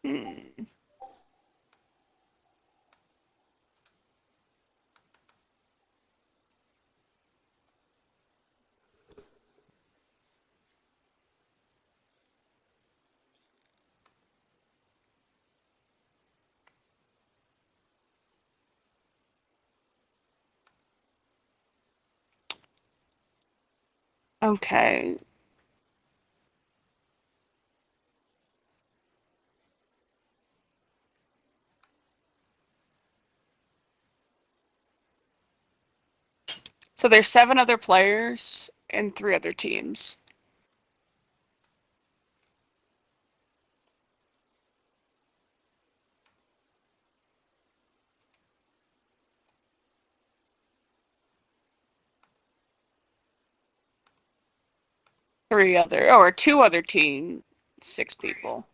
Hmm. Okay. So there's 7 other players and 3 other teams. Or 2 other teams, 6 people.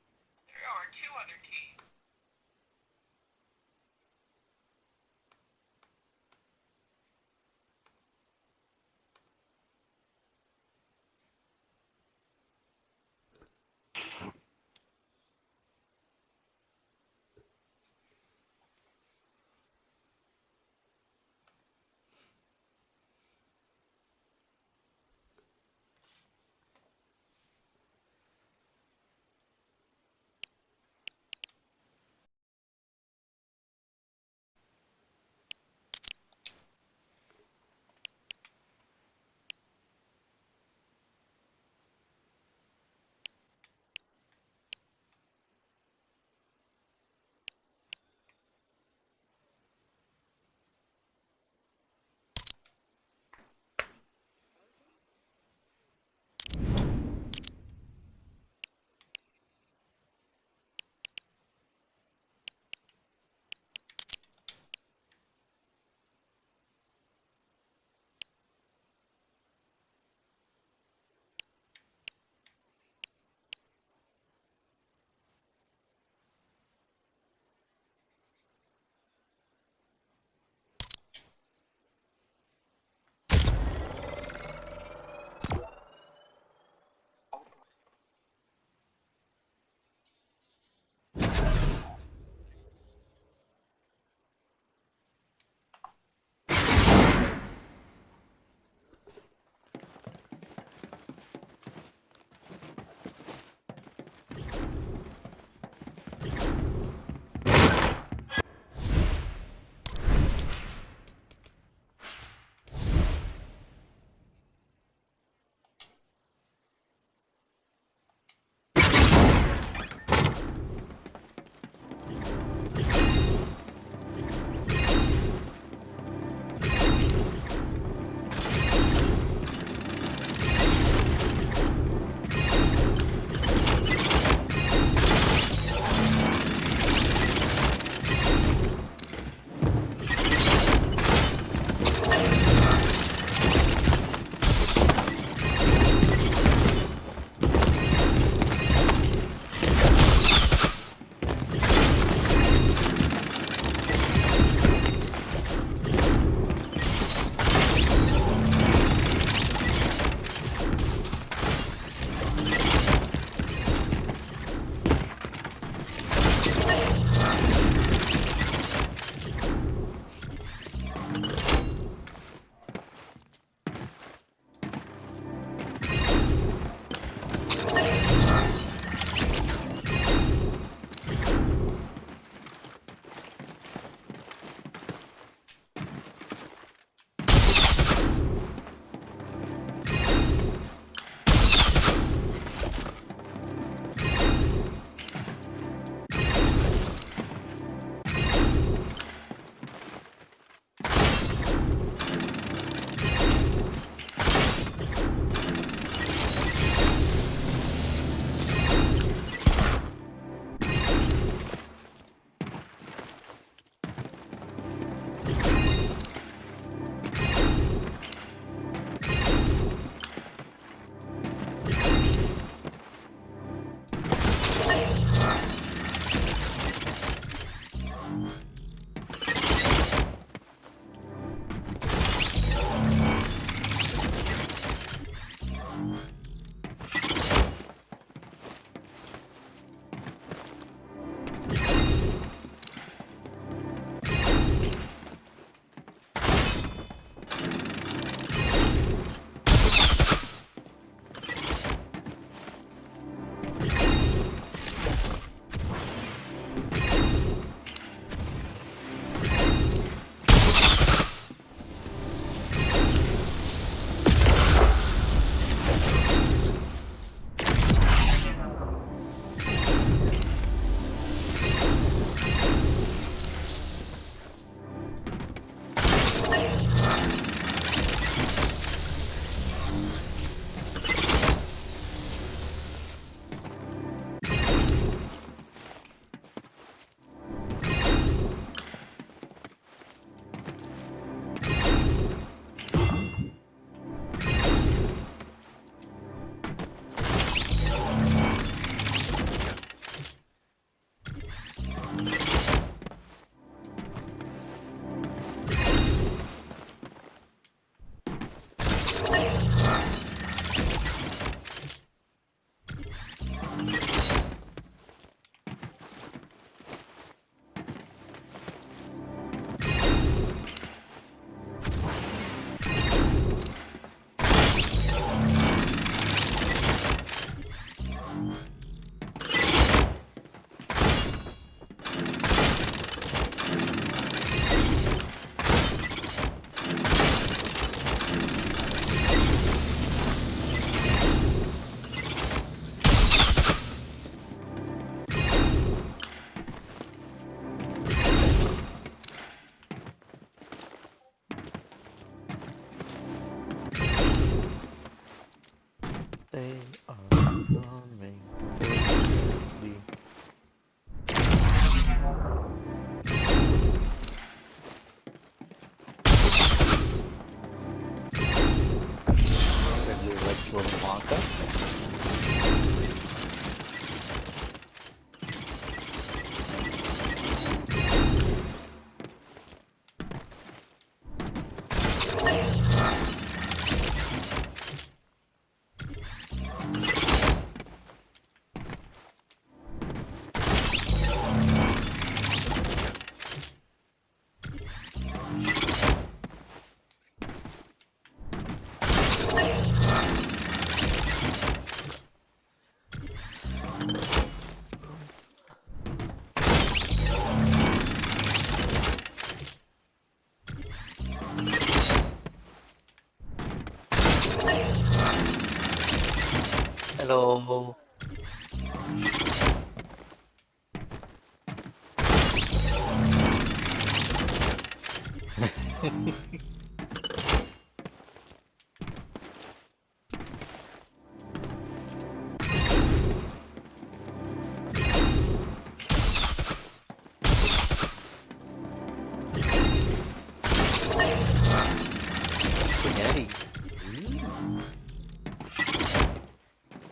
They are coming quickly. Maybe like Willy Wonka. Hello. Spaghetti. Ooh.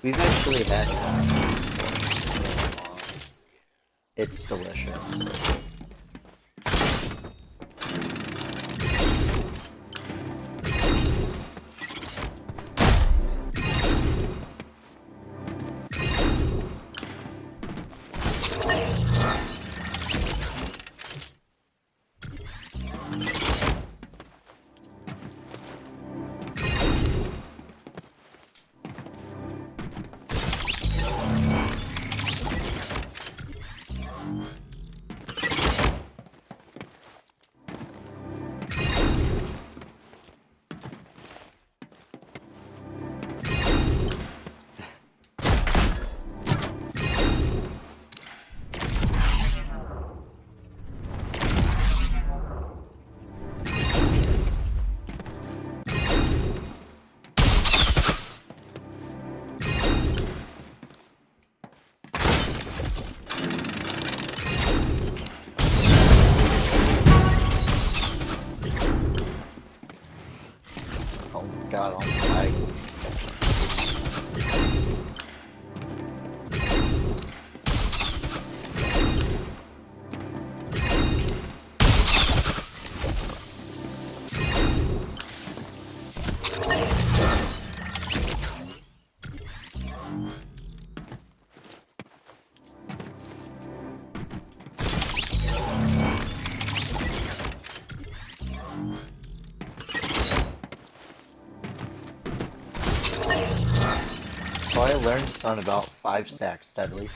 We've actually had that before. It's delicious. Oh my god, I'm like so I learned this on about 5 stacks steadily.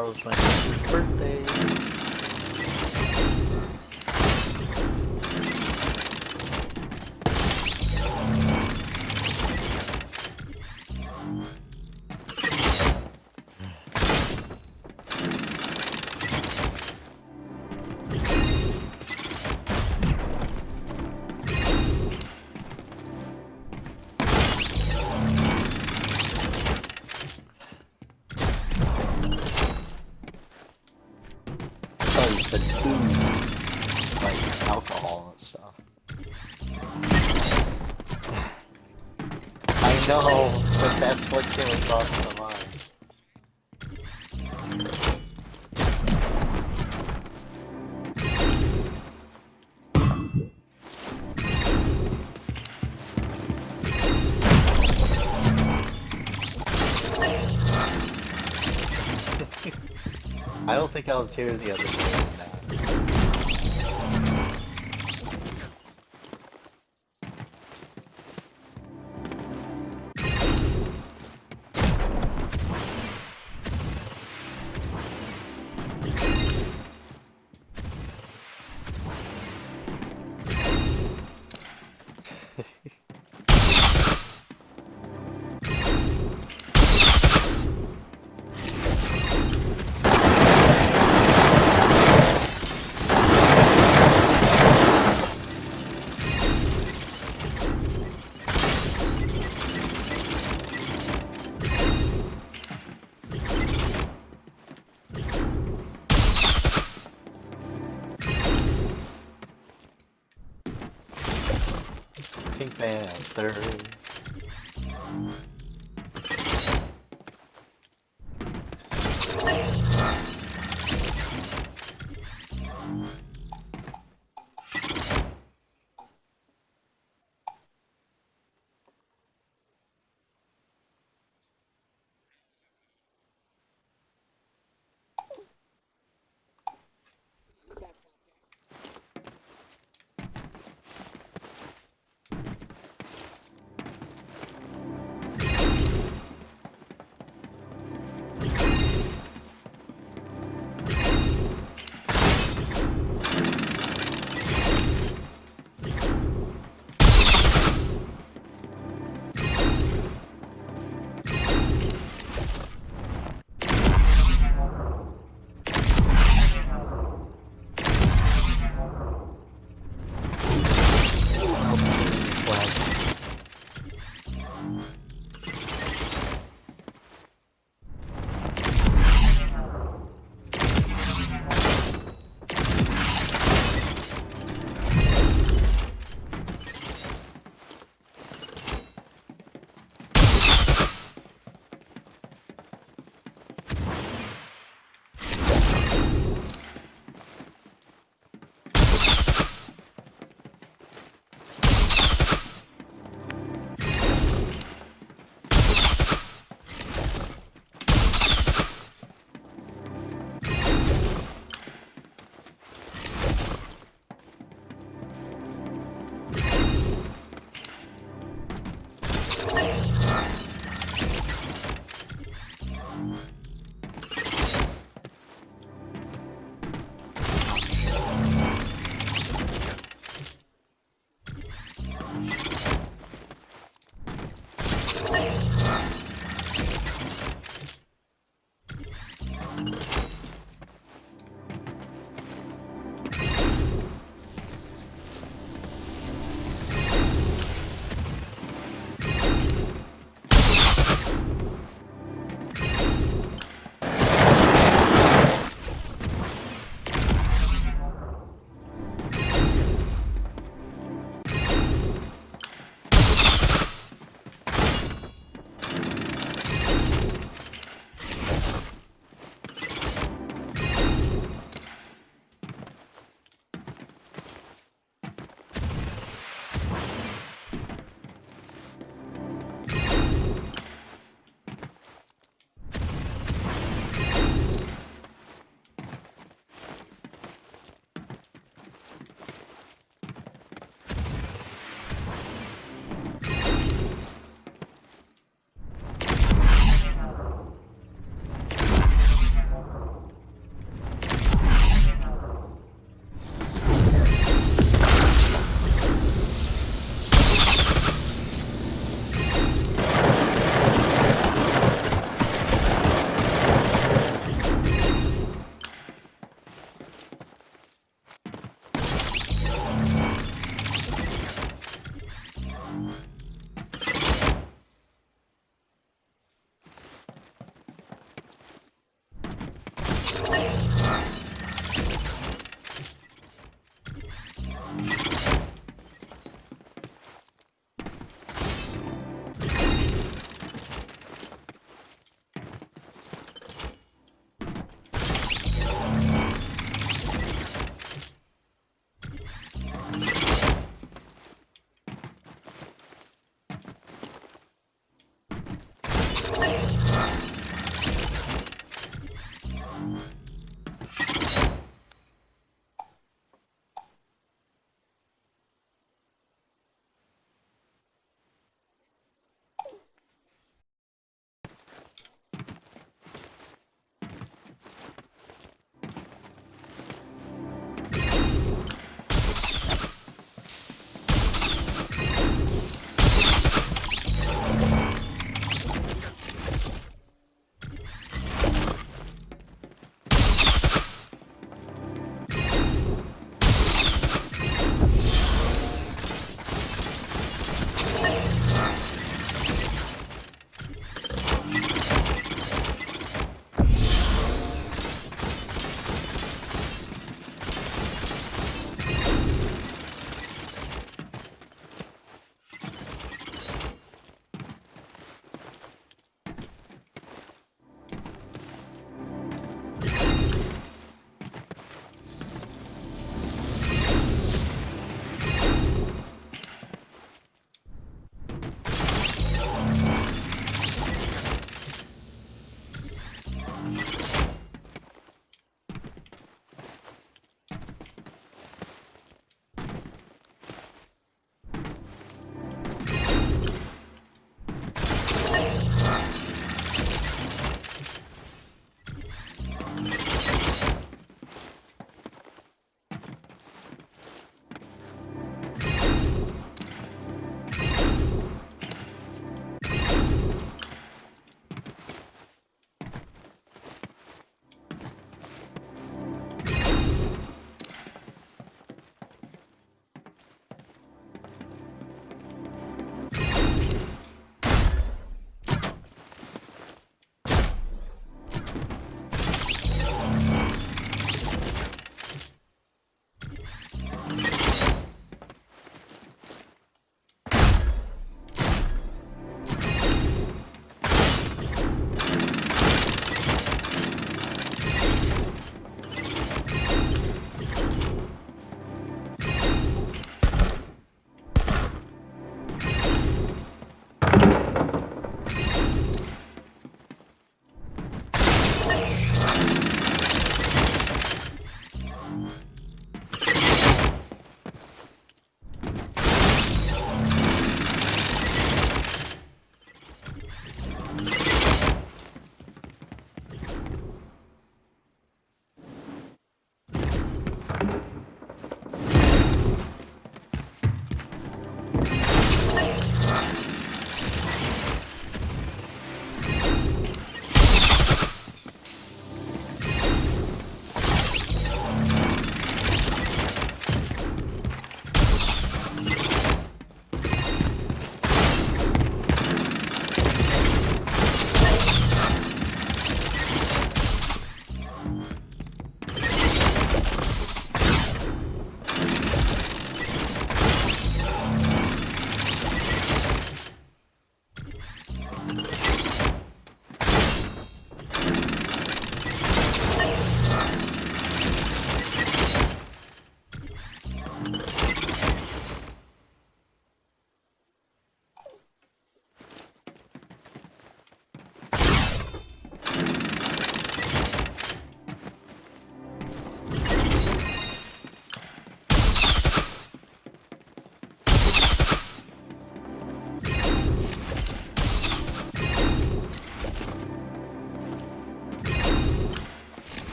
tomorrow's my sister's birthday. Oh, you said booze, like alcohol and stuff. I know, but that's what came across my mind. I don't think I was here the other day when that. Pink Panther.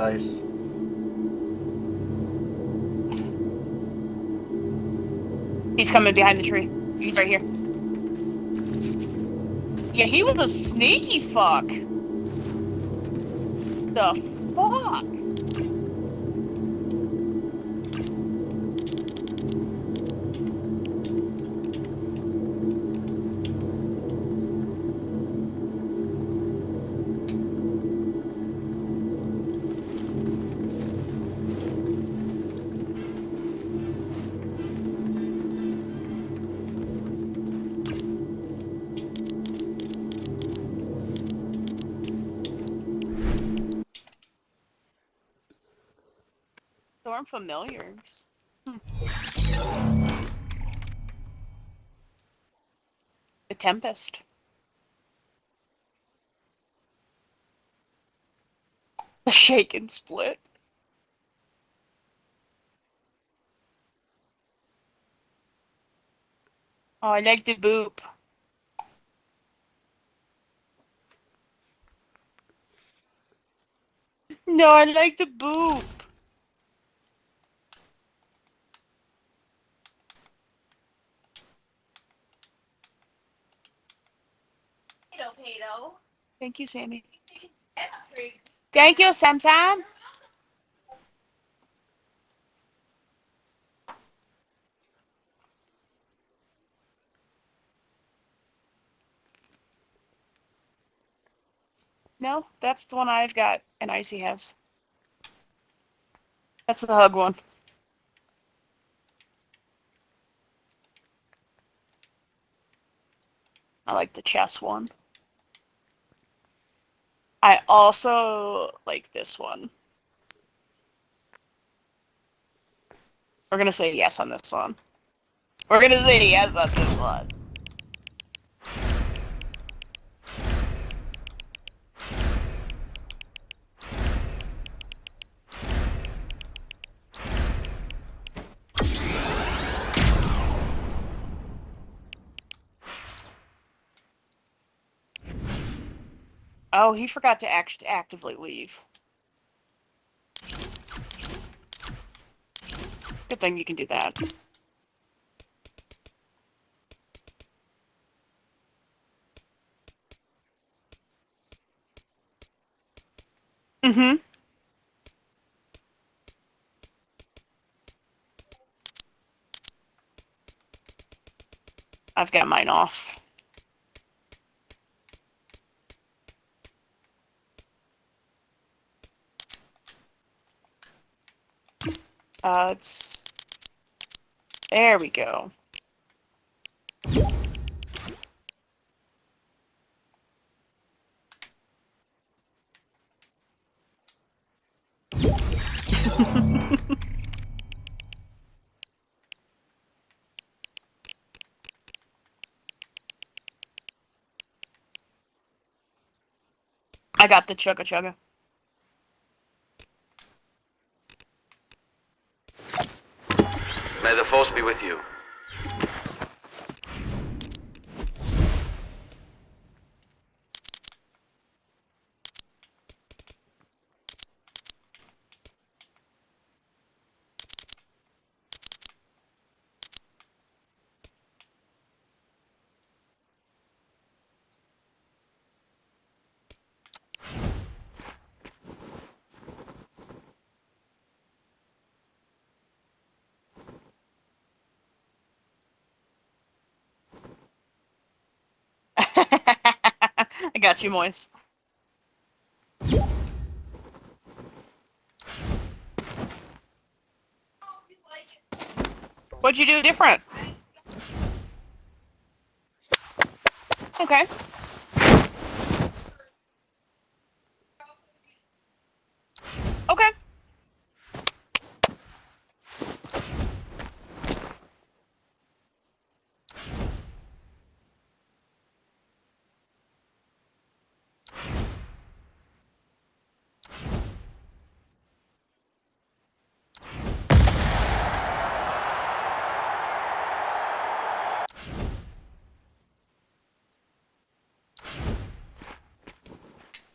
guys. He's coming behind the tree. He's right here. Yeah, he was a sneaky fuck. The fuck? Storm familiars. The Tempest. The Shake and Split. Oh, I like the boop. No, I like the boop. Pedo. Thank you, Sammy. Thank you, Sam Sam. No, that's the one I've got, and Icy has. That's the hug one. I like the chess one. I also like this one. We're gonna say yes on this one. We're gonna say yes on this one. Oh, he forgot to actively leave. Good thing you can do that. Mm-hmm. I've got mine off. It's... There we go. I got the chugga chugga. May the force be with you. I got you, Moise. What'd you do different? Okay. Okay.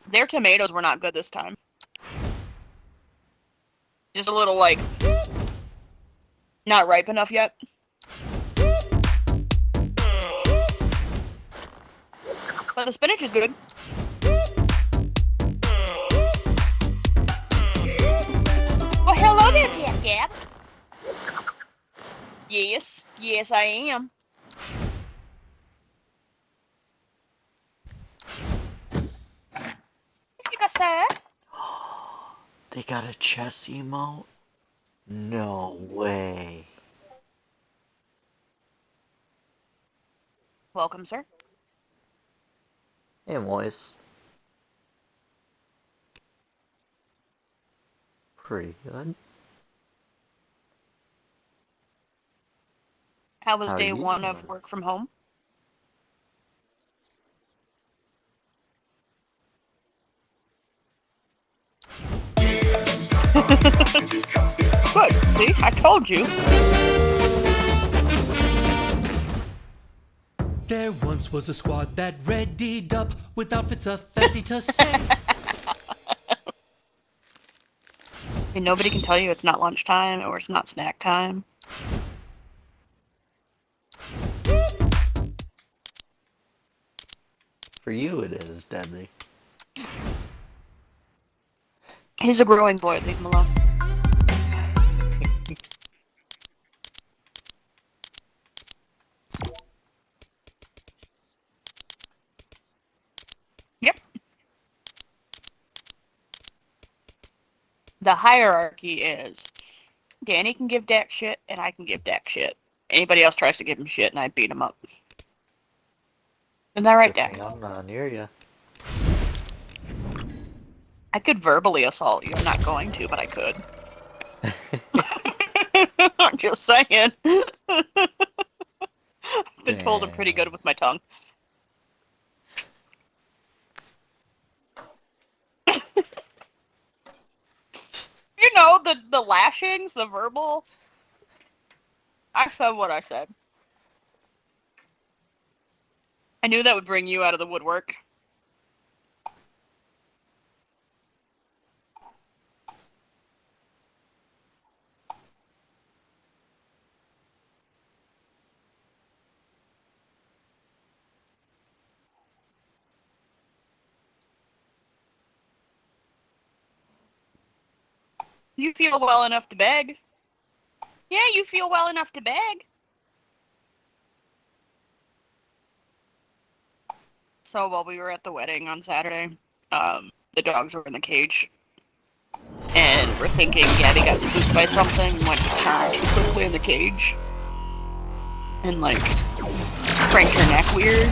Their tomatoes were not good this time. Just a little, like, not ripe enough yet. But the spinach is good. Well, hello there, Gab. Yes. Yes, I am. You got sad? They got a chess emote? No way. Welcome, sir. Hey, Moise. Pretty good. How was How are day you one doing? of work from home? Good. See, I told you. There once was a squad that readied up with outfits a fancy to say. And nobody can tell you it's not lunchtime or it's not snack time. For you, it is, Deadly. He's a growing boy. Leave him alone. Yep. The hierarchy is Danny can give Dak shit and I can give Dak shit. Anybody else tries to give him shit and I beat him up. Isn't that right, Good Dak? thing I'm not near you. I could verbally assault you. I'm not going to, but I could. I'm just saying. Been told I'm pretty good with my tongue. You know, the lashings, the verbal. I said what I said. I knew that would bring you out of the woodwork. You feel well enough to beg. Yeah, you feel well enough to beg. So while we were at the wedding on Saturday, the dogs were in the cage. And we're thinking Gabby got spooked by something and went to turn too quickly in the cage. And, like, cranked her neck weird.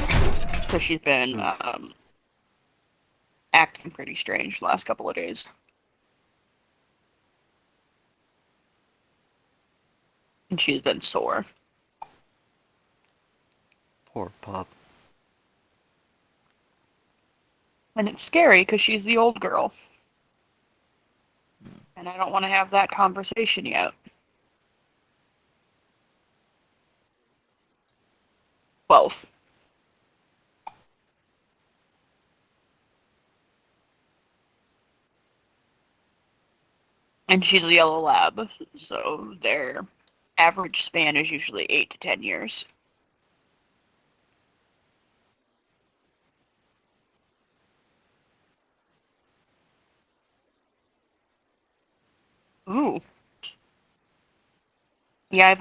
So she's been acting pretty strange the last couple of days. And she's been sore. Poor pup. And it's scary because she's the old girl. And I don't want to have that conversation yet. 12. And she's a yellow lab, so their average span is usually 8 to 10 years. Ooh. Yeah,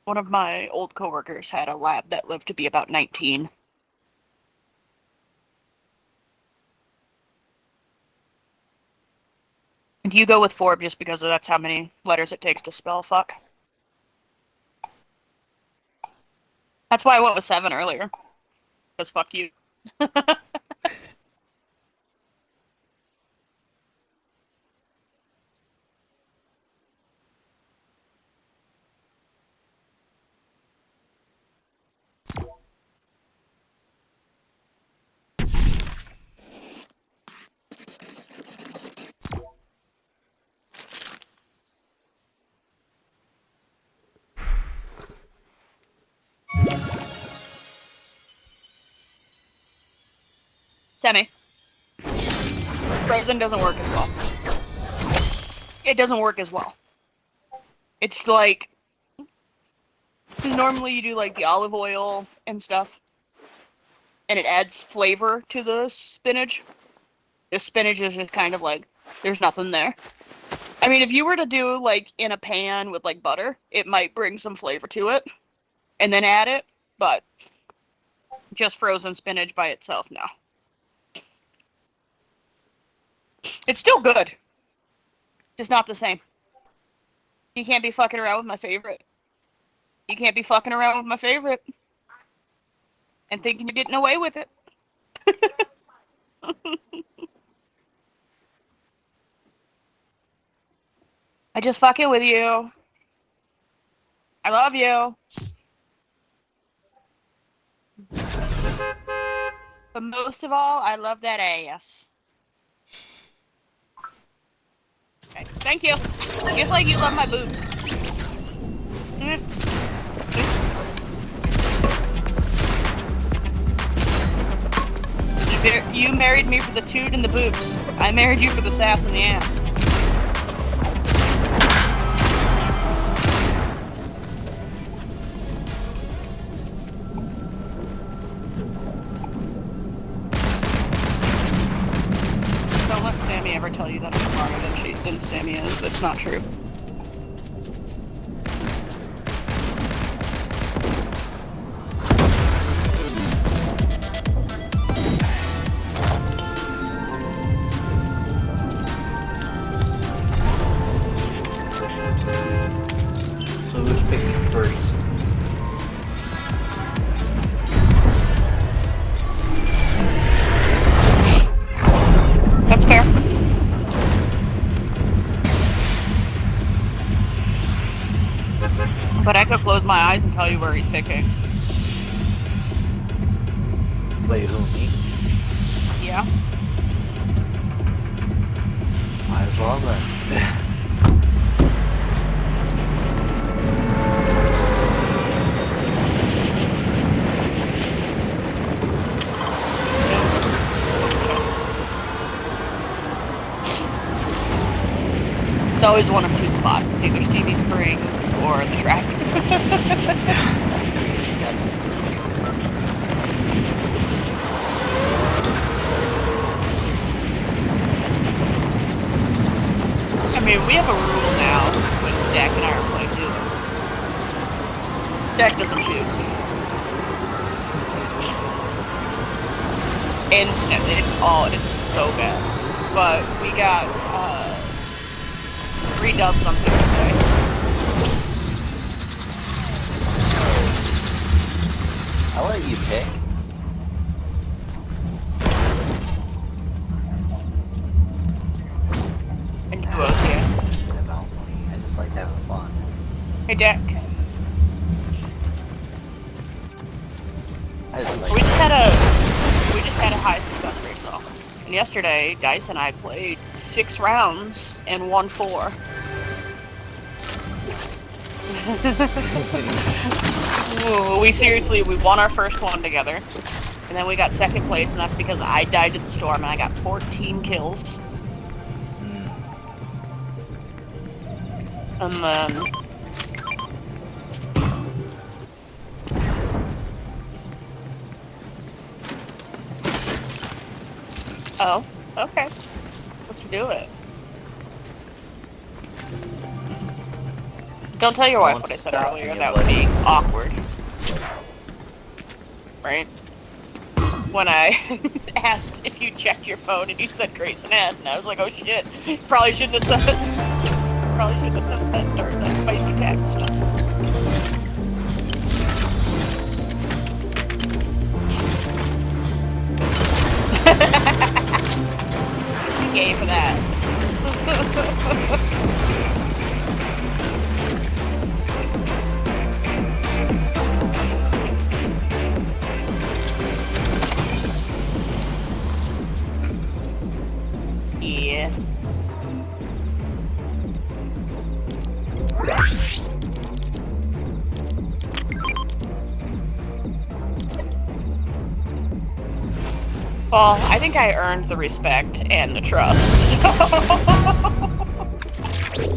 one of my old coworkers had a lab that lived to be about 19. And you go with 4 just because that's how many letters it takes to spell fuck? That's why I went with 7 earlier. Because fuck you. Semi. Frozen doesn't work as well. it doesn't work as well. It's like, normally you do like the olive oil and stuff, and it adds flavor to the spinach. The spinach is just kind of like, there's nothing there. I mean, if you were to do like in a pan with like butter, it might bring some flavor to it, and then add it, but just frozen spinach by itself, no. It's still good, just not the same. You can't be fucking around with my favorite. You can't be fucking around with my favorite and thinking you're getting away with it. I just fucking with you. I love you. But most of all, I love that ass. Okay, thank you. Just like you love my boobs. You married me for the toot and the boobs. I married you for the sass and the ass. Don't let Sammy ever tell you that I'm smarter than Sammy is. That's not true. So who's picking first? That's fair. But I could close my eyes and tell you where he's picking. Wait, who, me? Yeah. Might as well then. It's always one of two spots. It's either Stevie Springs or the track. I mean, we have a rule now when Dak and I are playing duos. Dak doesn't choose. Instant. It's so bad. But we got, 3 dubs on Thursday. I'll let you pick. And duos, yeah. About money. I just like having fun. Hey, Dak. I just like We just had a high success rate though. And yesterday, Dice and I played 6 rounds and won 4. We won our first one together. And then we got second place, and that's because I died in the storm and I got 14 kills. And then oh, okay. Let's do it. Don't tell your wife what I said earlier, that would be awkward. Right? When I asked if you checked your phone and you said Grayson Ed, and I was like, oh shit, probably shouldn't have said that during that spicy text. Gay for that. Yeah. Well, I think I earned the respect and the trust. So.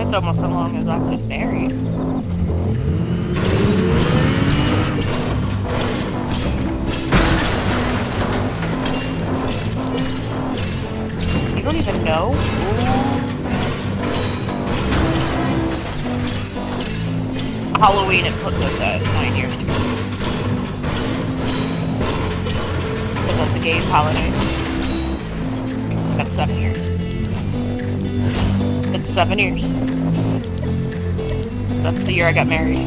That's almost as long as I've been married. You don't even know? Halloween, it puts us at 9 years together. Because that's a gay holiday. That's 7 years. It's 7 years. That's the year I got married.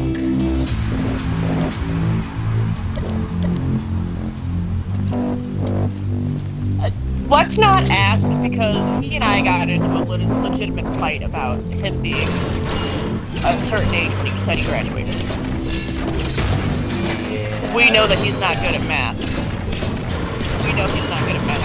Let's not ask, because he and I got into a legitimate fight about him being a certain age when he said he graduated. Yeah. We know that he's not good at math. We know he's not good at math.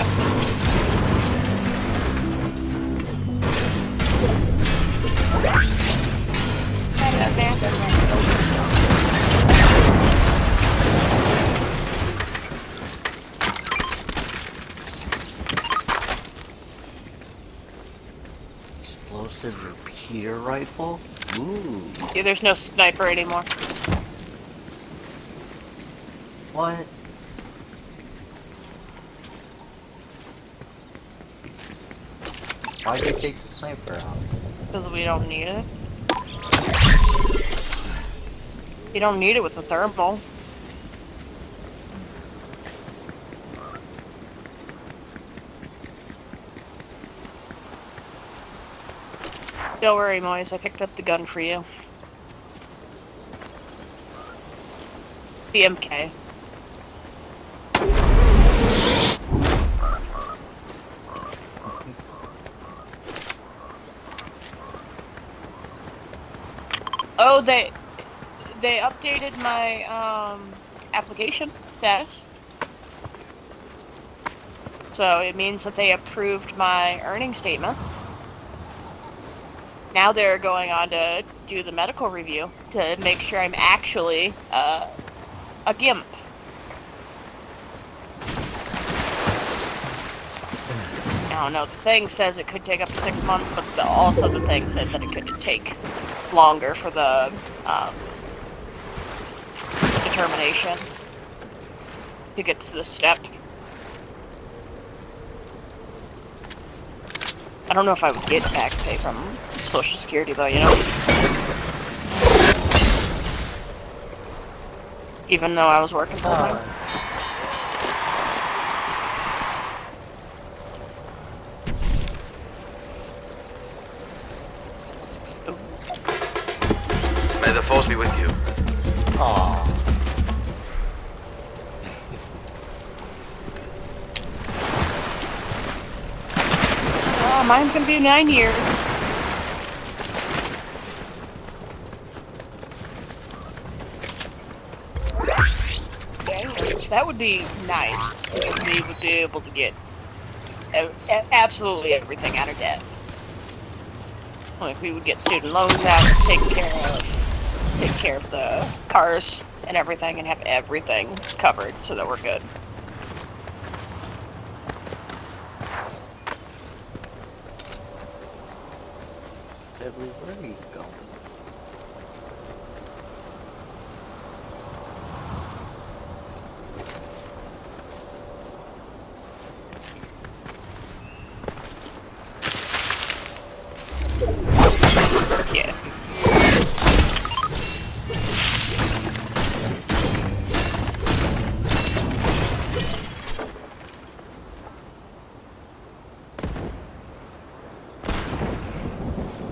Explosive repeater rifle? Ooh. Yeah, there's no sniper anymore. What? Why'd they take the sniper out? Because we don't need it. You don't need it with the thermal. Don't worry, Moise, I picked up the gun for you. The MK. Oh, they updated my application status. So it means that they approved my earning statement. Now they're going on to do the medical review to make sure I'm actually a GIMP. I don't know, the thing says it could take up to 6 months, but also the thing said that it could take longer for the determination to get to this step. I don't know if I would get back pay from Social Security though, you know? Even though I was working full time. May the force be with you. Aww. Oh, mine's gonna be 9 years. That would be nice if we would be able to get absolutely everything out of debt. Like we would get student loans out, take care of the cars and everything, and have everything covered so that we're good. Deadly, where are you going? Yeah.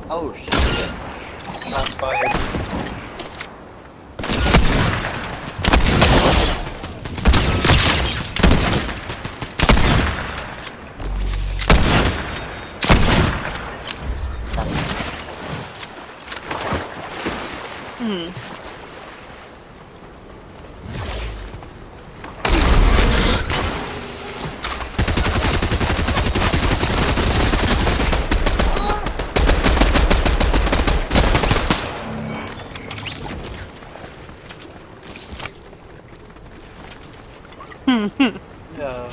Oh shit. Shots fired. Hmm. No,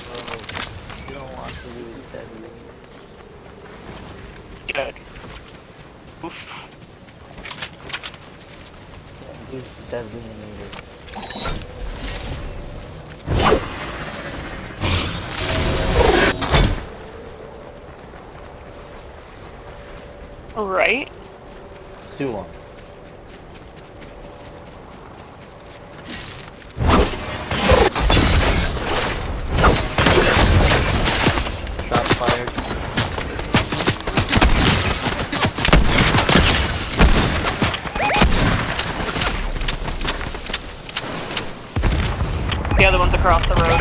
you don't want to lose Deadly. Good. Oof. Who's deadly meter? Alright. Sue him. Shots fired. The other one's across the road.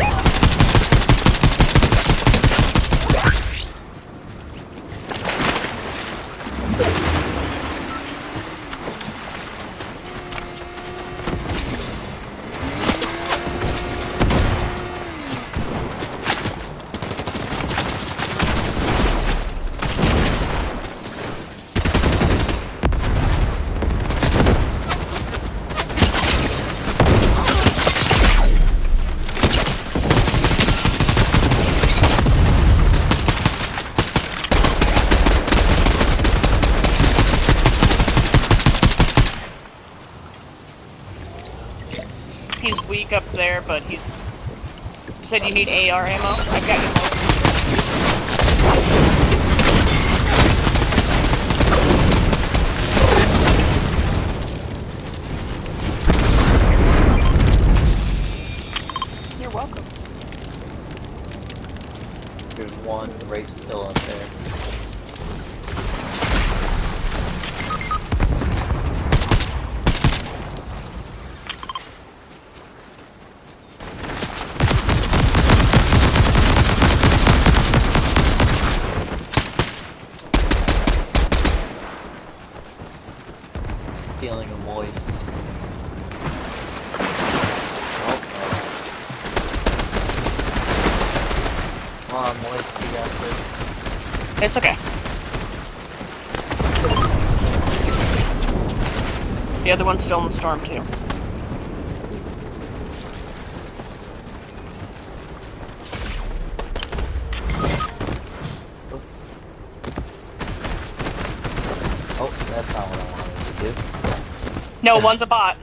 He's weak up there, but he's... You said you need AR ammo? I've got you. You're welcome. There's one right still up there. Feeling a voice. Oh, no. Come on, Moist, you got this. It's okay. The other one's still in the storm, too. Oh, that's not what I wanted to do. No, one's a bot.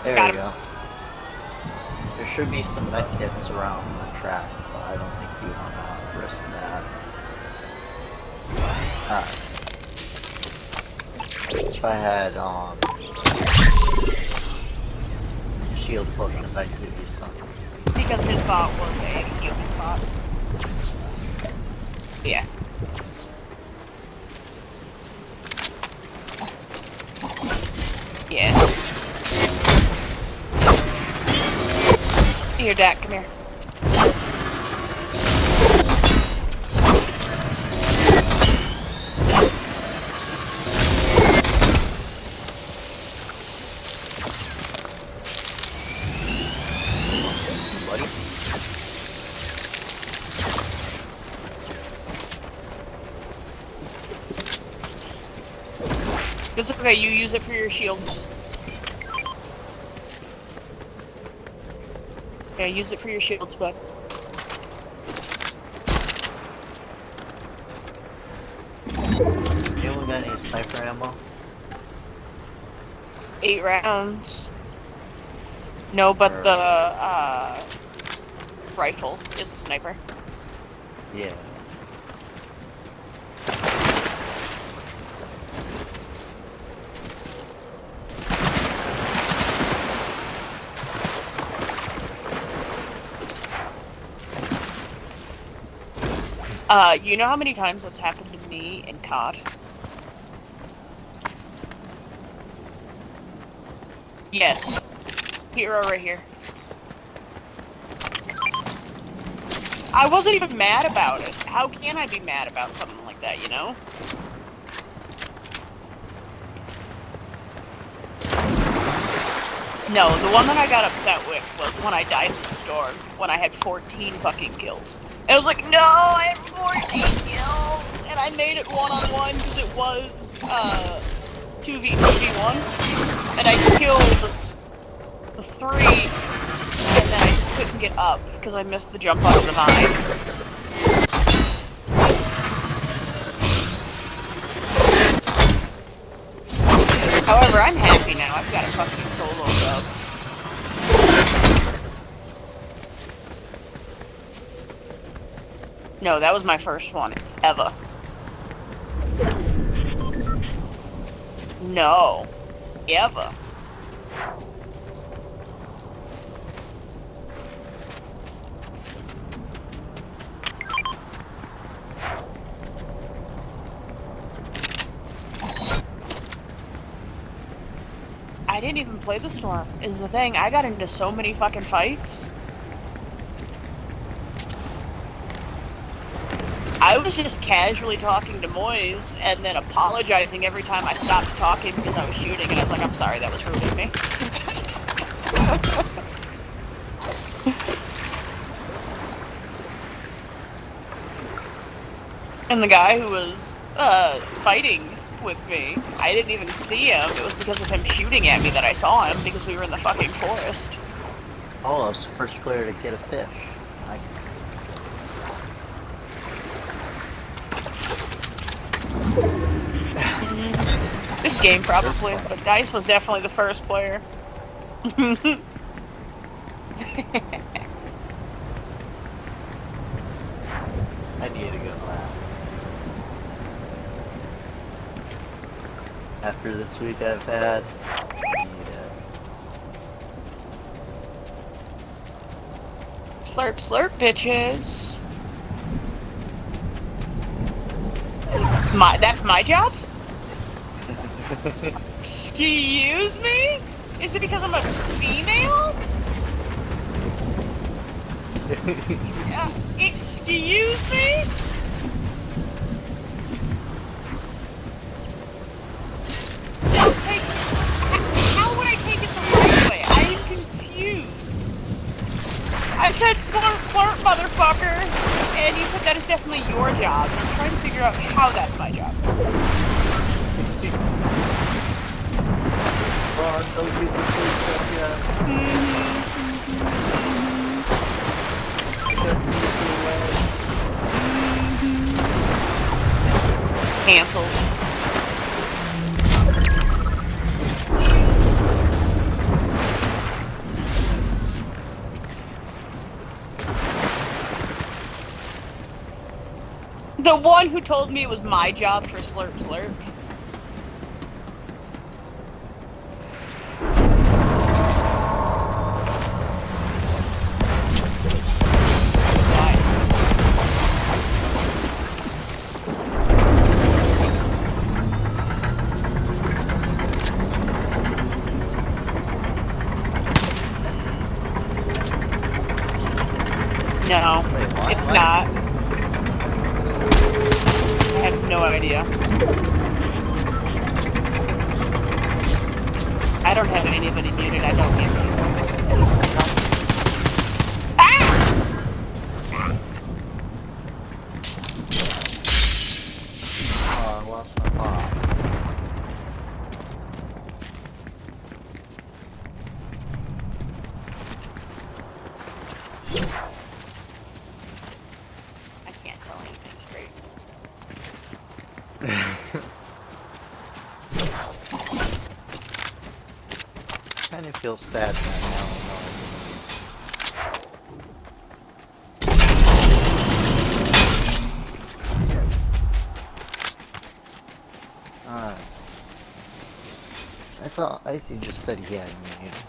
There Got we him. go. There should be some med kits around the track, but I don't think you want to risk that. Alright. If I had, shield potion, I could give you some. Because his bot was a human bot. Yeah. Yeah. Here, Dak, come here. Buddy? It's okay, you use it for your shields. Yeah, use it for your shields, bud. Anyone got any sniper ammo? 8 rounds. No, but the, rifle is a sniper. Yeah. You know how many times that's happened to me in COD? Yes. Hero right here. I wasn't even mad about it. How can I be mad about something like that, you know? No, the one that I got upset with was when I died in the storm, when I had 14 fucking kills. It was like, no, I had 14 kills! And I made it one-on-one because it was, 2v1. And I killed the 3, and then I just couldn't get up because I missed the jump out of the vine. However, I'm happy happy now. I've got a fucking solo dub. No, that was my first one ever. No. Ever. I didn't even play the storm, is the thing. I got into so many fucking fights. I was just casually talking to Moise and then apologizing every time I stopped talking because I was shooting, and I was like, I'm sorry, that was rude of me. And the guy who was fighting with me, I didn't even see him. It was because of him shooting at me that I saw him, because we were in the fucking forest. Oh, I was the first player to get a fish. Nice. This game probably, but Dice was definitely the first player. I need a good laugh. After this week I've had, I need it. Slurp, slurp, bitches. That's my job? Excuse me? Is it because I'm a female? Excuse me? How would I take it the right way? I am confused. I said slurp, slurp, motherfucker, and you said that is definitely your job. I'm trying to figure out how that's my job. Ron, don't use the food stuff yet. Cancelled. The one who told me it was my job for slurp slurp. No, it's not. I have no idea. I don't have anybody muted. I don't get muted. Ah! Oh, I lost my pop. I can't tell anything straight. Kind of feel sad right now. I thought Icy just said he had me muted.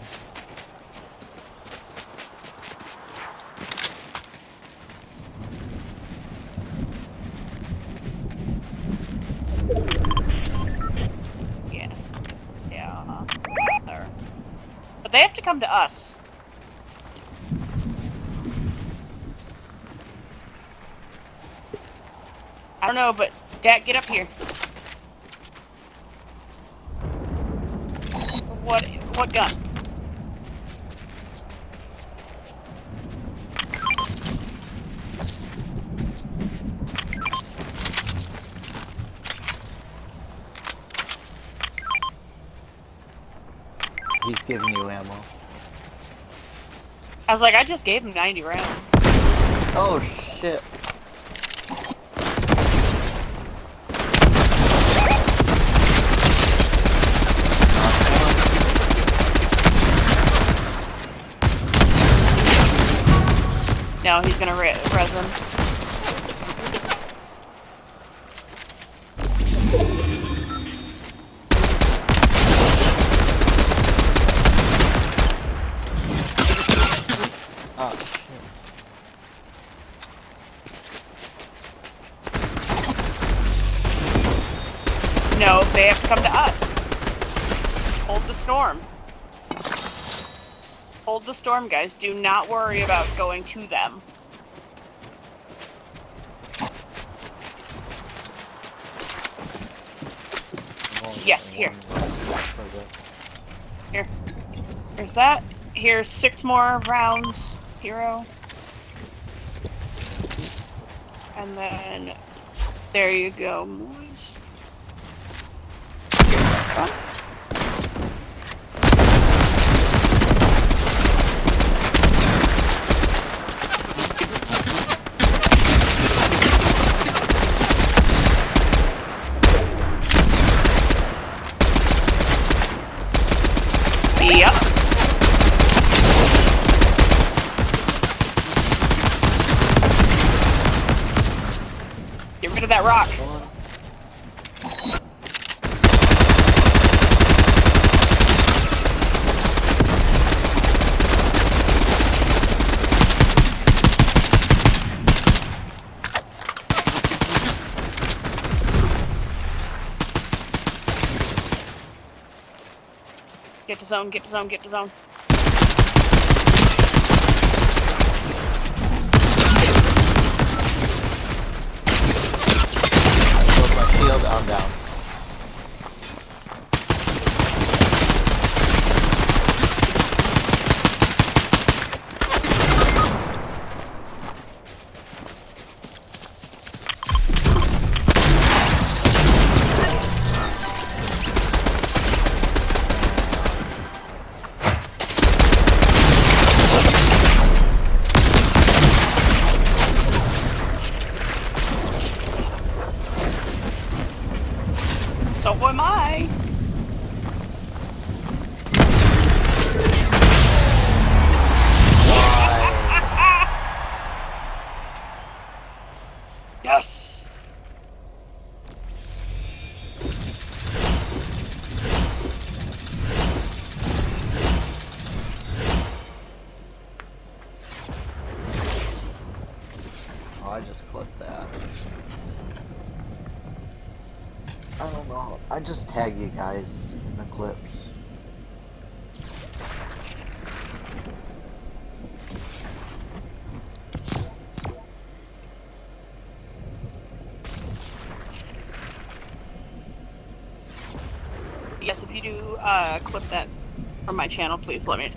Yeah. But they have to come to us. I don't know, but Dad, get up here. What gun? He's giving you ammo. I was like, I just gave him 90 rounds. Oh shit. No, he's gonna resin. Oh, shit. No, they have to come to us. Hold the storm. Hold the storm, guys. Do not worry about going to them. Yes, here. Here. Here's that. Here's 6 more rounds, hero. And then, there you go, boys. Yep. Get rid of that rock. Get to zone, get to zone, get to zone. Broke my shield, I'm down. So am I. Yes. Oh, I just clipped that. I don't know. I just tag you guys in the clips. Yes, if you do clip that from my channel, please let me.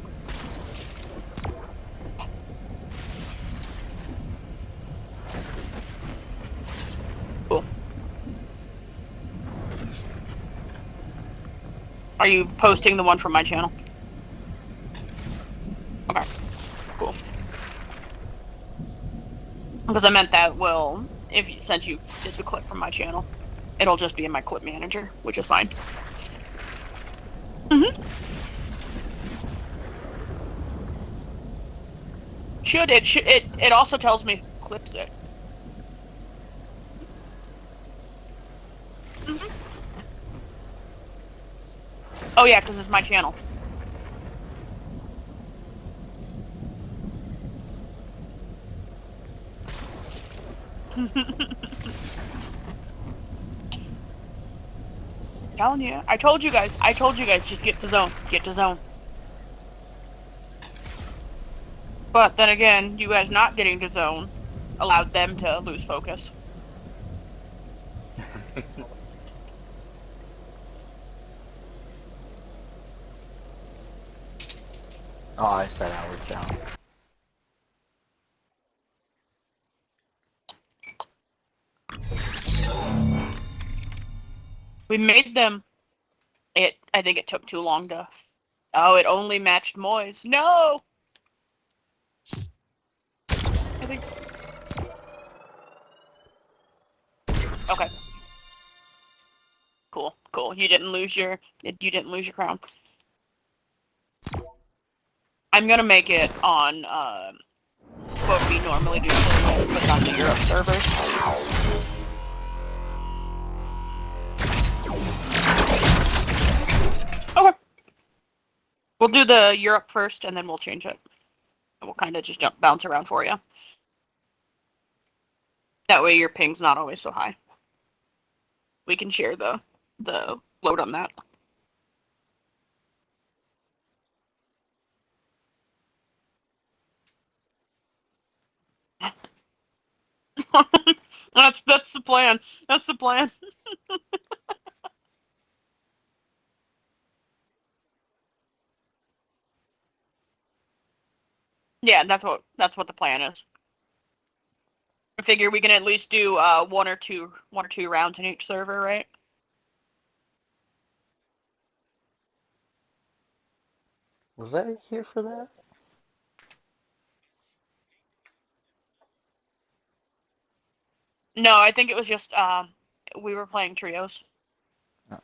Cool. Are you posting the one from my channel? Okay. Cool. Because I meant that will, if you, since you did the clip from my channel, it'll just be in my clip manager, which is fine. It also tells me who clips it. Oh yeah, because it's my channel. Telling you, I told you guys, just get to zone, get to zone. But then again, you guys not getting to zone allowed them to lose focus. Oh, I said I was down. We made them. I think it took too long to. Oh, it only matched Moy's. No! I think so. Okay. Cool, cool. You didn't lose your crown. I'm gonna make it on what we we normally do fortnite, but not the Europe servers. Okay. We'll do the Europe first, and then we'll change it. And we'll kind of just bounce around for you. That way your ping's not always so high. We can share the load on that. That's the plan. That's the plan. Yeah, that's what the plan is. I figure we can at least do one or two rounds in each server, right? Was I here for that? No, I think it was just we were playing trios. Oh.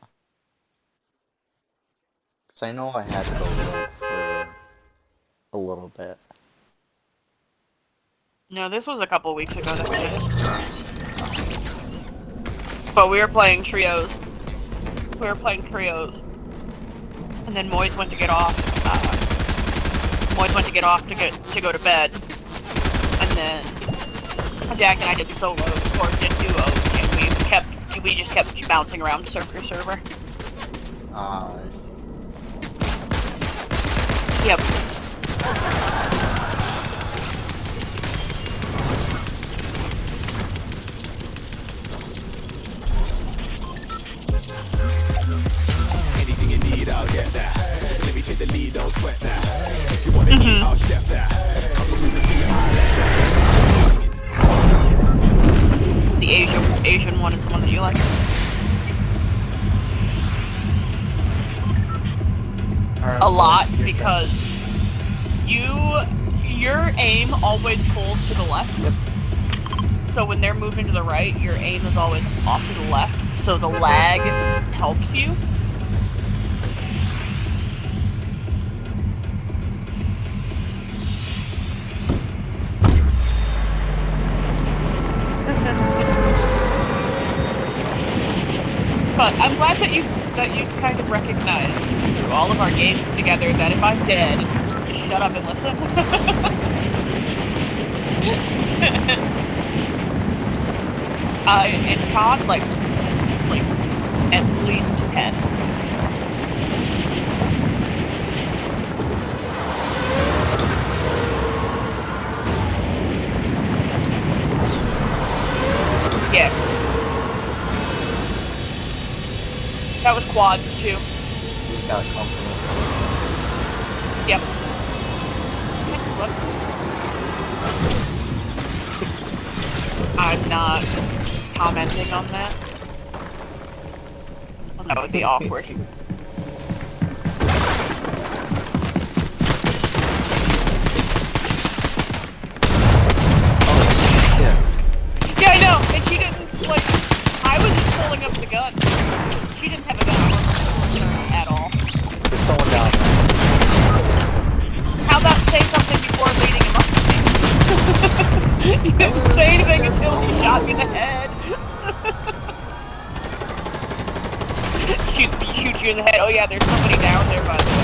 Cause I know I had to go rogue for a little bit. No, this was a couple weeks ago that we did it. But we were playing trios. And then Moise went to get off. Moise went to get off to go to bed. And then Jack and I did solos or did duos, and we just kept bouncing around server to server. I see. Yep. Anything you need, I'll get that. Let me take the lead, don't sweat that. If you wanna eat, I'll chef that. The Asian one is the one that you like. A lot, because your aim always pulls to the left. Yep. So when they're moving to the right, your aim is always off to the left. So the lag helps you. But I'm glad that you kind of recognized through all of our games together that if I'm dead, just shut up and listen. In COD, like at least 10. Yeah. That was quads too. We got company. Yep. I'm not commenting on that. That would be awkward. Yeah, I know, and she didn't, like, I was just pulling up the gun. She didn't have a gun at all. There's someone down How about say something before leading him up to me? You didn't say anything until he shot me in the head. Shoots you in the head. Oh yeah, there's somebody down there, by the way.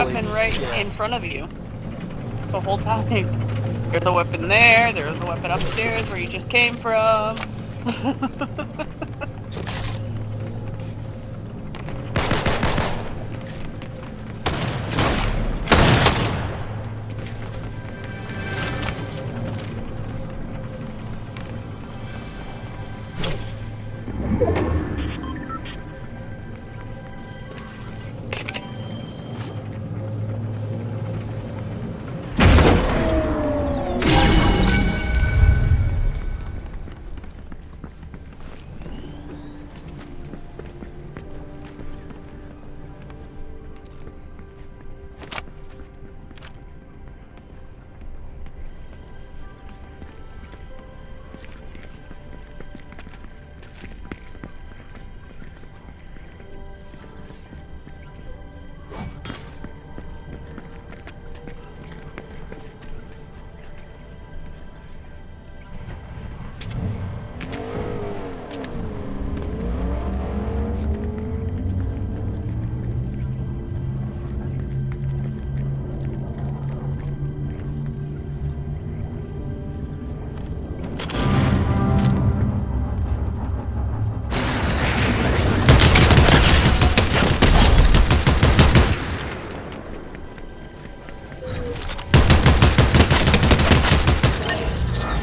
weapon right in front of you. The whole time. There's a weapon there, there's a weapon upstairs where you just came from.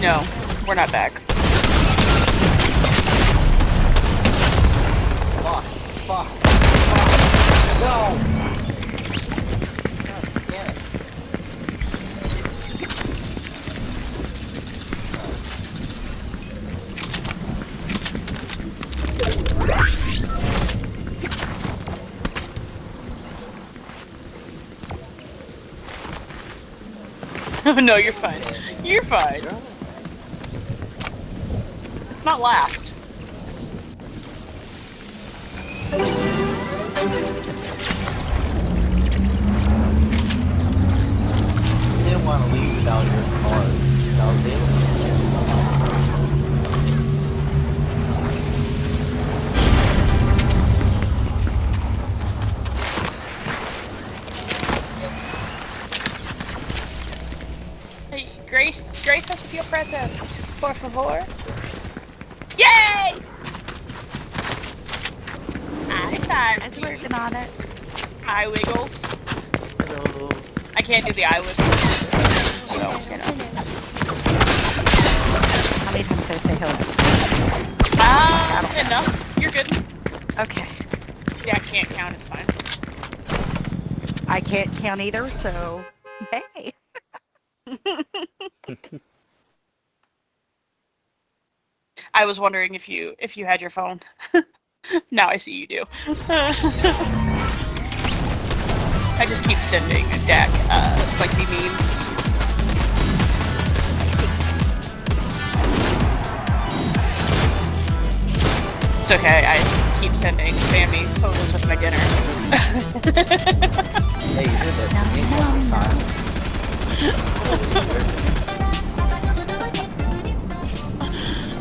No, we're not back. Fuck. Fuck. No! God damn it. No, you're fine. You're fine. Not last. I didn't want to leave without your card. I was able to. Hey, grace us with your presence, por favor. Yay! I was working on it. Eye wiggles. Hello. I can't do the eye wiggles. So, you know. How many times did I say hello? Enough. You're good. Okay. Yeah, I can't count, it's fine. I can't count either, so hey. I was wondering if you had your phone. Now I see you do. I just keep sending Dak spicy memes. It's okay, I keep sending Sammy photos of my dinner. Hey, you did that to me one time.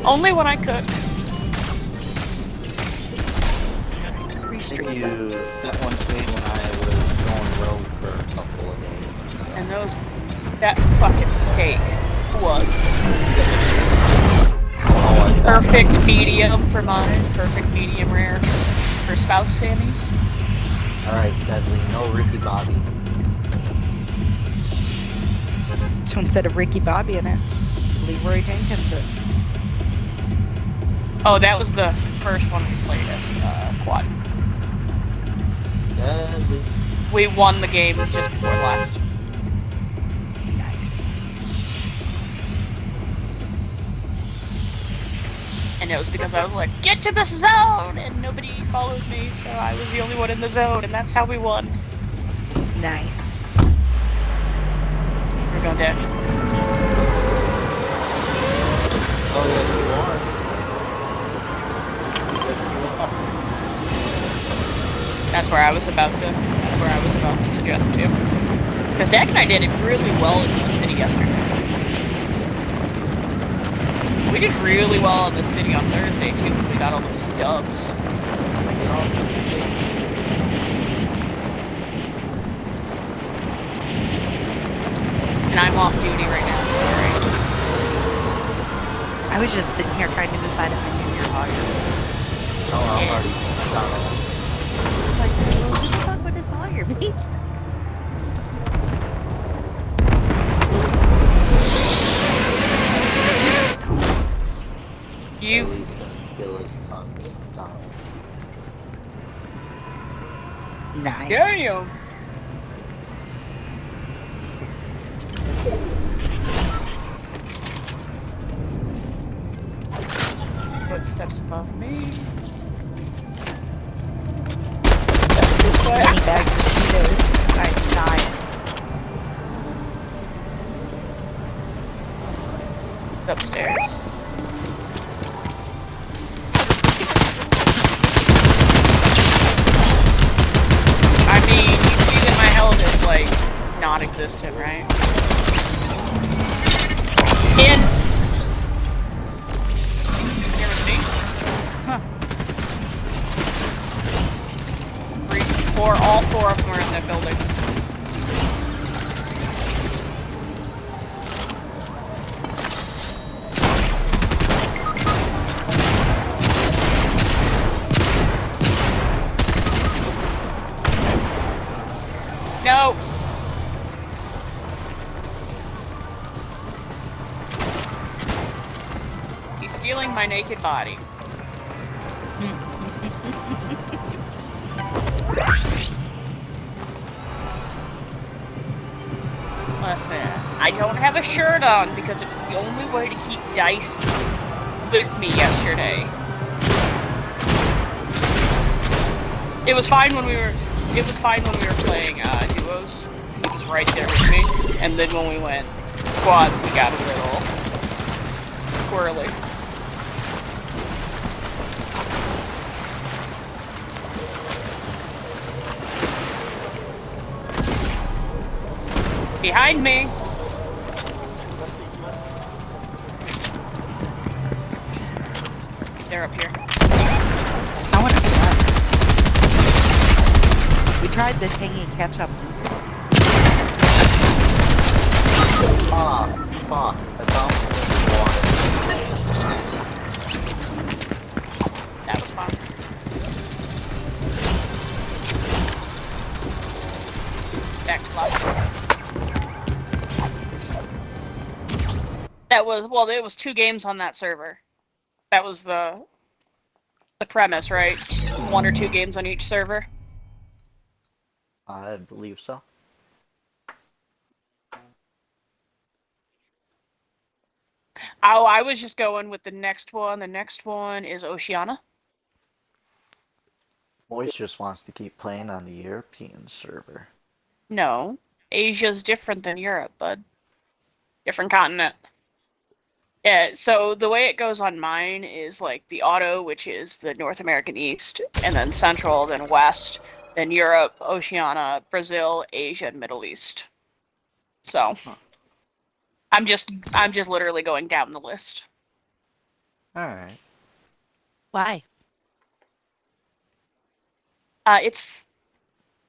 Only when I cook. I think you sent one to me when I was going rogue for a couple of days. And that fucking steak was Oh, perfect medium for mine, perfect medium rare for spouse Sammy's. Alright, Deadly, no Ricky Bobby. Someone said of Ricky Bobby in it. Leroy Jenkins. Oh, that was the first one we played as quad. Deadly. We won the game just before last. Nice. And it was because I was like, get to the zone! And nobody followed me, so I was the only one in the zone, and that's how we won. Nice. We're going down. Oh, yes, you are. Yes, you are. That's where I was about to suggest to. Because Dak and I did it really well in the city yesterday. We did really well in the city on Thursday too. We got all those dubs. was just sitting here trying to decide if I knew your lawyer. Oh, I'm already done. Like, well, who the fuck would his lawyer be? You He's gonna steal his son's Donald. Nice. damn. Footsteps above me. That's this way. Many bags of Cheetos. I'm dying. Upstairs. I mean, you see that my health is like non-existent, right? In. Here with me. Huh. All four of them are in that building. No! He's stealing my naked body. Listen, I don't have a shirt on because it was the only way to keep dice with me yesterday. It was fine when we were playing duos. He was right there with me. And then when we went squads, he got a little squirrely. Behind me! They're up here. I want to try. We tried the tangy ketchup ones. Ah, fuck. I found That was fun. Back left. That was, well, it was 2 games on that server. That was the premise, right? 1 or 2 games on each server. I believe so. Oh, I was just going with the next one. The next one is Oceania. Moise just wants to keep playing on the European server. No. Asia's different than Europe, bud. Different continent. Yeah, so the way it goes on mine is like the auto, which is the North American East, and then Central, then West, then Europe, Oceania, Brazil, Asia, and Middle East. So I'm just literally going down the list. Alright. Why?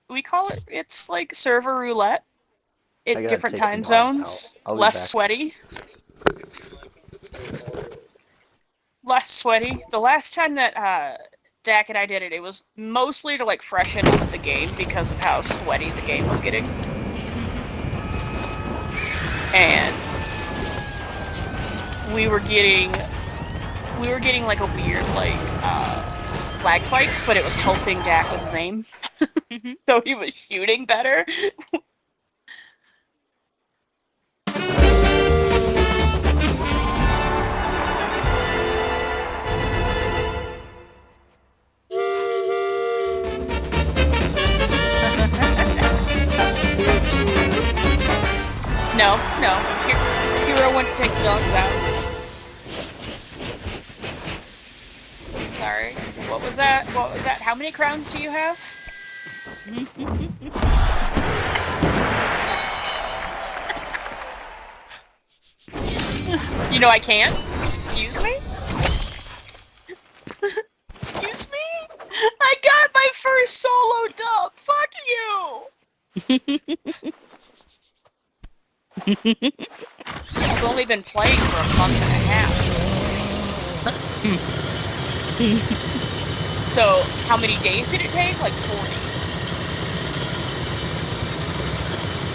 We call it's like server roulette. I gotta Different take the time dogs zones, out. I'll be less back. sweaty. Less sweaty. The last time that Dak and I did it, it was mostly to like freshen up the game because of how sweaty the game was getting. And we were getting like a weird like flag spikes, but it was helping Dak with his aim. So he was shooting better. No. Hero went to take the dogs out. Sorry. What was that? How many crowns do you have? You know I can't. Excuse me? Excuse me? I got my first solo dub. Fuck you. I've only been playing for a month and a half. So, how many days did it take? Like 40.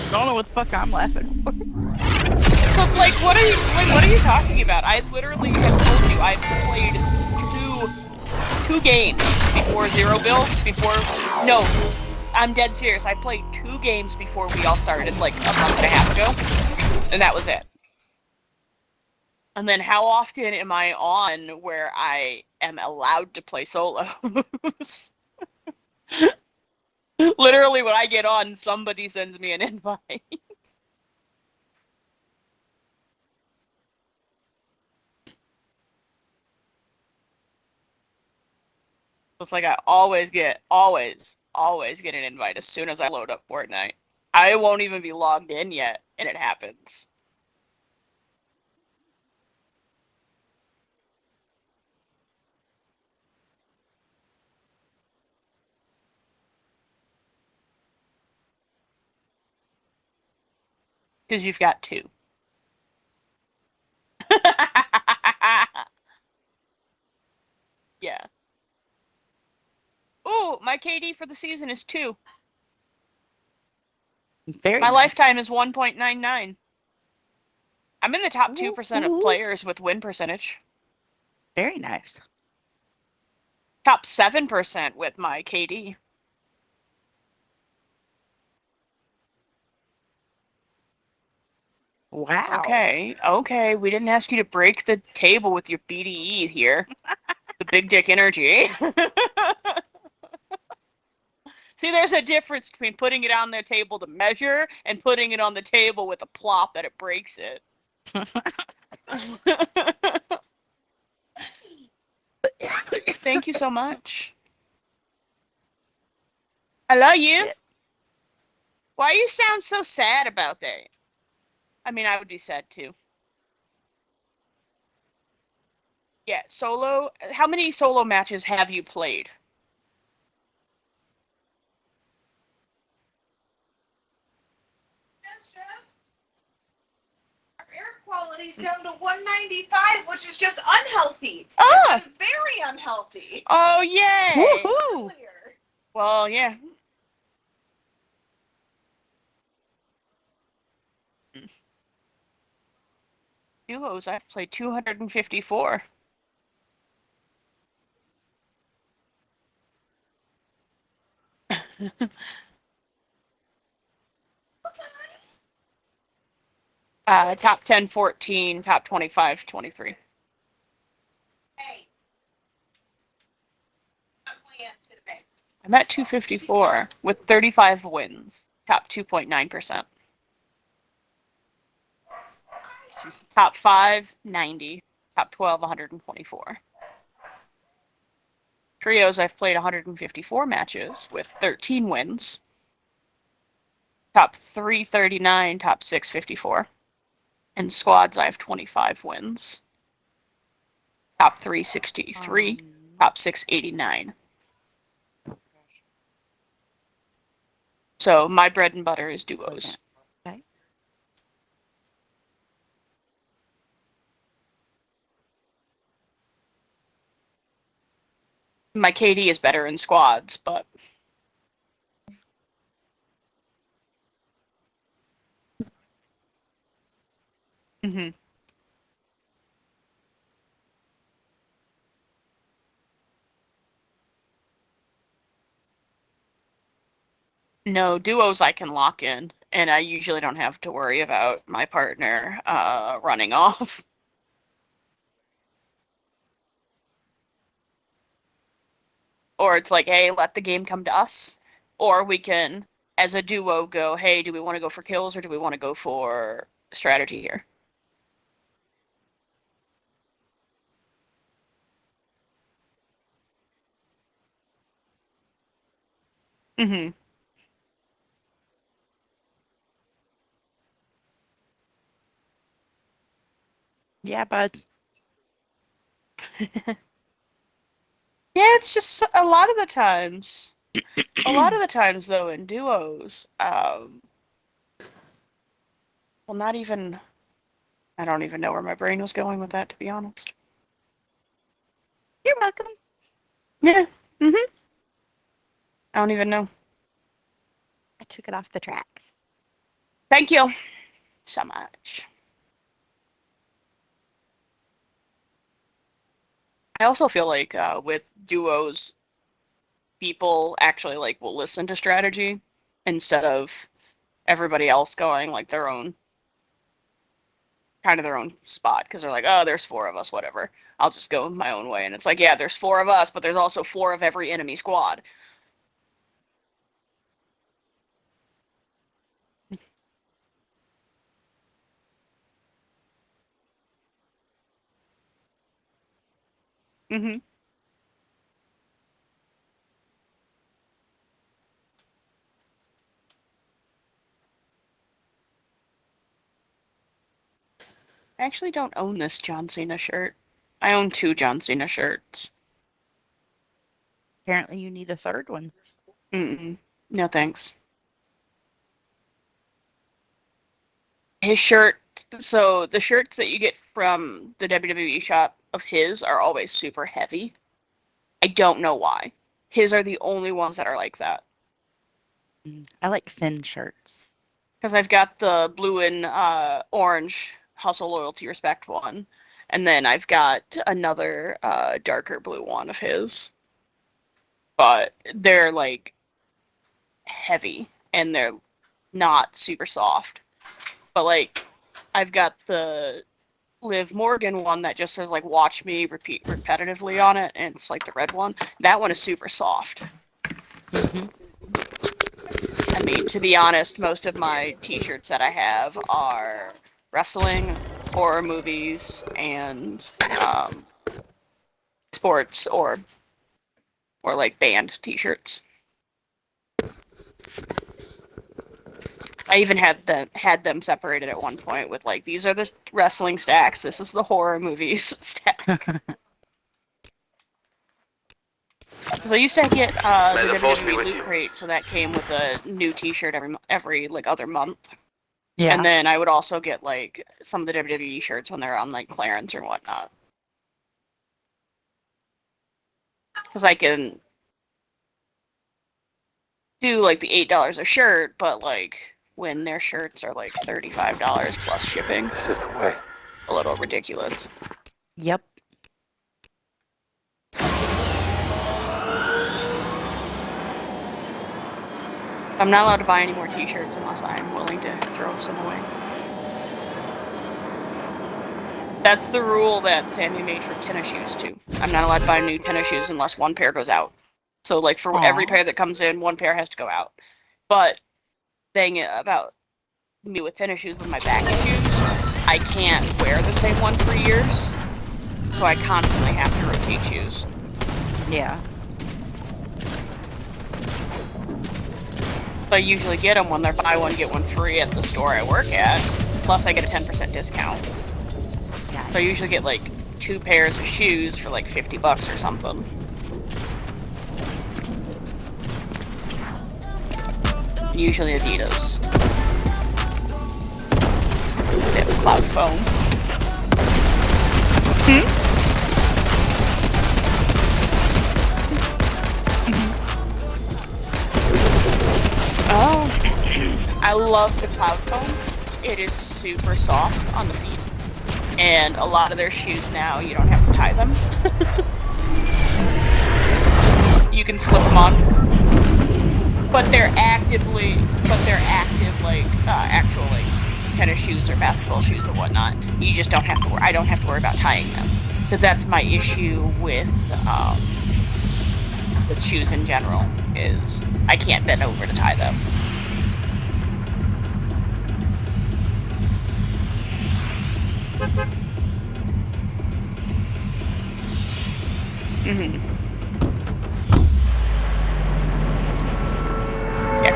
I don't know what the fuck I'm laughing for. So it's like, what are you talking about? I literally have told you I've played two games before Zero Build, no, I'm dead serious. I played 2 games before we all started, like a month and a half ago, and that was it. And then how often am I on where I am allowed to play solos? Literally, when I get on, somebody sends me an invite. It's like I always get an invite as soon as I load up Fortnite. I won't even be logged in yet, and it happens. Because you've got 2. Yeah. Ooh, my KD for the season is 2. Very My nice. lifetime is 1.99. I'm in the top 2% of Ooh. players with win percentage. Very nice. Top 7% with my KD. Wow. Okay. We didn't ask you to break the table with your BDE here. The big dick energy. See, there's a difference between putting it on the table to measure and putting it on the table with a plop that it breaks it. Thank you so much. I love you. Shit. Why you sound so sad about that? I mean, I would be sad too. Yeah, solo. How many solo matches have you played? Air quality's down to 195, which is just unhealthy. Oh! It's been very unhealthy. Oh, yay! Woohoo! Well, yeah. Duos, I've played 254. Top 10, 14, top 25, 23. Hey. I'm playing today. I'm at 254 with 35 wins, top 2.9%. Top 5, 90. Top 12, 124. Trios, I've played 154 matches with 13 wins. Top 339, top 654. In squads, I have 25 wins. Top 363, top 689. So my bread and butter is duos. Okay. My KD is better in squads, but mm-hmm. No, duos I can lock in, and I usually don't have to worry about my partner running off. Or it's like, hey, let the game come to us. Or we can, as a duo, go, hey, do we want to go for kills or do we want to go for strategy here? Mm-hmm. Yeah, bud. Yeah, it's just a lot of the times. A lot of the times, though, in duos, well, not even. I don't even know where my brain was going with that, to be honest. You're welcome. Yeah. Mhm. I don't even know. I took it off the tracks. Thank you so much. I also feel like with duos, people actually like will listen to strategy instead of everybody else going like their own kind of their own spot because they're like, oh, there's four of us, whatever. I'll just go my own way. And it's like, yeah, there's four of us, but there's also four of every enemy squad. Mm-hmm. I actually don't own this John Cena shirt. I own two John Cena shirts. Apparently, you need a third one. Mm-mm. No thanks. His shirt, so the shirts that you get from the WWE shop of his are always super heavy. I don't know why. His are the only ones that are like that. I like thin shirts. Because I've got the blue and orange hustle, loyalty, respect one, and then I've got another darker blue one of his. But they're like heavy and they're not super soft. But like I've got the Liv Morgan one that just says like "Watch me" repeat repetitively on it, and it's like the red one. That one is super soft. Mm-hmm. I mean, to be honest, most of my T-shirts that I have are wrestling, horror movies, and sports or like band T-shirts. I even had them separated at one point with like these are the wrestling stacks, this is the horror movies stack. Because I used to get May the the force be WWE with Loot you. Crate, so that came with a new T-shirt every like other month. Yeah. And then I would also get like some of the WWE shirts when they're on like clearance or whatnot. Because I can do like the $8 a shirt, but like when their shirts are like $35 plus shipping, This is the way. a little ridiculous. Yep. I'm not allowed to buy any more T-shirts unless I'm willing to throw some away. That's the rule that Sammy made for tennis shoes too. I'm not allowed to buy new tennis shoes unless one pair goes out. So like for every Aw. pair that comes in, one pair has to go out. But thing about me with tennis shoes with my back issues, I can't wear the same one for years. So I constantly have to rotate shoes. Yeah. So I usually get them when they're buy one get one free at the store I work at. Plus I get a 10% discount. Yeah. So I usually get like 2 pairs of shoes for like $50 or something. Usually Adidas. They have cloud foam. Oh, I love the cloud foam. It is super soft on the feet. And a lot of their shoes now, you don't have to tie them. You can slip them on. But they're active like actual like tennis shoes or basketball shoes or whatnot. You just don't have to I don't have to worry about tying them. Because that's my issue with shoes in general, is I can't bend over to tie them. Mm-hmm. Yeah.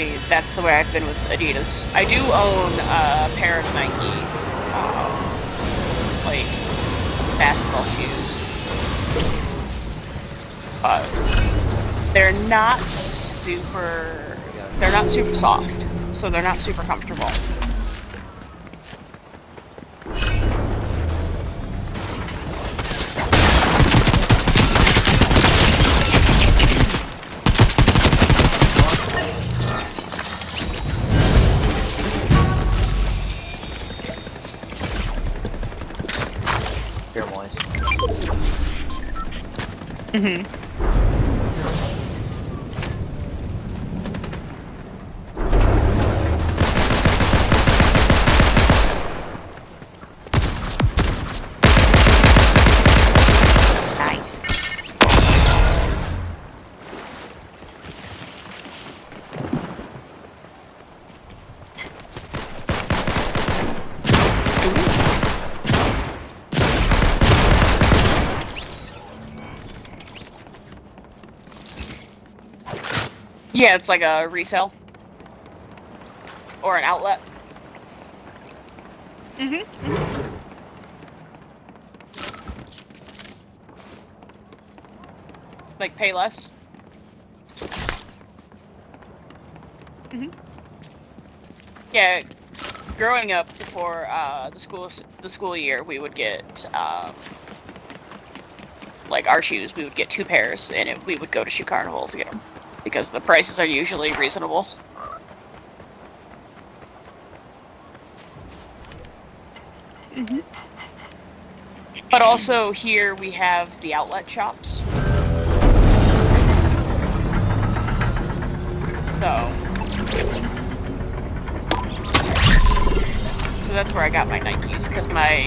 basically, that's the way I've been with Adidas. I do own a pair of Nike, like, basketball shoes. But they're not super soft, so they're not super comfortable. You're moist. Mm-hmm. Nice. Yeah, it's like a resale. Or an outlet. Mm-hmm. Like, pay less. Mm-hmm. Yeah, growing up before the school year, we would get like our shoes. We would get 2 pairs, and we would go to Shoe Carnival to get them because the prices are usually reasonable. Mm-hmm. But also here we have the outlet shops. So that's where I got my Nikes, because my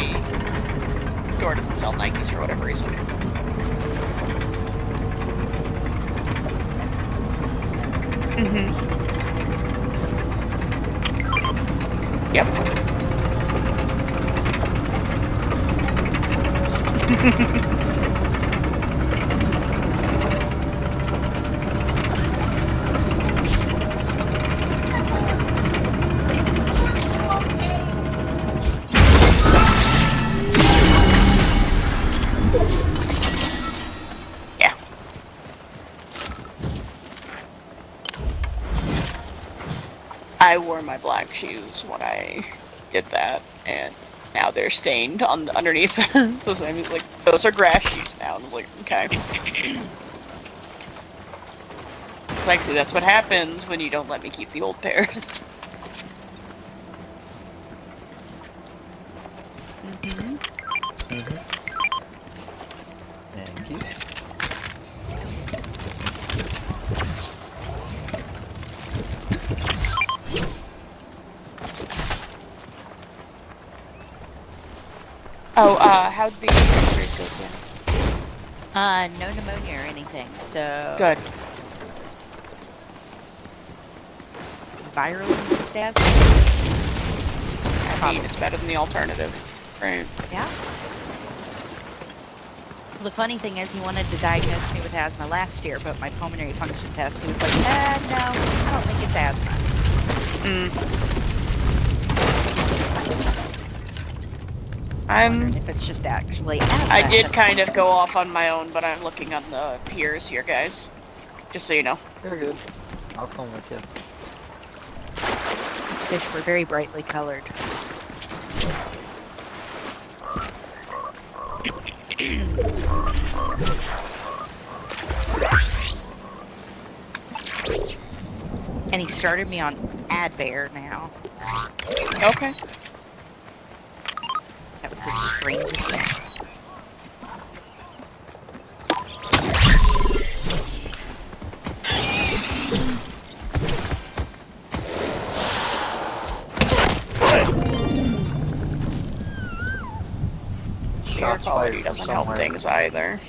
store doesn't sell Nikes for whatever reason. Mm-hmm. Yep. Yeah. I wore my black shoes when I did that, and now they're stained on underneath. So I'm like, those are grass shoes now. And I was like, okay. Like, see, that's what happens when you don't let me keep the old pairs. Mm-hmm. Thank you. Oh, how'd the race go, Sam? No pneumonia or anything, so... Good. Viral stats? I mean, it's better than the alternative. Right. Yeah. Well, the funny thing is, he wanted to diagnose me with asthma last year, but my pulmonary function test, he was like, no, I don't think it's asthma. I'm wondering if it's just actually asthma. I did kind of go off on my own, but I'm looking on the piers here, guys. Just so you know. You're good. I'll come with you. These fish were very brightly colored. And he started me on Advair now. Okay. That was the strangest thing. Air Shots quality fired from doesn't help somewhere. things either.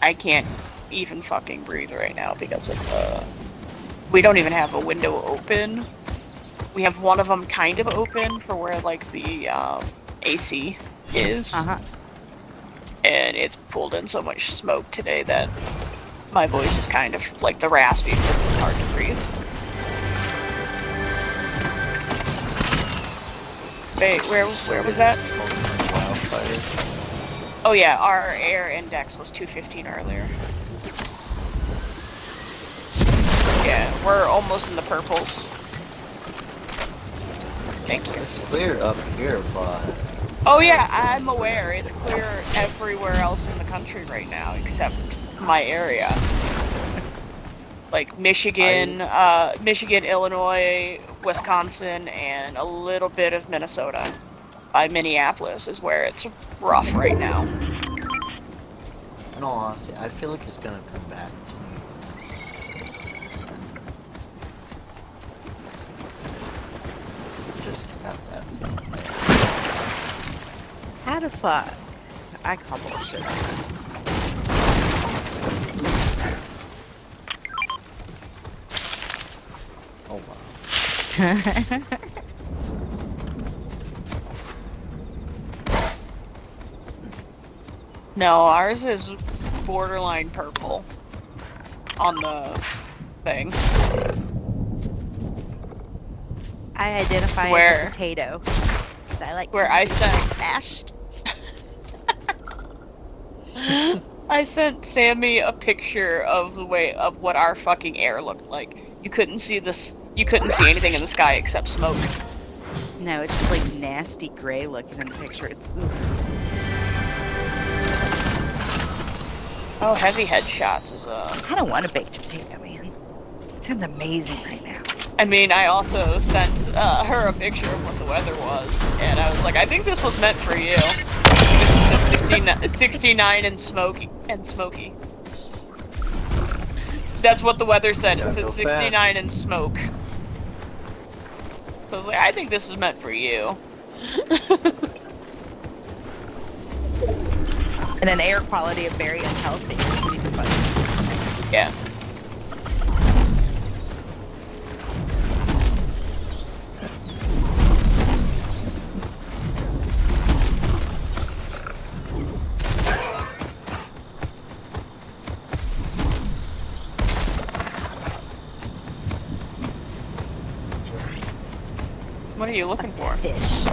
I can't even fucking breathe right now because of the... We don't even have a window open. We have one of them kind of open for where, like, the AC is. Uh-huh. And it's pulled in so much smoke today that my voice is kind of like the raspy because it's hard to breathe. Wait, where was that? Wildfire. Oh yeah, our air index was 215 earlier. Yeah, we're almost in the purples. Thank you. It's clear up here, but Oh yeah, I'm aware. It's clear everywhere else in the country right now, except my area. Like Michigan, Michigan, Illinois, Wisconsin, and a little bit of Minnesota. By Minneapolis is where it's rough right now. in all honesty, I feel like it's gonna come back to me. Just got that feeling. How the fuck? I call bullshit on this. Oh wow. No, ours is borderline purple on the thing. I identify Where? as a potato. 'Cause I like Where to I eat sent- mashed. I sent Sammy a picture of the way of what our fucking air looked like. You couldn't see this. You couldn't see anything in the sky except smoke. No, it's just like nasty gray looking in the picture. It's oof. Oh, heavy headshots is a. I don't want a baked potato, man. Sounds amazing right now. I mean, I also sent her a picture of what the weather was, and I was like, I think this was meant for you. It's 69 and smoky. That's what the weather said. It Gotta said go 69 and smoke. So I was like, I think this is meant for you. And an air quality of very unhealthy. Yeah. What are you looking for? Fish.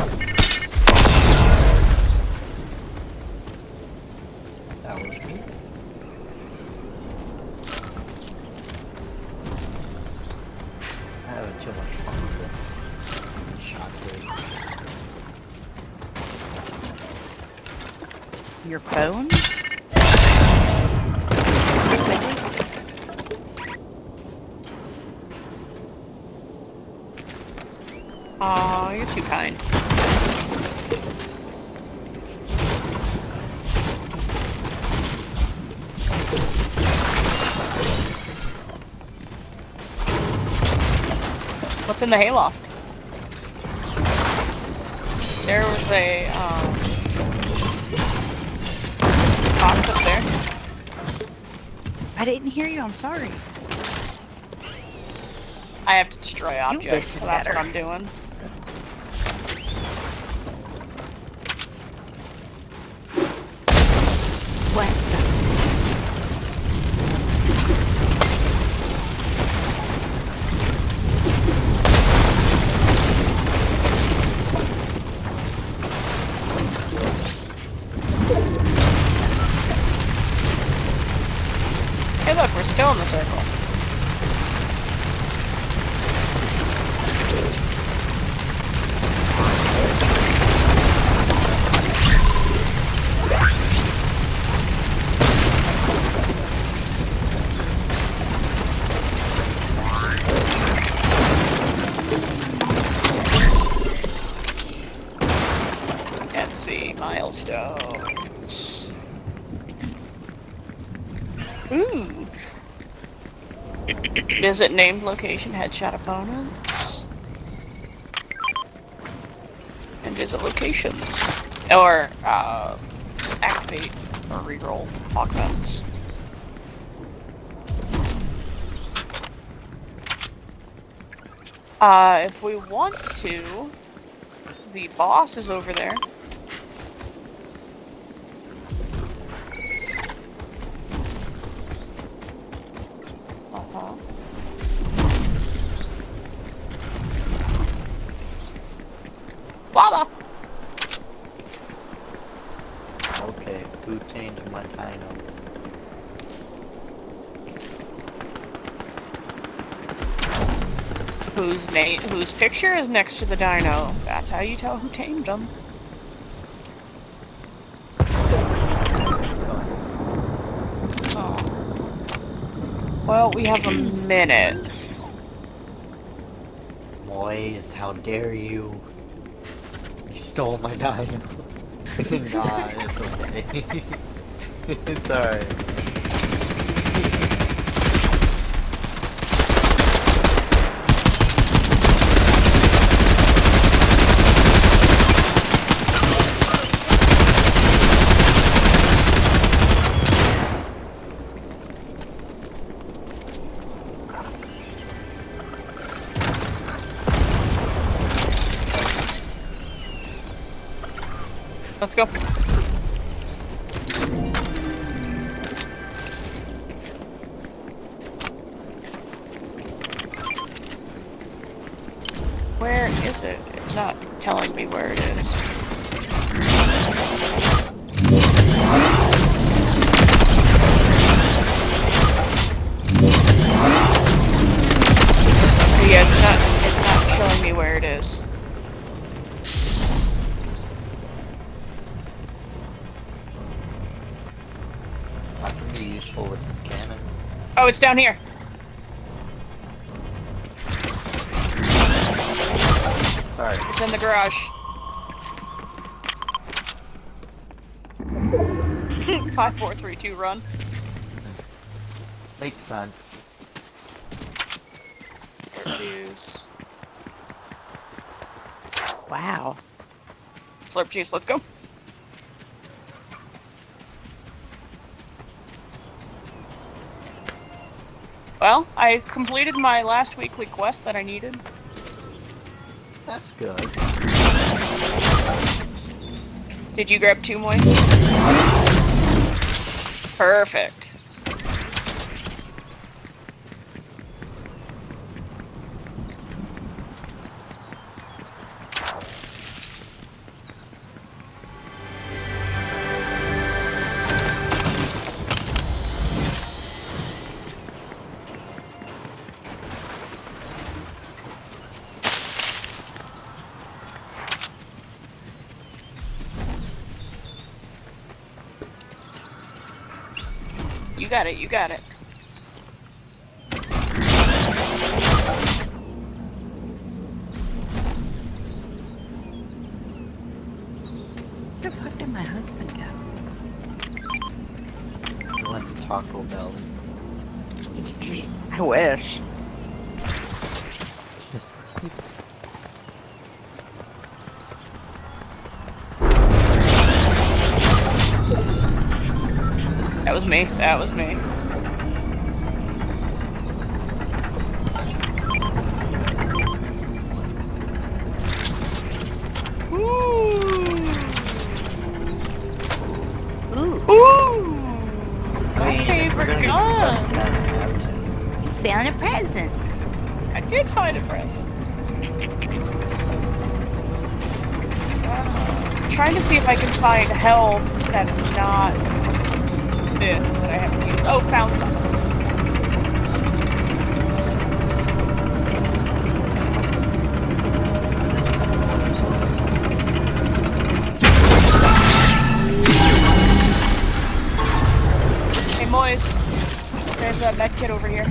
That was me. I'm having too much fun with this. Shockwave. Your phone? Aw, you're too kind. What's in the hayloft? There was a, box up there. I didn't hear you, I'm sorry. I have to destroy objects, listen so that's better. what I'm doing. What the? Hey look, we're still in the circle. Let's see, milestones. Ooh. Visit named location, headshot opponents. And visit locations. Or, activate or reroll augments. If we want to, the boss is over there. Okay, who tamed my dino? Whose picture is next to the dino. That's how you tell who tamed them. Oh. Well, we have a minute. Boys, how dare you? You stole my dino. Nah, it's okay. It's alright. Let's go. Where is it? It's not telling me where it is. Yeah, it's not showing me where it is. That can be useful with this cannon. Oh, it's down here. Sorry. It's in the garage. 5, 4, 3, 2, run. Makes sense. Juice. Wow. Slurp juice, let's go. Well, I completed my last weekly quest that I needed. That's good. Did you grab 2 moist? Perfect. You got it, you got it. Where the fuck did my husband go? We went to Taco Bell. I wish. That was me, that was me. Ooh, Ooh! I My mean, if we're favorite gonna get gun! stuff done, I have to. found a present. I did find a present. Trying to see if I can find help that's not this that I have to use. Oh, found some. Hey, Moise. There's a med kit over here.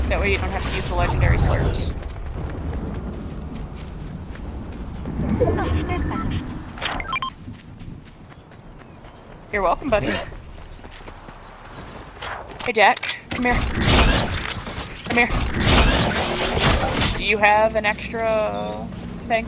That way you don't have to use the legendary slurps. Oh, there's my. You're welcome, buddy. Hey, Jack. Come here. Come here. Do you have an extra thing?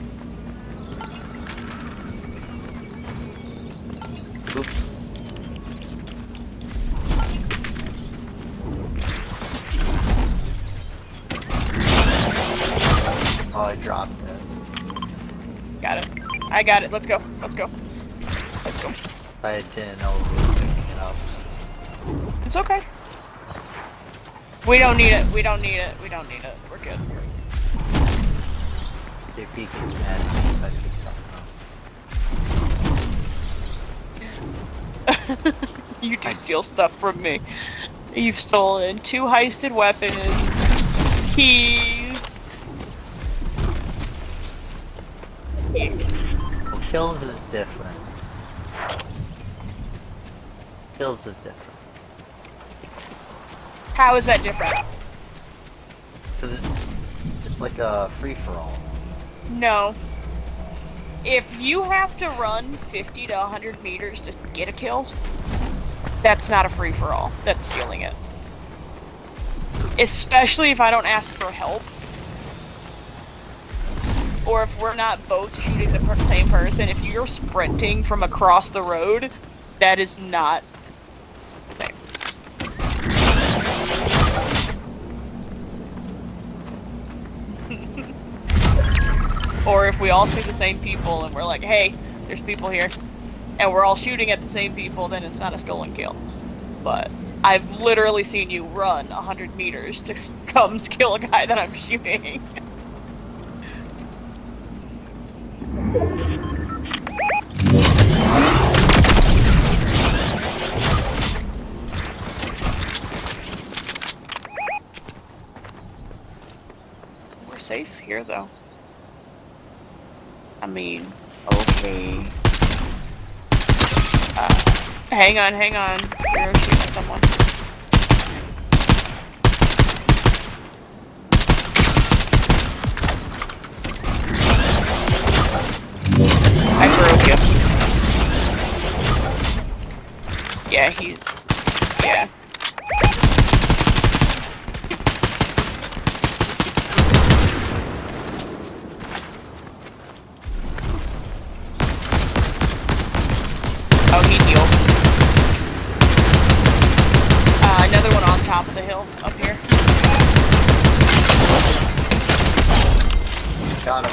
Oh, I dropped it. Got it. I got it. Let's go. Let's go. Let's go. I didn't know we were picking it up. It's okay. We don't need it. We don't need it. We don't need it. We're good. If he gets mad at me if I pick something up. You do steal stuff from me. You've stolen 2 heisted weapons, keys. Well, kills is different. Kills is different. How is that different? Because it's like a free-for-all. No. If you have to run 50 to 100 meters to get a kill, that's not a free-for-all. That's stealing it. Especially if I don't ask for help. Or if we're not both shooting the same person. If you're sprinting from across the road, that is not the same. Or if we all see the same people and we're like, hey, there's people here, and we're all shooting at the same people, then it's not a stolen kill. But I've literally seen you run 100 meters to come kill a guy that I'm shooting. We're safe here, though. I mean, okay. Hang on. You're shooting someone. I broke you. Yeah, yeah. Oh, he healed. Another one on top of the hill, up here. Got him.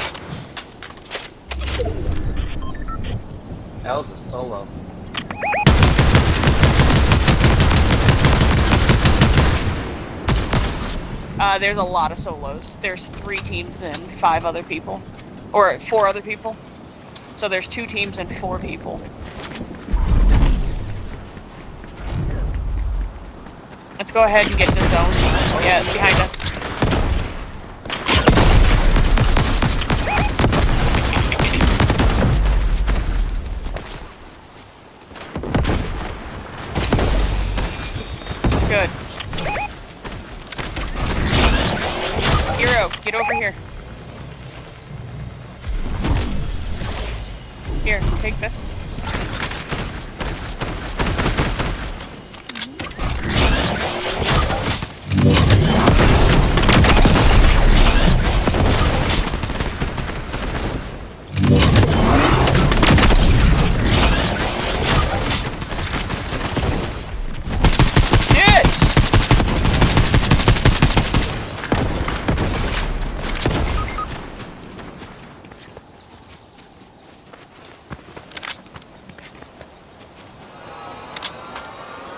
That was a solo. There's a lot of solos. There's 3 teams and 5 other people. Or 4 other people. So there's 2 teams and 4 people. Let's go ahead and get to the zone. Yeah, it's behind us. Good. Hero, get over here. Here, take this.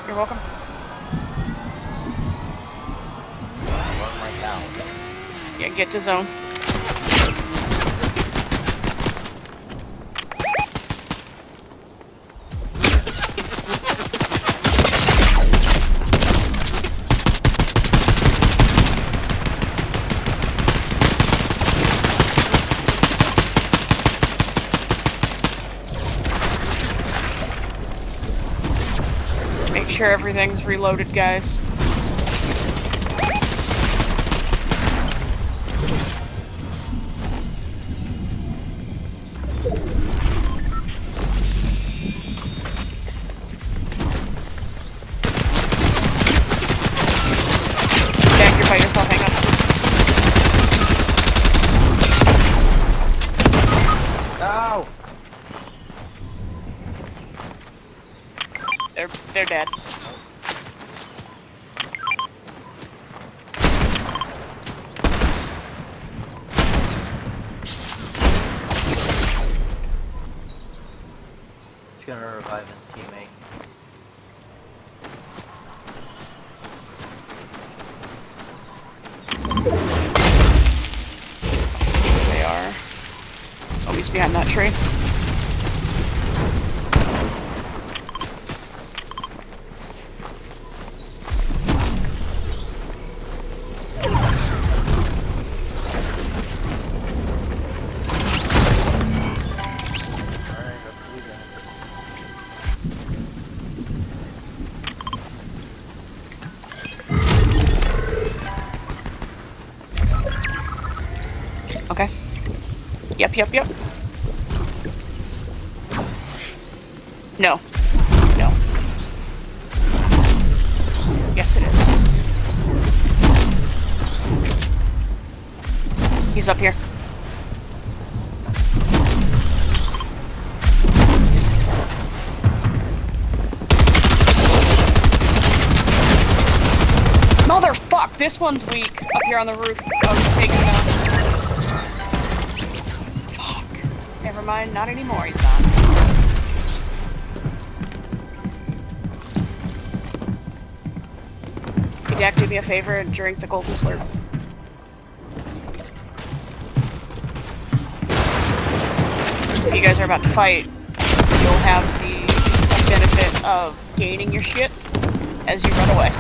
You're welcome. Run right now. Yeah, get to zone. Make sure everything's reloaded, guys. Jack, you're by yourself, hang on. No! They're dead. He's gonna revive his teammate. They are. He's behind that tree. Alright, up to you guys. Okay. Yep. No. No. Yes, it is. He's up here. Motherfuck! This one's weak. Up here on the roof. Oh, he's taking it. Fuck. Never mind, not anymore, he's not. Hey, Jack, do me a favor and drink the golden slurp. So if you guys are about to fight, you'll have the benefit of gaining your shit as you run away.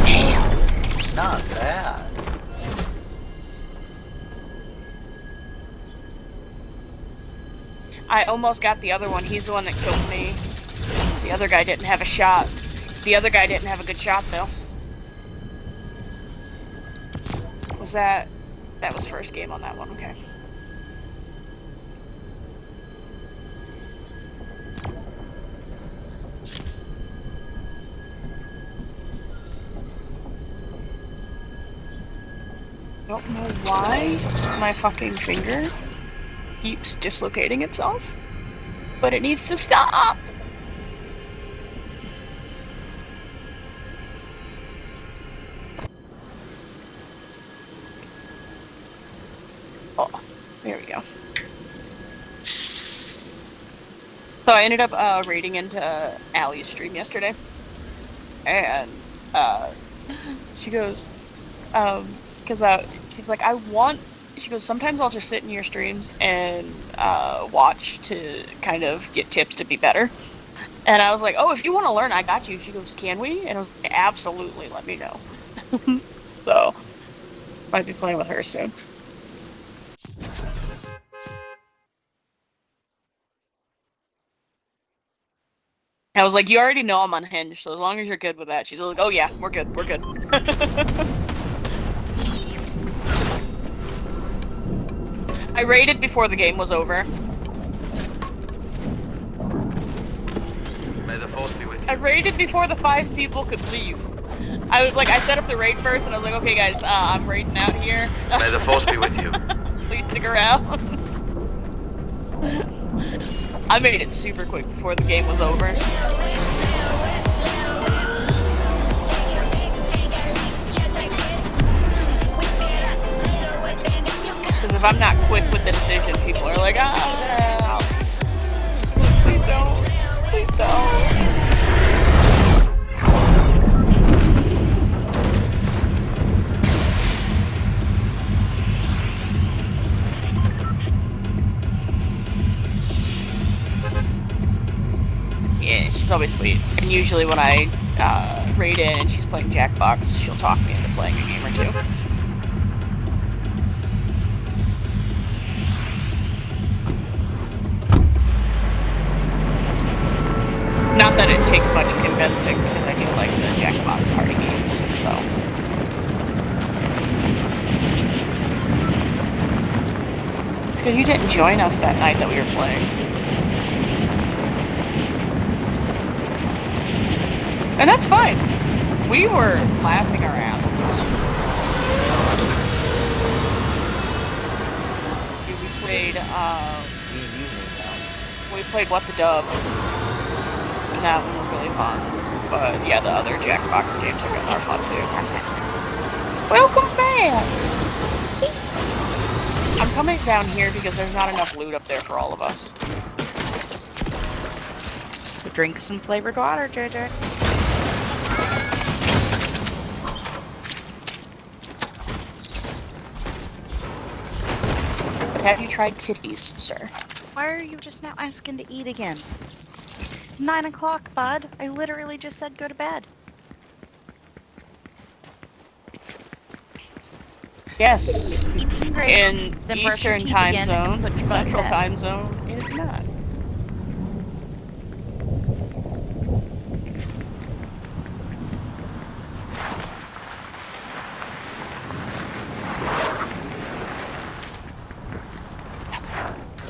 Damn. Not bad. I almost got the other one. He's the one that killed me. The other guy didn't have a shot. The other guy didn't have a good shot, though. Was that... That was first game on that one, okay. Don't know why my fucking finger keeps dislocating itself, but it needs to stop. Oh, there we go. So I ended up raiding into Allie's stream yesterday, and she goes, because she's like, she goes, sometimes I'll just sit in your streams and watch to kind of get tips to be better. And I was like, oh, if you want to learn, I got you. She goes, can we? And I was like, absolutely, let me know. So, might be playing with her soon. I was like, you already know I'm unhinged, so as long as you're good with that. She's like, oh yeah, we're good. I raided before the game was over. May the force be with you. I raided before the 5 people could leave. I was like, I set up the raid first, and I was like, okay guys, I'm raiding out here. May the force be with you. Please stick around. I made it super quick before the game was over. Because if I'm not quick with the decision, people are like, ah, please don't, please don't. Yeah, she's always sweet. And usually when I raid in and she's playing Jackbox, she'll talk me into playing a game or two. Not that it takes much convincing, because I do like the Jackbox party games, so. It's because you didn't join us that night that we were playing. And that's fine. We were laughing our asses off. We played, we played What the Dub. And that one was really fun. But yeah, the other Jackbox games are fun too. Welcome back! I'm coming down here because there's not enough loot up there for all of us. Drink some flavored water, JJ. Have you tried titties, sir? Why are you just now asking to eat again? It's 9 o'clock, bud. I literally just said go to bed. Yes. Eat some grapes, In then brush your Eastern teeth time again, zone, and put your butt to Central bed. time zone, it is not.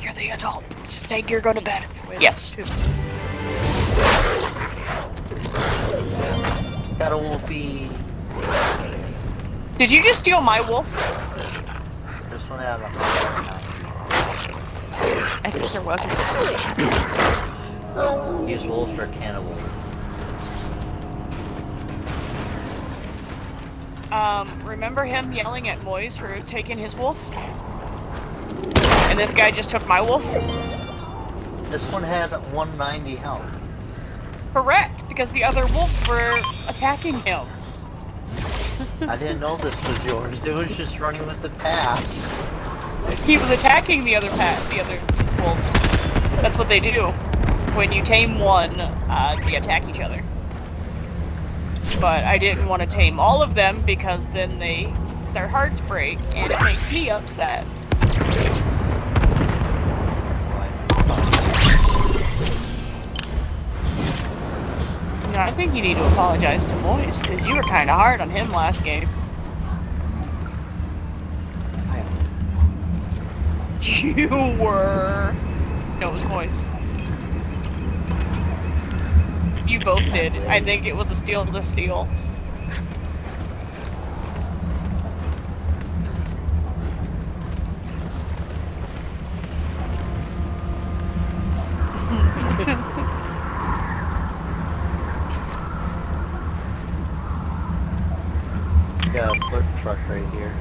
You're the adult. Say you're going to bed. Yes. Got a wolfie. Did you just steal my wolf? This one had 109. I think there was a These wolves are cannibals. Remember him yelling at Moise for taking his wolf? And this guy just took my wolf? This one had 190 health. Correct, because the other wolves were attacking him. I didn't know this was yours. It was just running with the pack. He was attacking the other wolves. That's what they do. When you tame one, they attack each other. But I didn't want to tame all of them because then their hearts break and it makes me upset. No, I think you need to apologize to Moise because you were kind of hard on him last game. You were. No, it was Moise. You both did. I think it was a steal to steal. Yeah, slurp truck right here.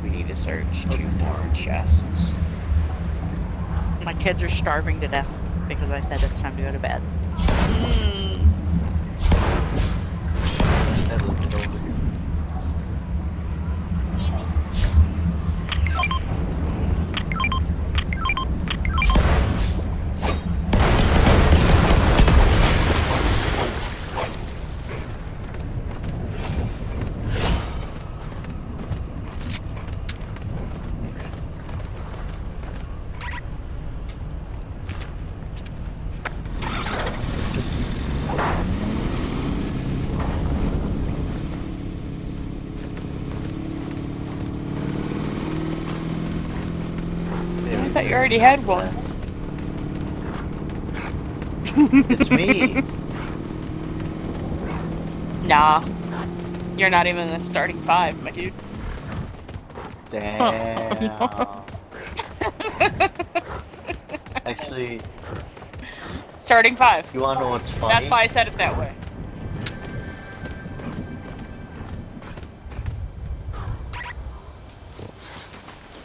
We need to search 2 more chests. My kids are starving to death because I said it's time to go to bed. I looked it over here. I thought you already had one. It's me. Nah. You're not even in the starting 5, my dude. Damn. Actually, Starting 5. you wanna know what's funny? That's why I said it that way.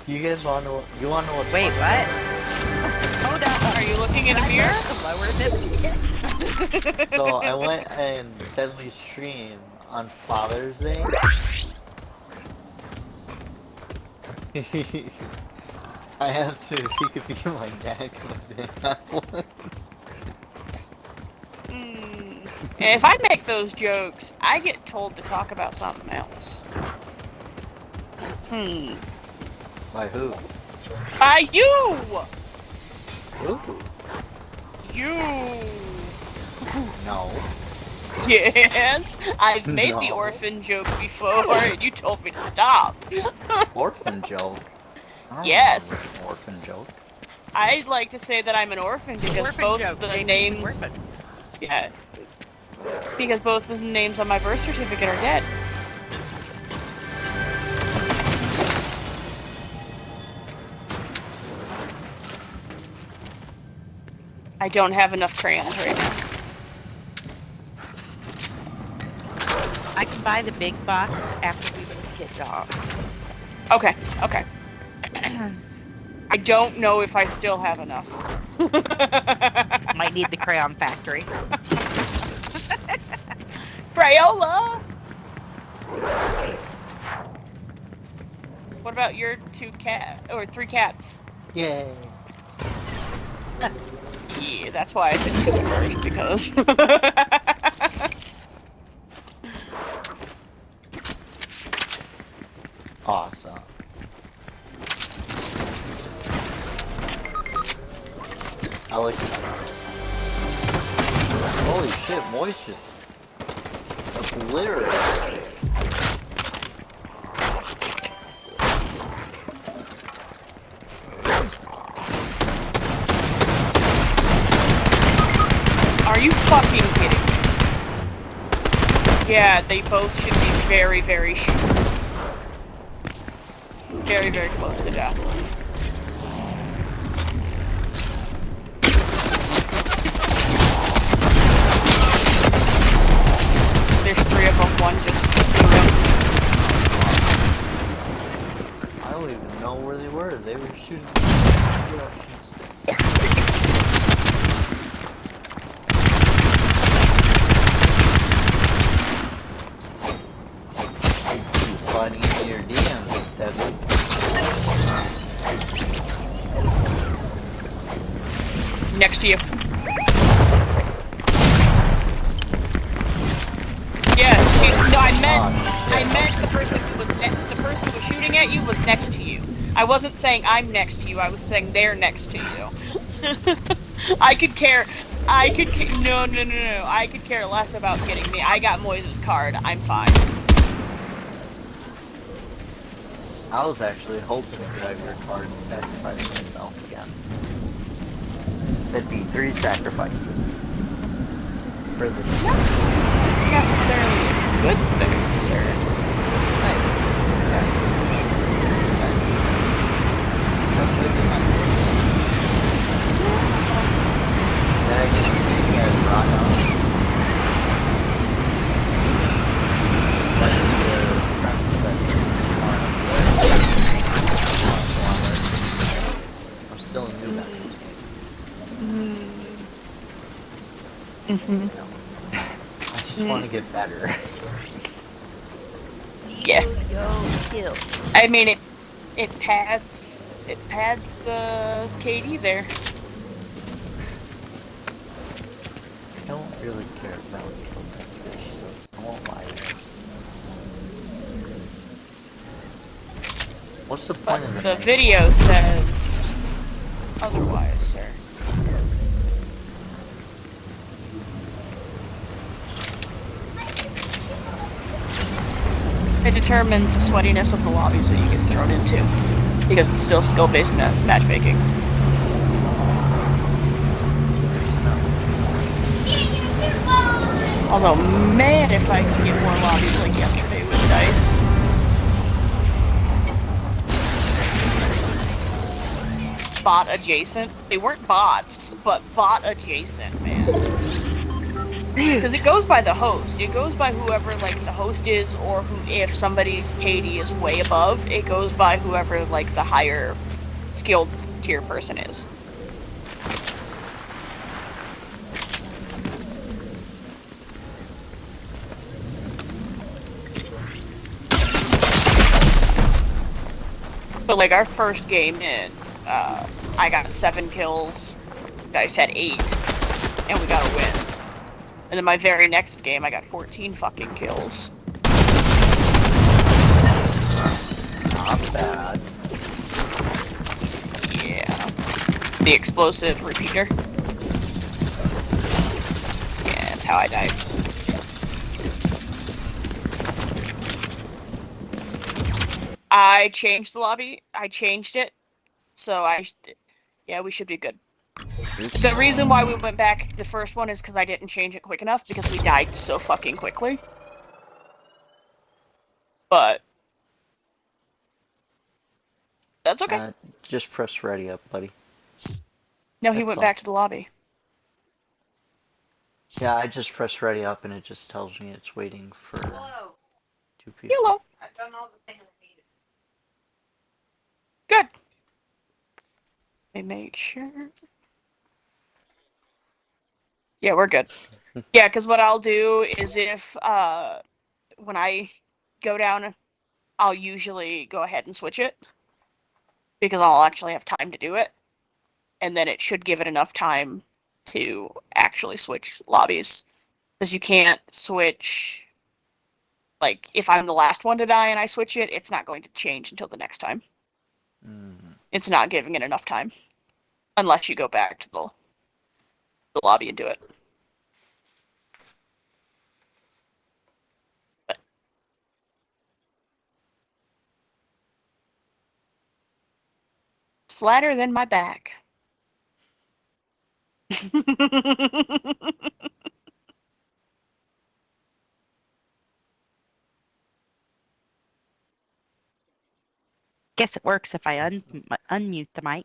You guys wanna know? You wanna know what's Wait, funny? what? Hold on. Are you looking in a mirror? Lower the So I went and deadly stream on Father's Day. I asked him if he could be my dad because I didn't have one. If I make those jokes, I get told to talk about something else. By who? By you! Ooh. You! No. Yes! I've made the No. orphan joke before and you told me to stop. Orphan joke. I don't Yes. remember an orphan joke. I like to say that I'm an orphan because Orphan both joke, the baby's an names... orphan. Yeah. Because both the names on my birth certificate are dead. I don't have enough crayons right now. I can buy the big box after we get dog. Okay, okay. I don't know if I still have enough. Might need the crayon factory. Crayola! What about your 3 cats? Yay. Yeah, that's why I said 2 at first, because... Awesome. I like that. Holy shit, Moist just obliterated. Are you fucking kidding me? Yeah, they both should be very, very very, very close to death. There's 3 of them, one just threw him. I don't even know where they were. They were shooting. Sliding into your DMs, Devin. Next to you. Yeah, no, I meant the person who was shooting at you was next to you. I wasn't saying I'm next to you. I was saying they're next to you. I could care. No. I could care less about getting me. I got Moise's card. I'm fine. I was actually hoping to grab your card and sacrifice myself again. That'd be 3 sacrifices. For the Not necessarily a good thing, sir. Hey. Okay. That's what it's not. Then I guess these guys rock on. That's the premise that I'm still a noob at this game. I just want to get better. Yeah. Yo, kill. I mean, it pads the KD there. I don't really care about kill ratios. I won't lie to you. What's the But point of the video says otherwise, sir. It determines the sweatiness of the lobbies that you get thrown into, because it's still skill-based matchmaking. Although, man, if I could get more lobbies like yesterday with dice. Bot adjacent. They weren't bots, but bot adjacent, man. Because it goes by the host. It goes by whoever, like, the host is, or who, if somebody's KD is way above, it goes by whoever, like, the higher skilled tier person is. But, like, our first game in, I got 7 kills, Dice had 8, and we got a win. And then my very next game, I got 14 fucking kills. Not bad. Yeah. The explosive repeater. Yeah, that's how I died. I changed the lobby. I changed it. So yeah, we should be good. The reason why we went back to the first one is because I didn't change it quick enough, because we died so fucking quickly. But that's okay. Just press ready up, buddy. No, he That's went all. back to the lobby. Yeah, I just press ready up and it just tells me it's waiting for Hello. 2 people. Hello. I've done all the things I needed. Good. Let me make sure. Yeah, we're good. Yeah, because what I'll do is if when I go down, I'll usually go ahead and switch it because I'll actually have time to do it, and then it should give it enough time to actually switch lobbies because you can't switch. Like if I'm the last one to die and I switch it, it's not going to change until the next time. Mm. It's not giving it enough time unless you go back to the lobby and do it. But flatter than my back. Guess it works if I unmute the mic.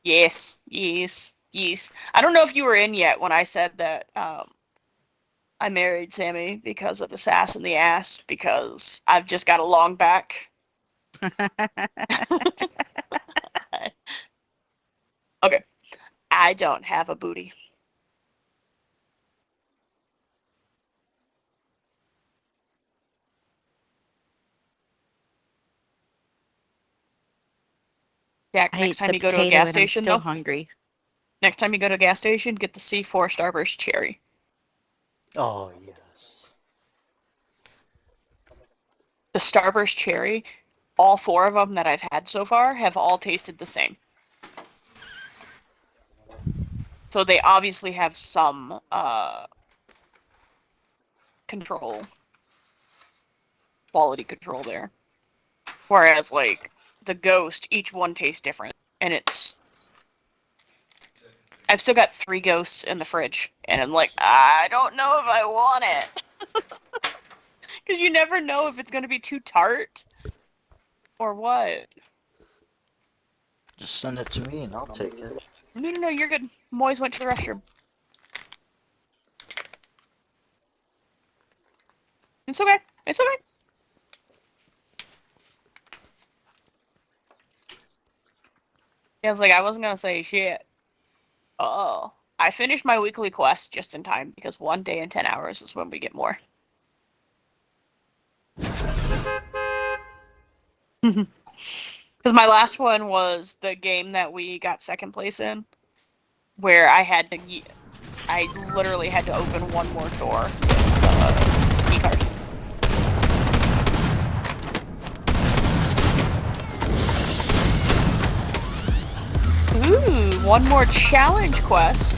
Yes, yes, yes. I don't know if you were in yet when I said that I married Sammy because of the sass and the ass because I've just got a long back. Okay, I don't have a booty. Jack, I next ate time the you go to a potato gas and I'm station, still though, hungry. next time you go to a gas station, get the C4 Starburst Cherry. Oh, yes. The Starburst Cherry, all 4 of them that I've had so far have all tasted the same. So they obviously have some quality control there. Whereas like the Ghost, each one tastes different, and I've still got 3 ghosts in the fridge, and I'm like, I don't know if I want it. Because you never know if it's going to be too tart or what. Just send it to me and I'll take it. No, you're good. Moyes went to the restroom. It's okay. It's okay. Yeah, I was like, I wasn't going to say shit. Oh. I finished my weekly quest just in time because 1 day and 10 hours is when we get more. Because my last one was the game that we got second place in, where I literally had to open one more door with the key card. Ooh, one more challenge quest,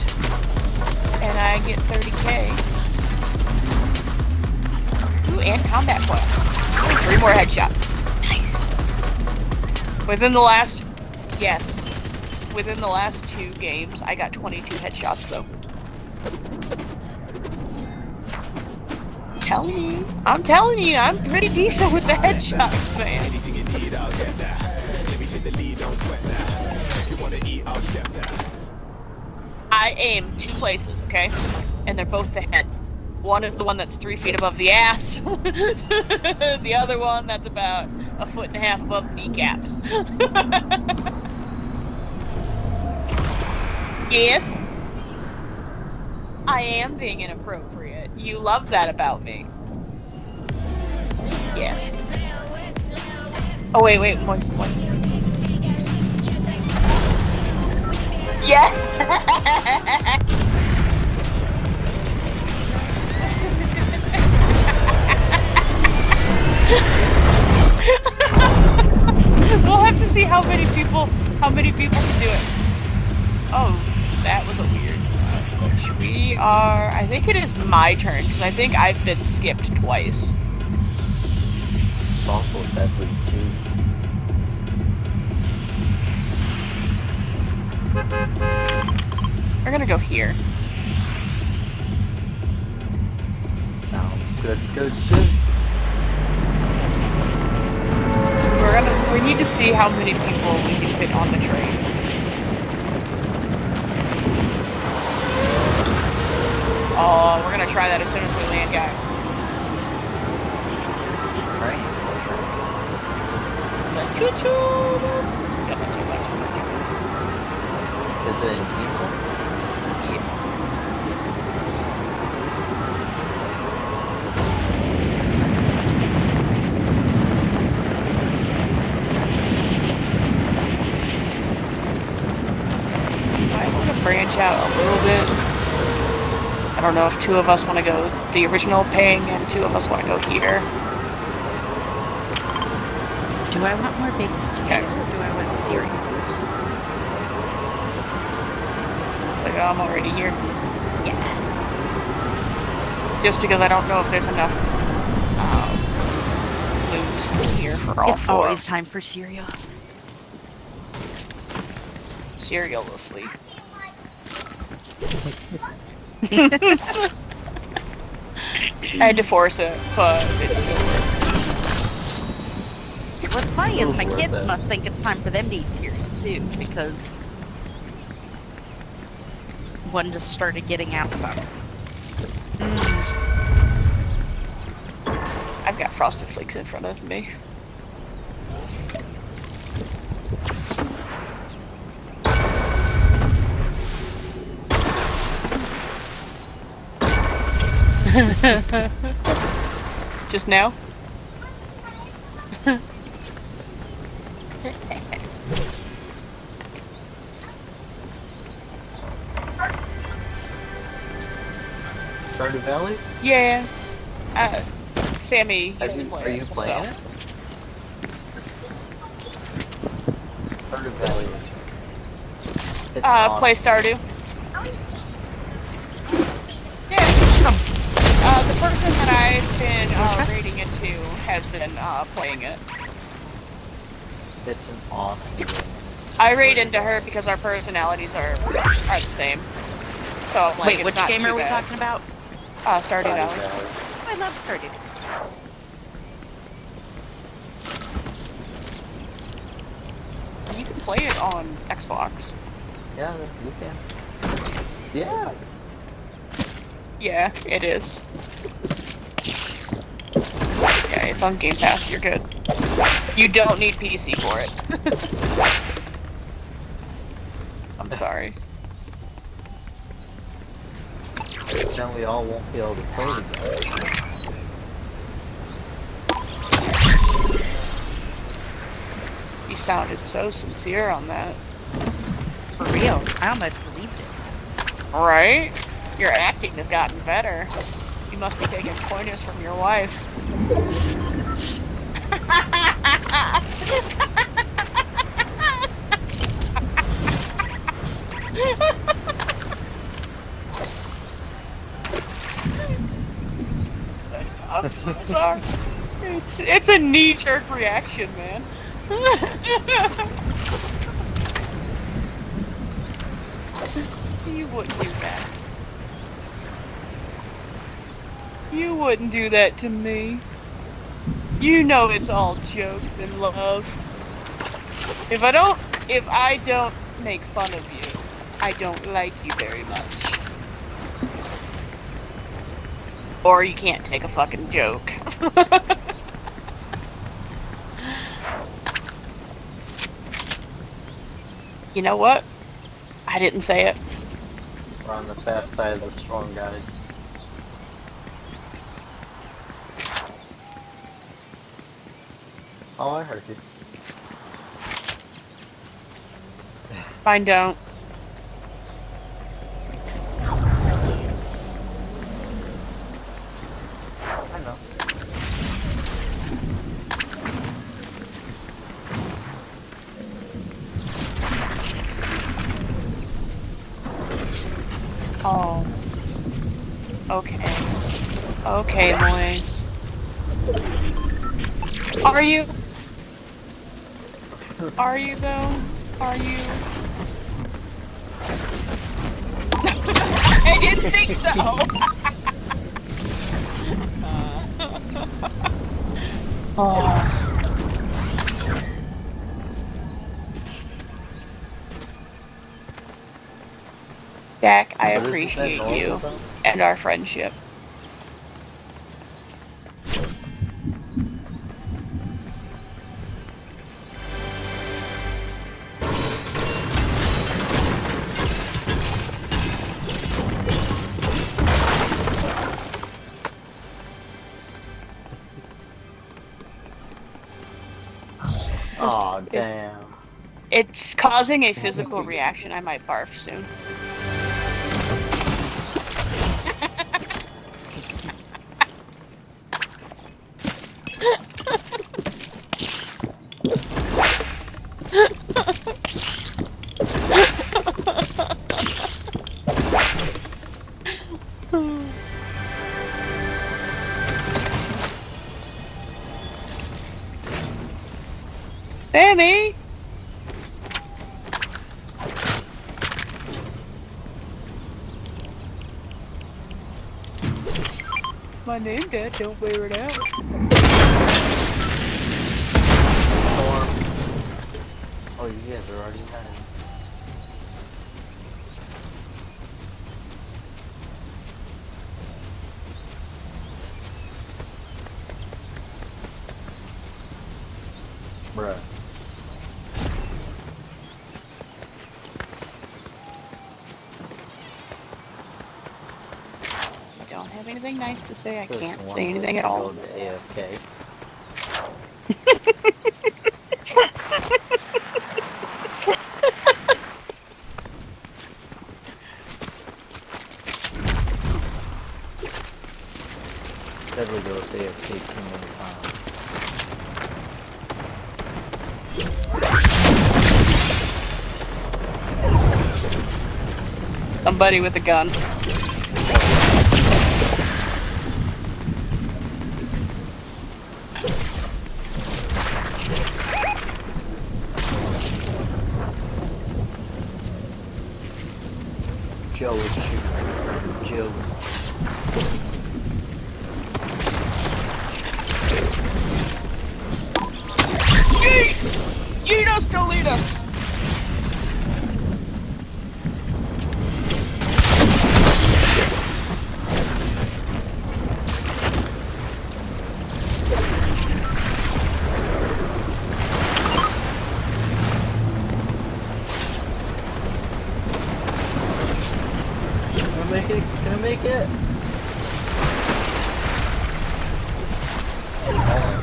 and I get 30k. Ooh, and combat quest. Ooh, 3 more headshots. Nice. Within the last 2 games, I got 22 headshots though. I'm telling you, I'm pretty decent with the headshots, man. Anything you need, I'll get that. Let me take the lead, don't sweat that. If you wanna eat, I'll chef that. I aim 2 places, okay? And they're both the head. One is the one that's 3 feet above the ass. The other one that's about 1.5 feet above the kneecaps. Yes, I am being inappropriate. You love that about me. Yes. Oh wait, moist. Yeah. We'll have to see how many people can do it. Oh, that was a weird glitch. We are. I think it is my turn because I think I've been skipped twice. It's also deadly too. We're gonna go here. Sounds good. We need to see how many people we can fit on the train. Oh, we're gonna try that as soon as we land, guys. Right? Choo-choo! Is it in people? Yes. branch out a little bit. I don't know if two of us want to go the original ping and two of us want to go here. Do I want more baked potato or do I want cereal? It's like, oh, I'm already here. Yes. Just because I don't know if there's enough loot here for all It's four. always time for cereal. Cereal-lessly. I had to force it, but it didn't work. What's funny is my Worth kids it. must think it's time for them to eat cereal too, because one just started getting out about it. I've got Frosted Flakes in front of me. Just now? Stardew Valley? Yeah. Sammy used to play Are you it, playing so. it? Stardew Valley. It's awesome. Play Stardew. Yeah. The person that I've been raiding into has been playing it. It's an awesome game. I raid into her because our personalities are the same. So I'm like, Wait, it's which not game too are we bad. talking about? Stardew Valley. Oh, I love Stardew. You can play it on Xbox. Yeah, you can. Yeah. Yeah, it is. Yeah, it's on Game Pass, you're good. You don't need PC for it. I'm sorry. Then we all won't be able to play together. You sounded so sincere on that. For real. I almost believed it. Right? Your acting has gotten better. You must be taking pointers from your wife. I'm so sorry. It's a knee-jerk reaction, man. You wouldn't do that. You wouldn't do that to me. You know it's all jokes and love. If I don't make fun of you, I don't like you very much. Or you can't take a fucking joke. You know what? I didn't say it. We're on the fast side of the storm, guys. Oh, I heard you. Fine, don't. I know. Oh. Okay. Okay, boys. Are you? Are you though? Are you? I didn't think so. Oh. Dak, I But isn't that appreciate normal, you though? and our friendship. Aw, damn. It's causing a physical reaction. I might barf soon. Sammy! My name, Dad, don't wear it out. Storm. Oh, you guys are already done. Bruh. I don't have anything nice to say. I There's can't one say anything way at to all. go to AFK. Deadly goes AFK too many times. Somebody with a gun. Joe is shooting. Joe. Yeet us, delete us! Can I make it? Can I make it?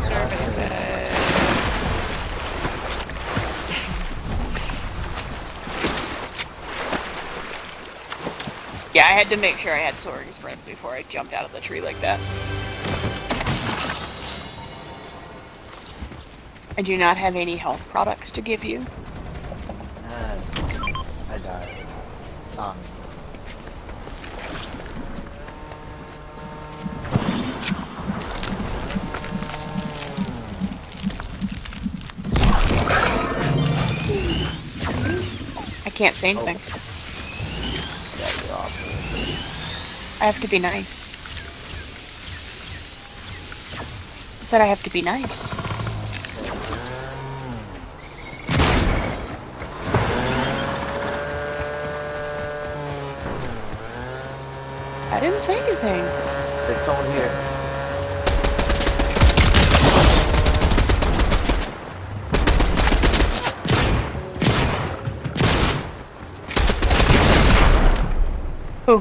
Survey says... Yeah, I had to make sure I had soaring sprint before I jumped out of the tree like that. I do not have any health products to give you. I died. Tommy. I can't say anything. Yeah, you're awful. I have to be nice. I said I have to be nice. I didn't say anything. There's someone here. Who?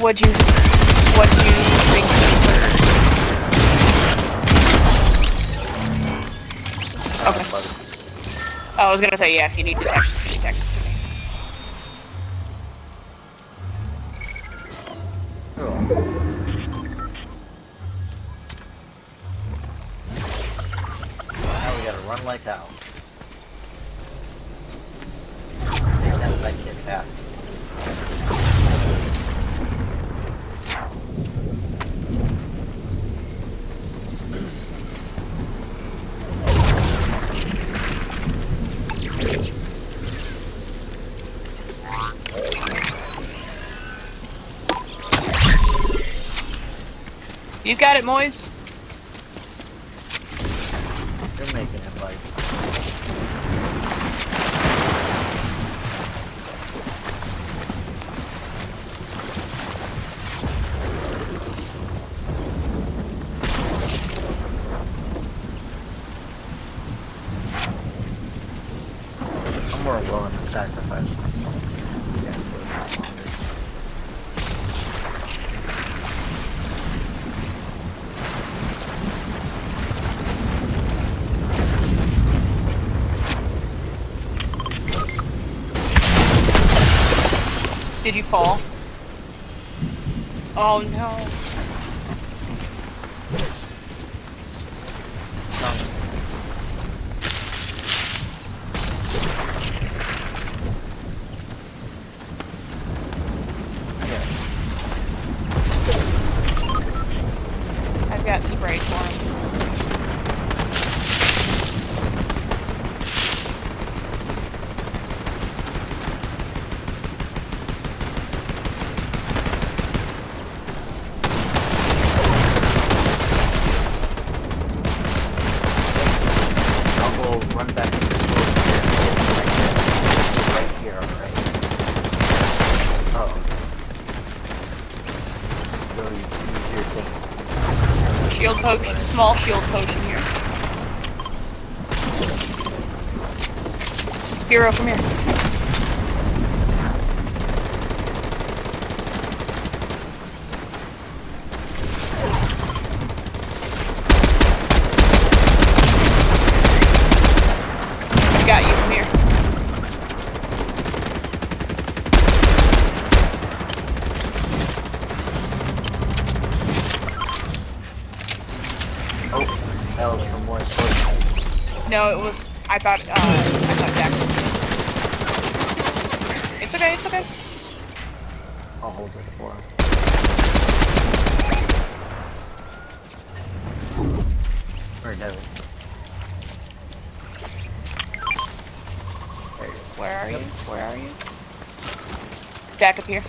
What'd you think? Okay. I was gonna say, yeah, if you need to text me, text it to me. Now we gotta run like hell. That's that kid fast. You got it, Moise? You're making it like. I'm more willing to sacrifice myself. Yeah, so it's longer. Did you fall? Oh no. I've got spray for him. potion, small shield potion here. Hero, come here. I got you, come here. Oh, that was from one foot. No, it was. I thought Jack. It's okay. It's okay. I'll hold it for him. Or no. Where are you? Where are you? Jack up here.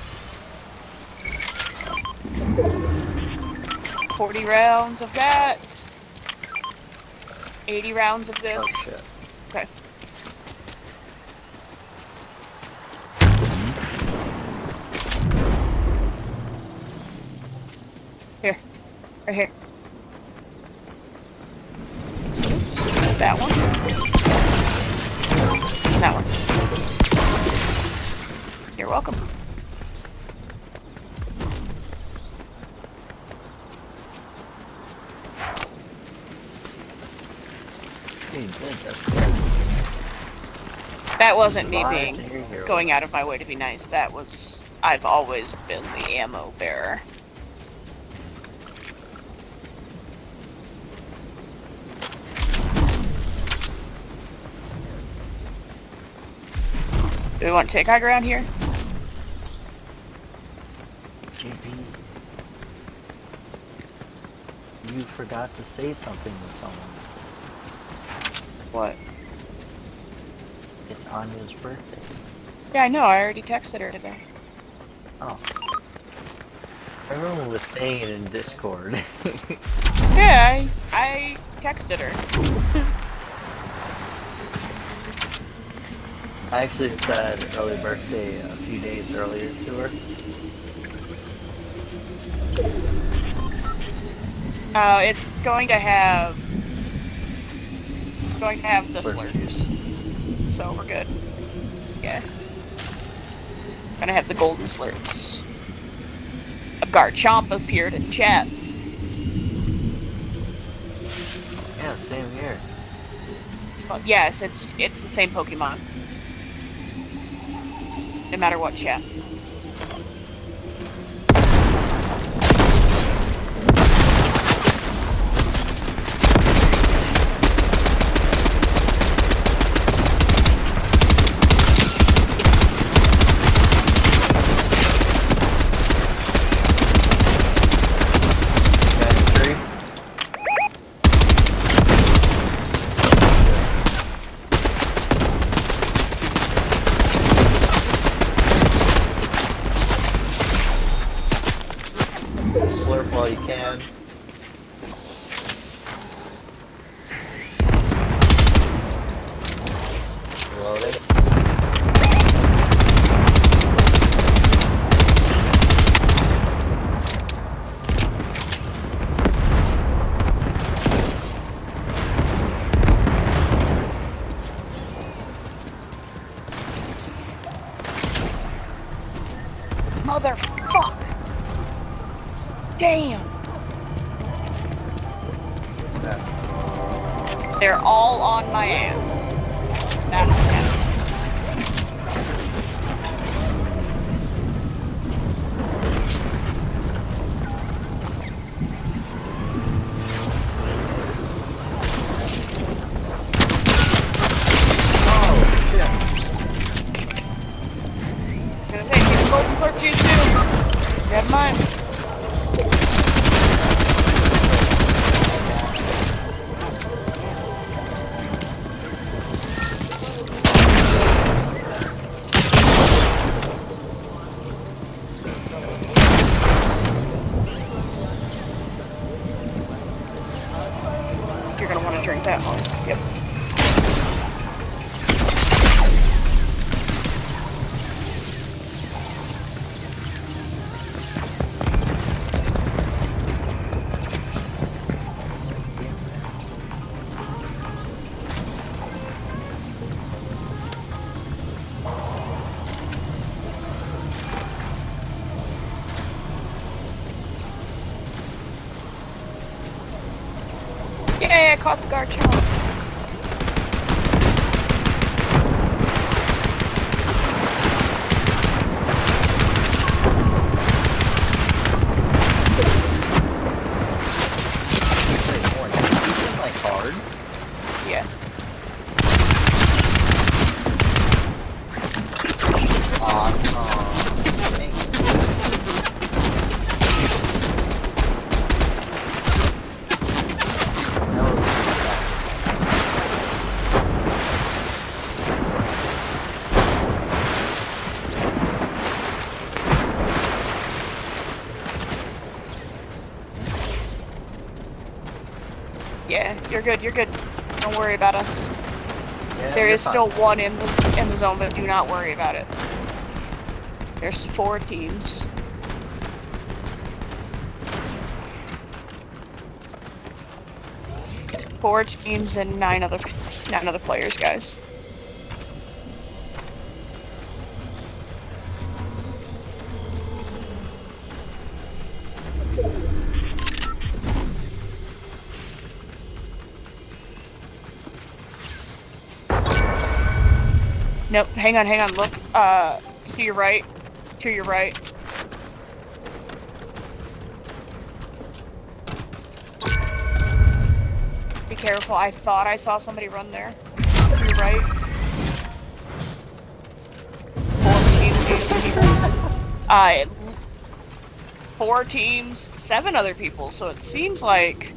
40 rounds of that. 80 rounds of this. Oh shit. Okay. Here. Right here. Oops. That one. That one. You're welcome. That wasn't me being going out of my way to be nice. That was I've always been the ammo bearer. Do we want to take high ground here? JP, you forgot to say something to someone. What? It's Anya's birthday. Yeah, I know. I already texted her today. Oh. Everyone was saying it in Discord. Yeah, I texted her. I actually said early birthday a few days earlier to her. It's going to have the slurs, so we're good. Yeah, gonna have the golden slurs. A Garchomp appeared in chat. Yeah, same here. Well, yes, it's the same Pokemon. No matter what chat. Slurp while you can. Loading. Motherfuck! Damn! They're all on my ass. That's bad. Oh, shit. I was gonna say, keep the golden slurp to you too. Never mind. You're gonna want to drink that noise. Yep. I caught the guard challenge. Like hard. Yeah. Yeah, you're good, you're good. Don't worry about us. Yeah, There you're is fine. still one in the zone, but do not worry about it. There's 4 teams. Four teams and 9 other players, guys. Nope, hang on, look, to your right, Be careful, I thought I saw somebody run there. To your right. 4 teams, 7 other people, so it seems like...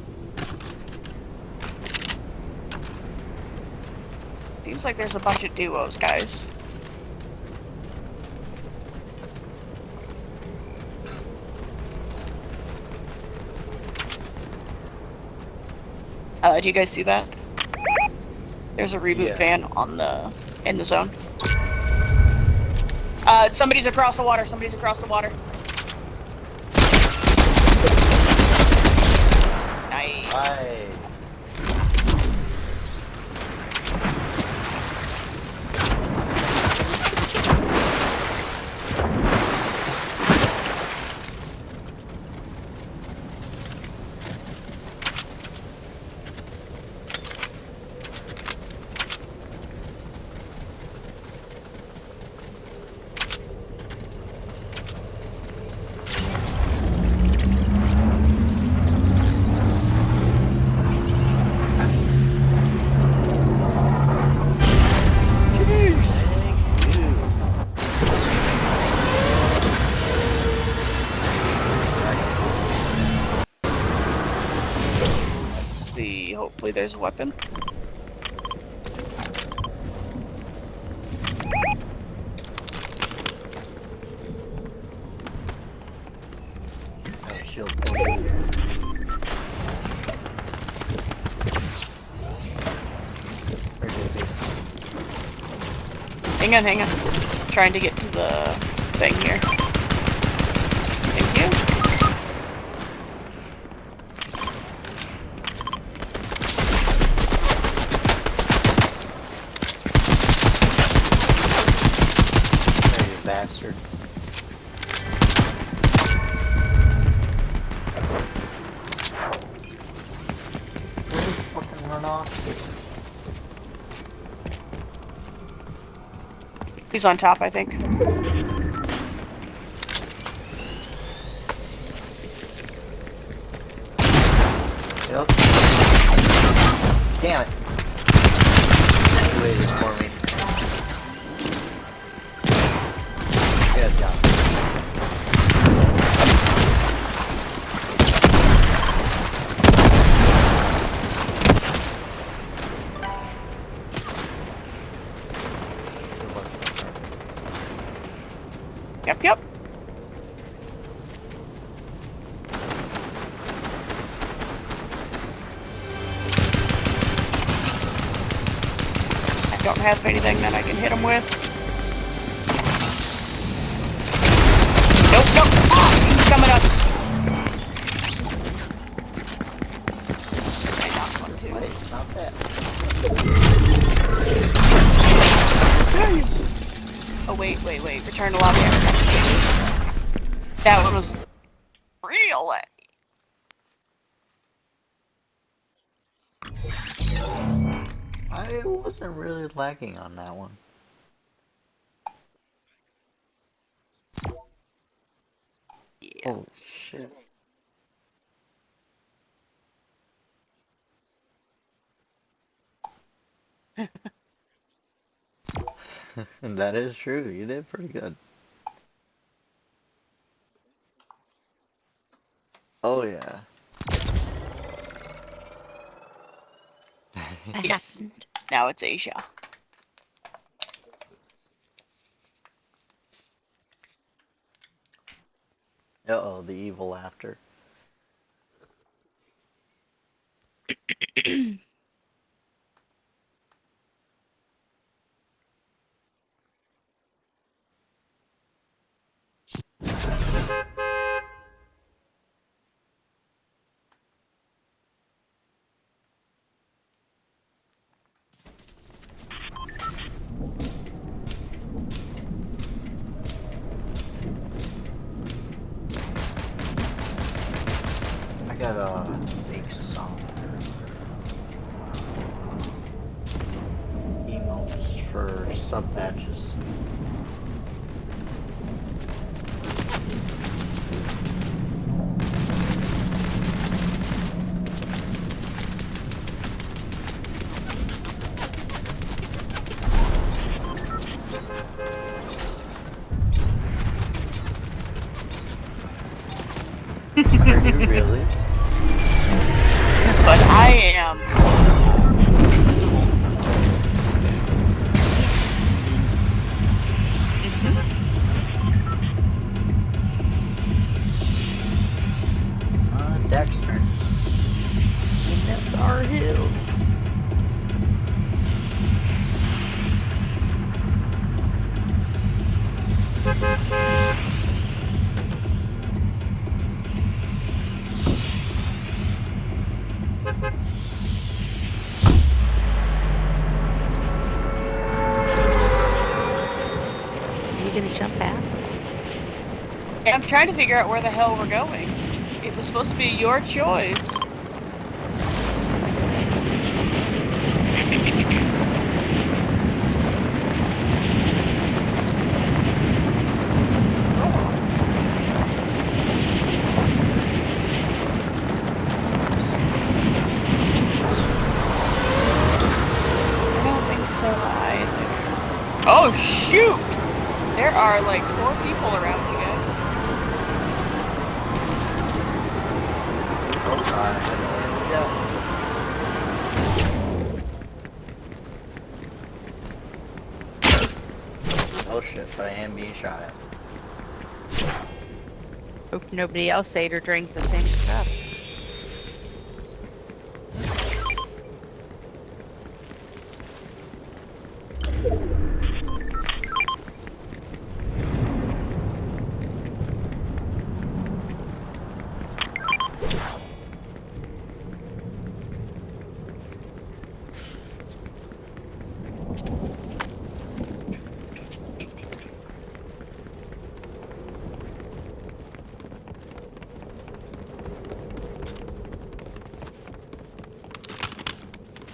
Seems like there's a bunch of duos, guys. Do you guys see that? There's a reboot van in the zone. Somebody's across the water, Nice. Bye. Hopefully there's a weapon. Oh, shield. Hang on. Trying to get to the thing here. Thank you. Bastard. Where did he fucking run off? He's on top, I think. Yep. Damn it. He waited for me. Good job. Yep. I don't have anything that I can hit him with. Nope. He's coming up. I knocked one too. Wait, not that. Oh, wait. Return to lobby. That one was real laggy. I wasn't really lagging on that one. Yeah. Holy shit. That is true. You did pretty good. Oh yeah. That Yes. happened. Now it's Asia. Uh-oh, the evil laughter. I gotta make some emotes for sub badges. Are you really? But I am invisible. Dexter. In them far hills. Are you gonna jump out? Yeah, I'm trying to figure out where the hell we're going. It was supposed to be your choice. I don't think so either. Oh shoot! There are like 4 people around you guys. Oh, yeah. Oh shit, but I am being shot at. Hope nobody else ate or drank the same stuff.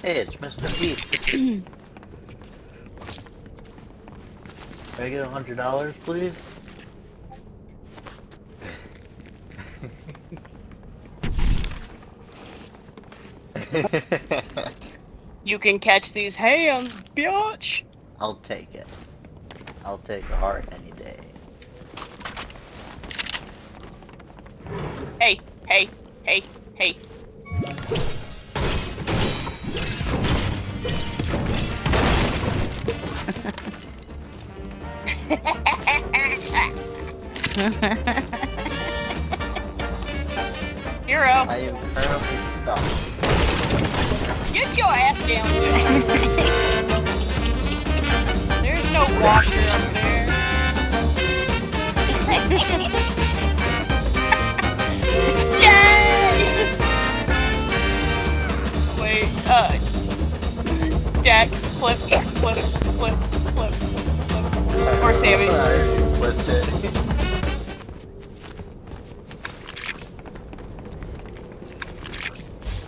Hey, it's Mr. Beast. Can I get $100, please? You can catch these hands, biatch! I'll take it. I'll take a heart any day. Hey, hey, hey, hey. Hero, I am currently stuck. get your ass down, bitch. There's no washer up there. Yay! Wait, Jack, flip, flip, flip, flip, flip. Or Sammy. I already flipped it.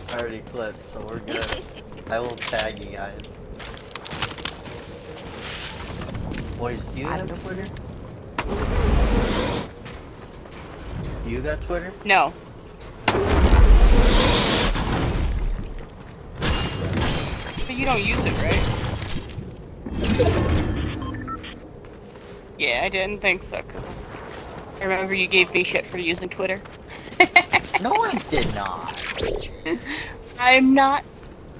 I already clipped, so we're good. I will tag you guys. Boys, do you have Twitter? You got Twitter? No. But you don't use it, right? Yeah, I didn't think so, because I remember you gave me shit for using Twitter. No, I did not. I'm not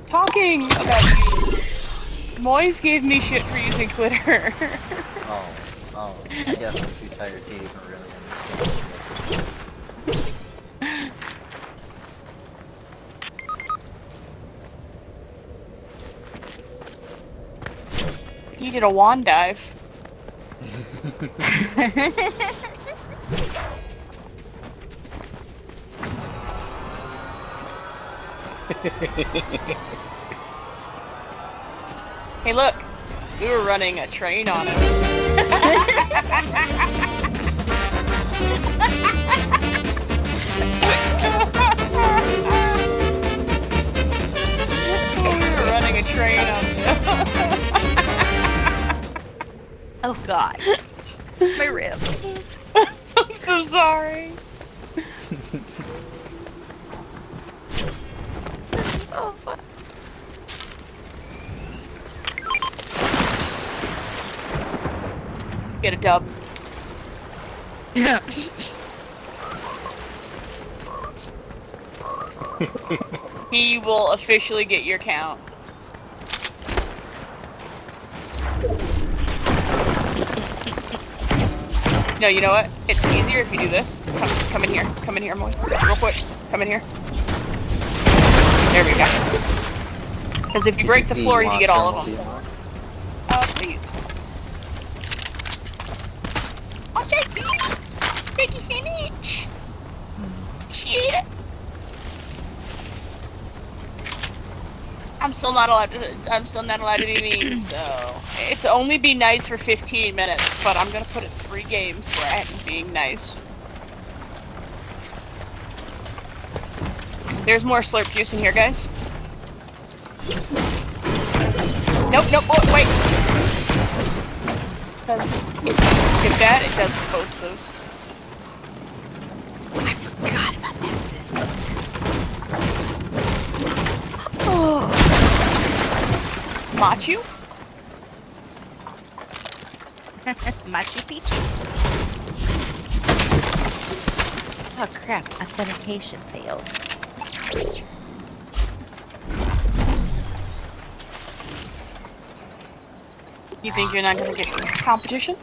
talking about you. Moise gave me shit for using Twitter. Oh, I guess I'm too tired to even really understand. You did a wand dive. Hey, look. We were running a train on it. We were running a train on it. Oh god. My rib. I'm so sorry. Oh fuck. Get a dub. He will officially get your count. No, you know what? It's easier if you do this. Come in here. Come in here, Moise. Real quick. Come in here. There we go. Because if you break the floor, you get all of them. Please. Oh, thank you. Thank you so much. Shit. I'm still not allowed to be mean, so it's only be nice for 15 minutes, but I'm gonna put it 3 games where I'm being nice. There's more slurp juice in here, guys. Nope, oh, wait. Get that, it does both those. I forgot about that biscuit. Oh. Machu? Machu Picchu. Oh crap, authentication failed. You think you're not gonna get competition?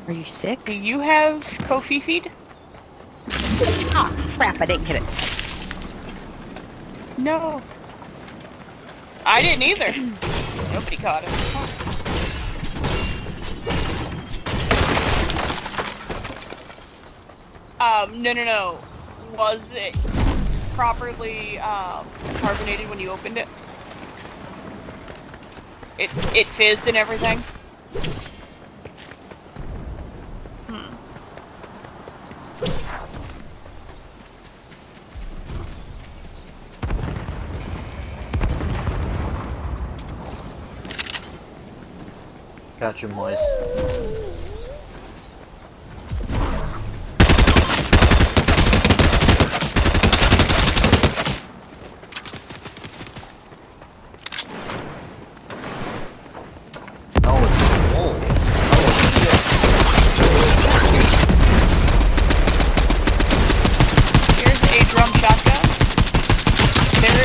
Are you sick? Do you have Kofi feed? Oh crap, I didn't get it. No. I didn't either. Nobody caught it. No. Was it properly carbonated when you opened it? It fizzed and everything? Gotcha, Moise.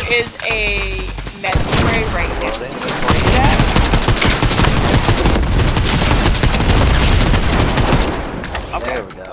Is a med spray right next to the that. Okay. There we go.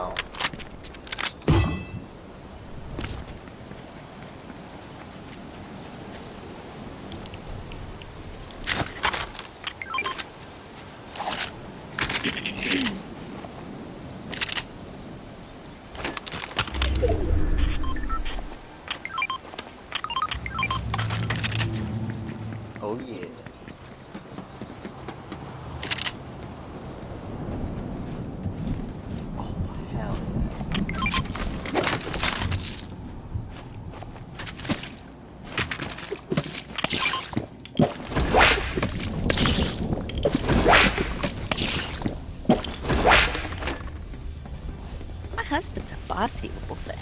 bossy little thing.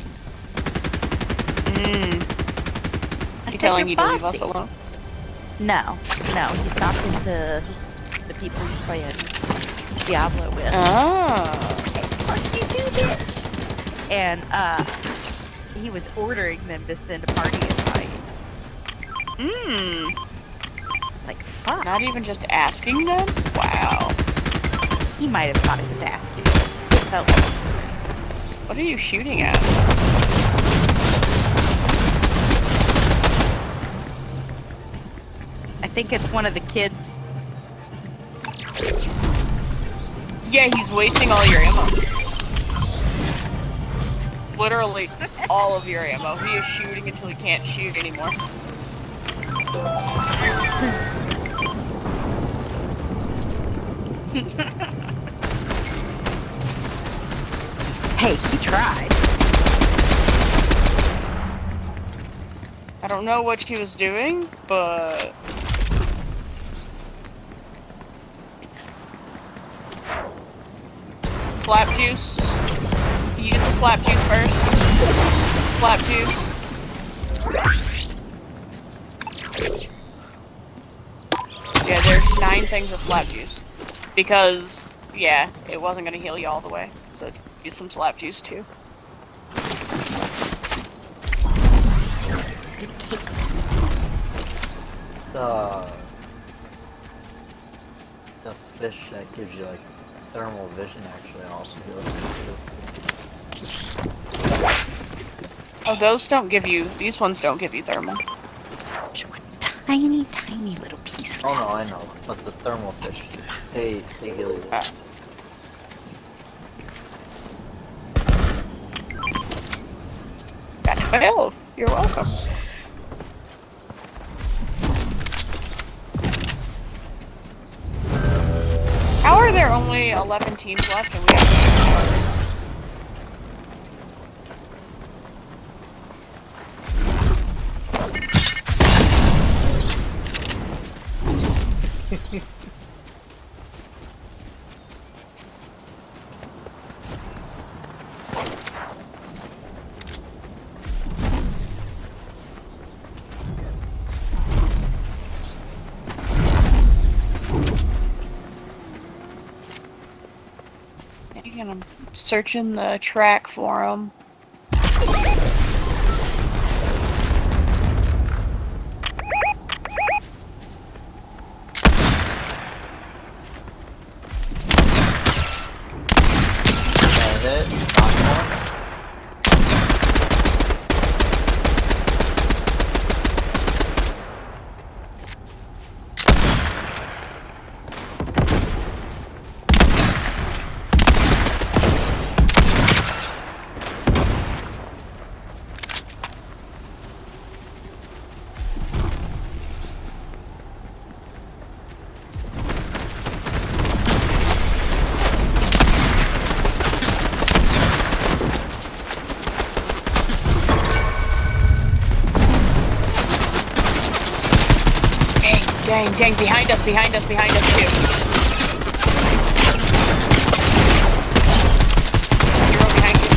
I You said, telling "You're you to leave us bossy." alone? No, he's talking to the people he's playing Diablo with. Oh. Fuck you too, bitch. And he was ordering them to send a party invite. Like, fuck. Not even just asking them? Wow. He might have thought it was asking. It felt like What are you shooting at? I think it's one of the kids. Yeah, he's wasting all your ammo. Literally all of your ammo. He is shooting until he can't shoot anymore. Hey, he tried. I don't know what he was doing, but... Slap juice. Use the slap juice first. Slap juice. Yeah, there's 9 things of slap juice. Because, yeah, it wasn't gonna heal you all the way. So use some slap juice too. The fish that gives you like thermal vision actually also heals you too. Oh, those don't give you, these ones don't give you thermal. There's one tiny, tiny little piece Oh left. no, I know, but the thermal fish, they heal you. Got 12. You're welcome. How are there only 11 teams left and we have 2 starters? And I'm searching the track for them. That's it. Knock one. Dang, behind us too. Hero behind you.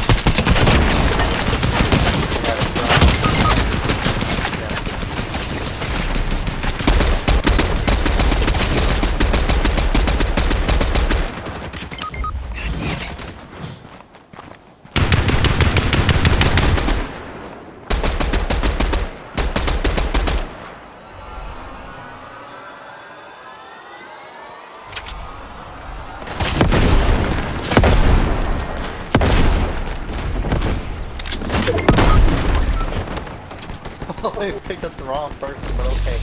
Oh, I picked up the wrong person, but okay.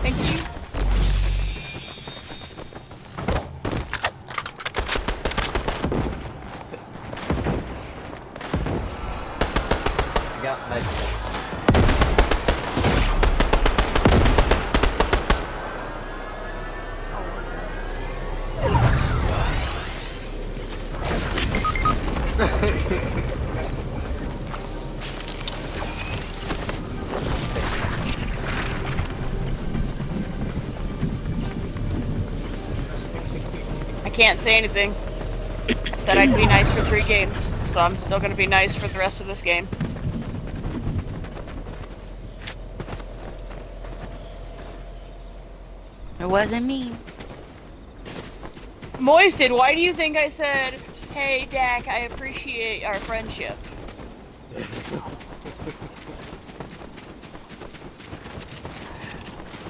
Thank you. I got medkits. can't say anything. Said I'd be nice for 3 games, so I'm still gonna be nice for the rest of this game. It wasn't me. Moisted, why do you think I said, hey Dak, I appreciate our friendship?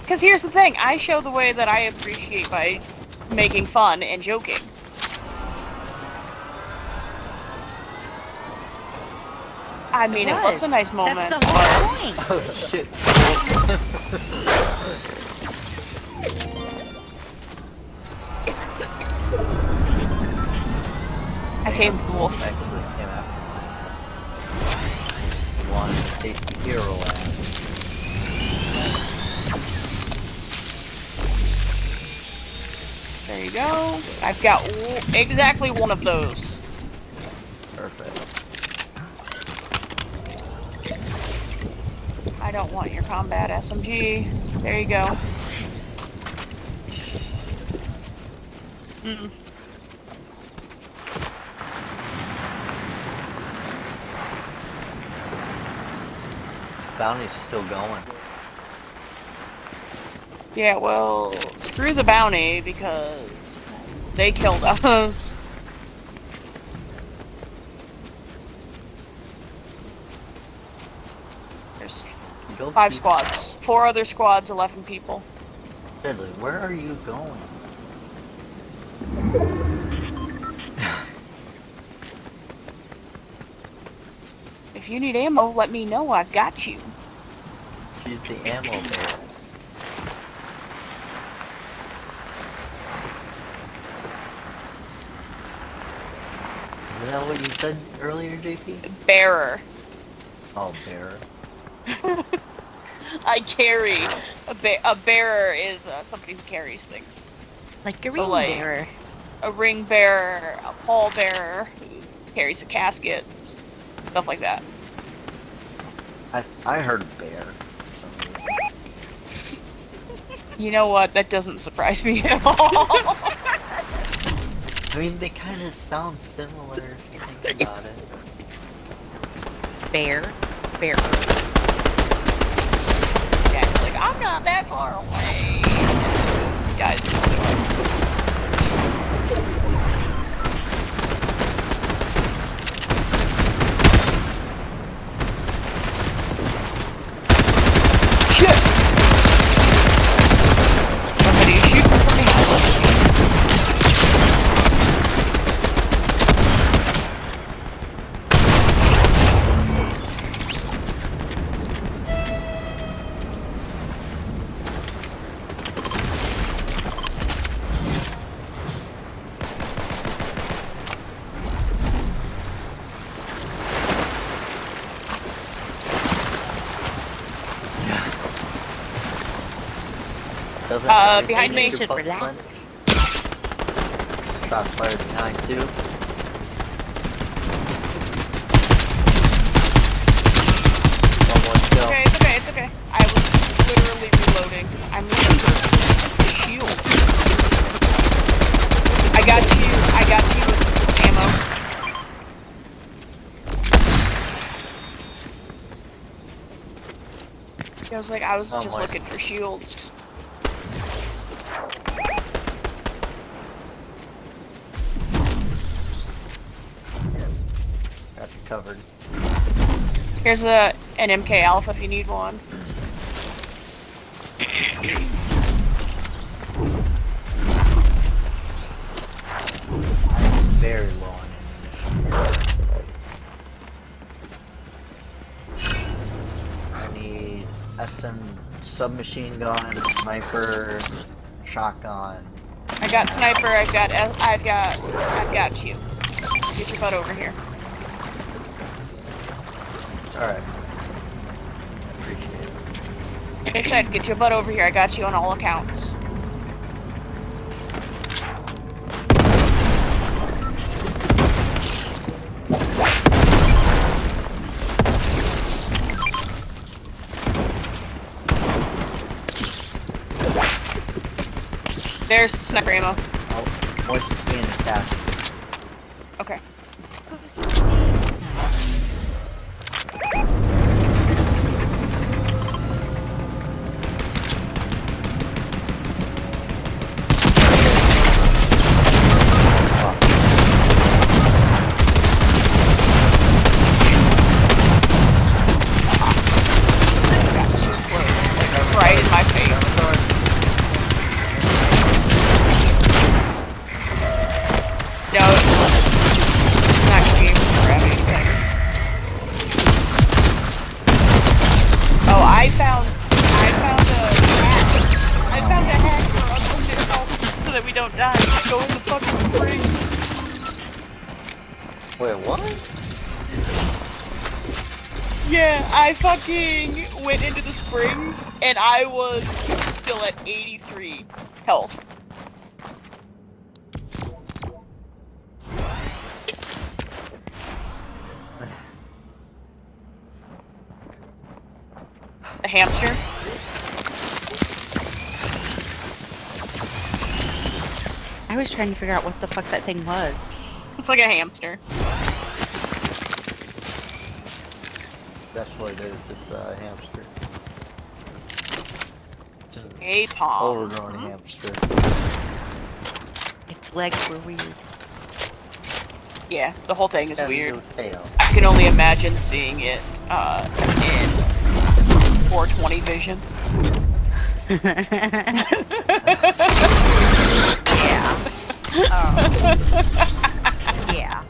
Because here's the thing, I show the way that I appreciate by making fun and joking. I mean, it was a nice moment. That's the whole point. Oh shit. I tamed the wolf. Actually came after me. Wanted to take the hero ass. There you go. I've got exactly one of those. Perfect. I don't want your combat SMG. There you go. Mm. Bounty's still going. Yeah, well, screw the bounty because they killed us. There's Go 5 keep- squads. 4 other squads, 11 people. Deadly, where are you going? If you need ammo, let me know. I've got you. She's the ammo bear. Isn't that what you said earlier, JP? Bearer. Oh, bear. I carry. A bearer is somebody who carries things. Like a So, ring like- bearer. A ring bearer, a pall bearer who carries a casket, stuff like that. I heard bear for some reason. You know what? That doesn't surprise me at all. I mean, they kind of sound similar if you think about it. Bear. Bearer. Yeah, it's like, I'm not that far away. Guys, just like, shit! Somebody shoot from behind. Doesn't behind me. everything Should butt relax. clench? Shots fired behind too. One more kill. Okay, it's okay, it's okay. I was literally reloading. I'm looking for a shield. I got you with ammo. I was Oh, just nice. looking for shields. Got you covered. Here's an MK Alpha if you need one. I'm very low on ammunition. I need SM submachine gun, sniper, shotgun. I got sniper. I've got you. Get your butt over here. It's alright. Appreciate it. Like I said, get your butt over here. I got you on all accounts. There's sniper ammo. Oh, voice is being Yeah. Okay. Got too close, like right in my face. No, it's not gonna be able to grab anything. Oh, I found a hack for unlimited health so that we don't die. Go in the fucking spring. Wait, what? Yeah, I fucking went into the springs and I was still at 83 health. A hamster? I was trying to figure out what the fuck that thing was. It's like a hamster. That's what it is. It's a hamster. It's an A palm. overgrown hamster. Its legs were weird. Yeah, the whole thing is Has weird. no tail. I can only imagine seeing it in 420 vision. Yeah. Oh. Yeah.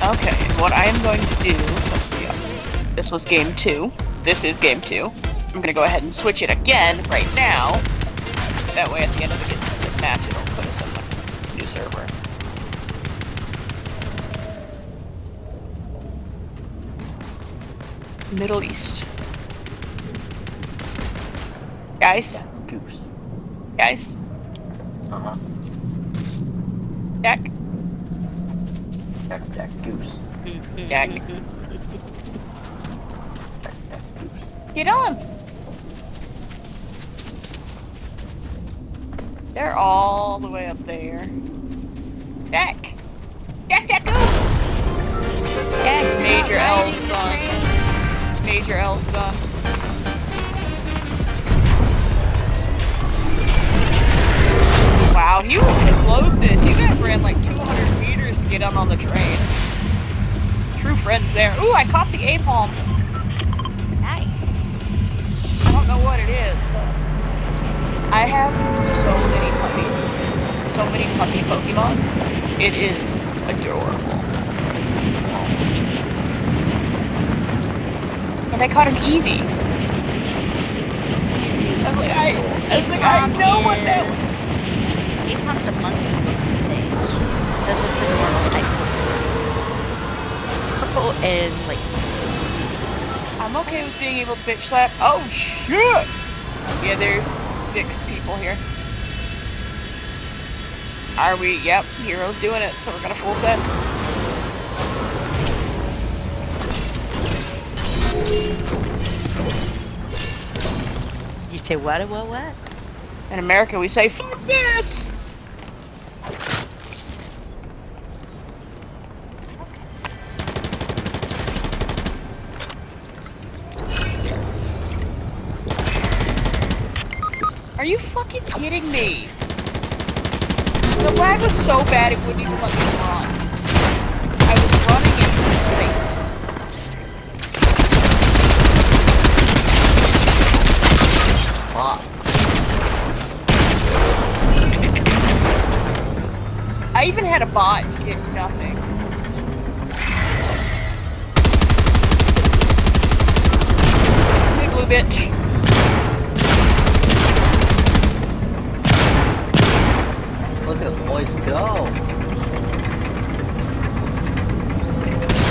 Okay, what I am going to do, this was game 2, this is game 2, I'm gonna go ahead and switch it again right now. That way at the end of this match it'll put us on the new server. Middle East. Guys? Yeah, goose. Guys? Uh-huh. Jack? Jack goose. Jack? Jack goose. Get on! They're all the way up there. Jack! Jack goose! Jack, Major not L's riding son. the train. Major L's son. Wow, he was the closest. You guys ran like 200 meters to get on the train. True friends there. Ooh, I caught the A-palm. Nice. I don't know what it is, but I have so many puppies. So many puppy Pokemon. It is adorable. And I caught an Eevee. I know what that was. A-palm's a monkey-looking thing. That looks like a normal type. It's purple and like. I'm okay with being able to bitch slap. Oh shit! Yeah, there's 6 people here. Are we? Yep, Hero's doing it, so we're gonna full set. You say what? In America, we say, fuck this! Are you fucking kidding me? The lag was so bad it wouldn't even let me run. I was running into race. Fuck. I even had a bot get nothing. Big blue bitch. Look at the boys go.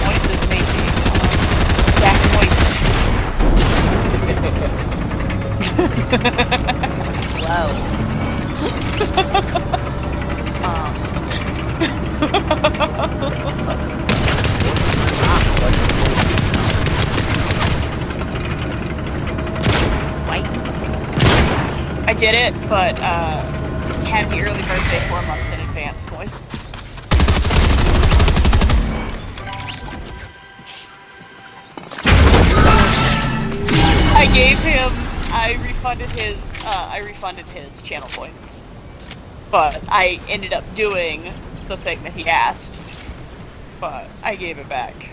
Moist is making Zach Moist. Wow. White. I did it, but happy early birthday 4 months in advance, boys. I refunded his channel points. But I ended up doing the thing that he asked. But I gave it back.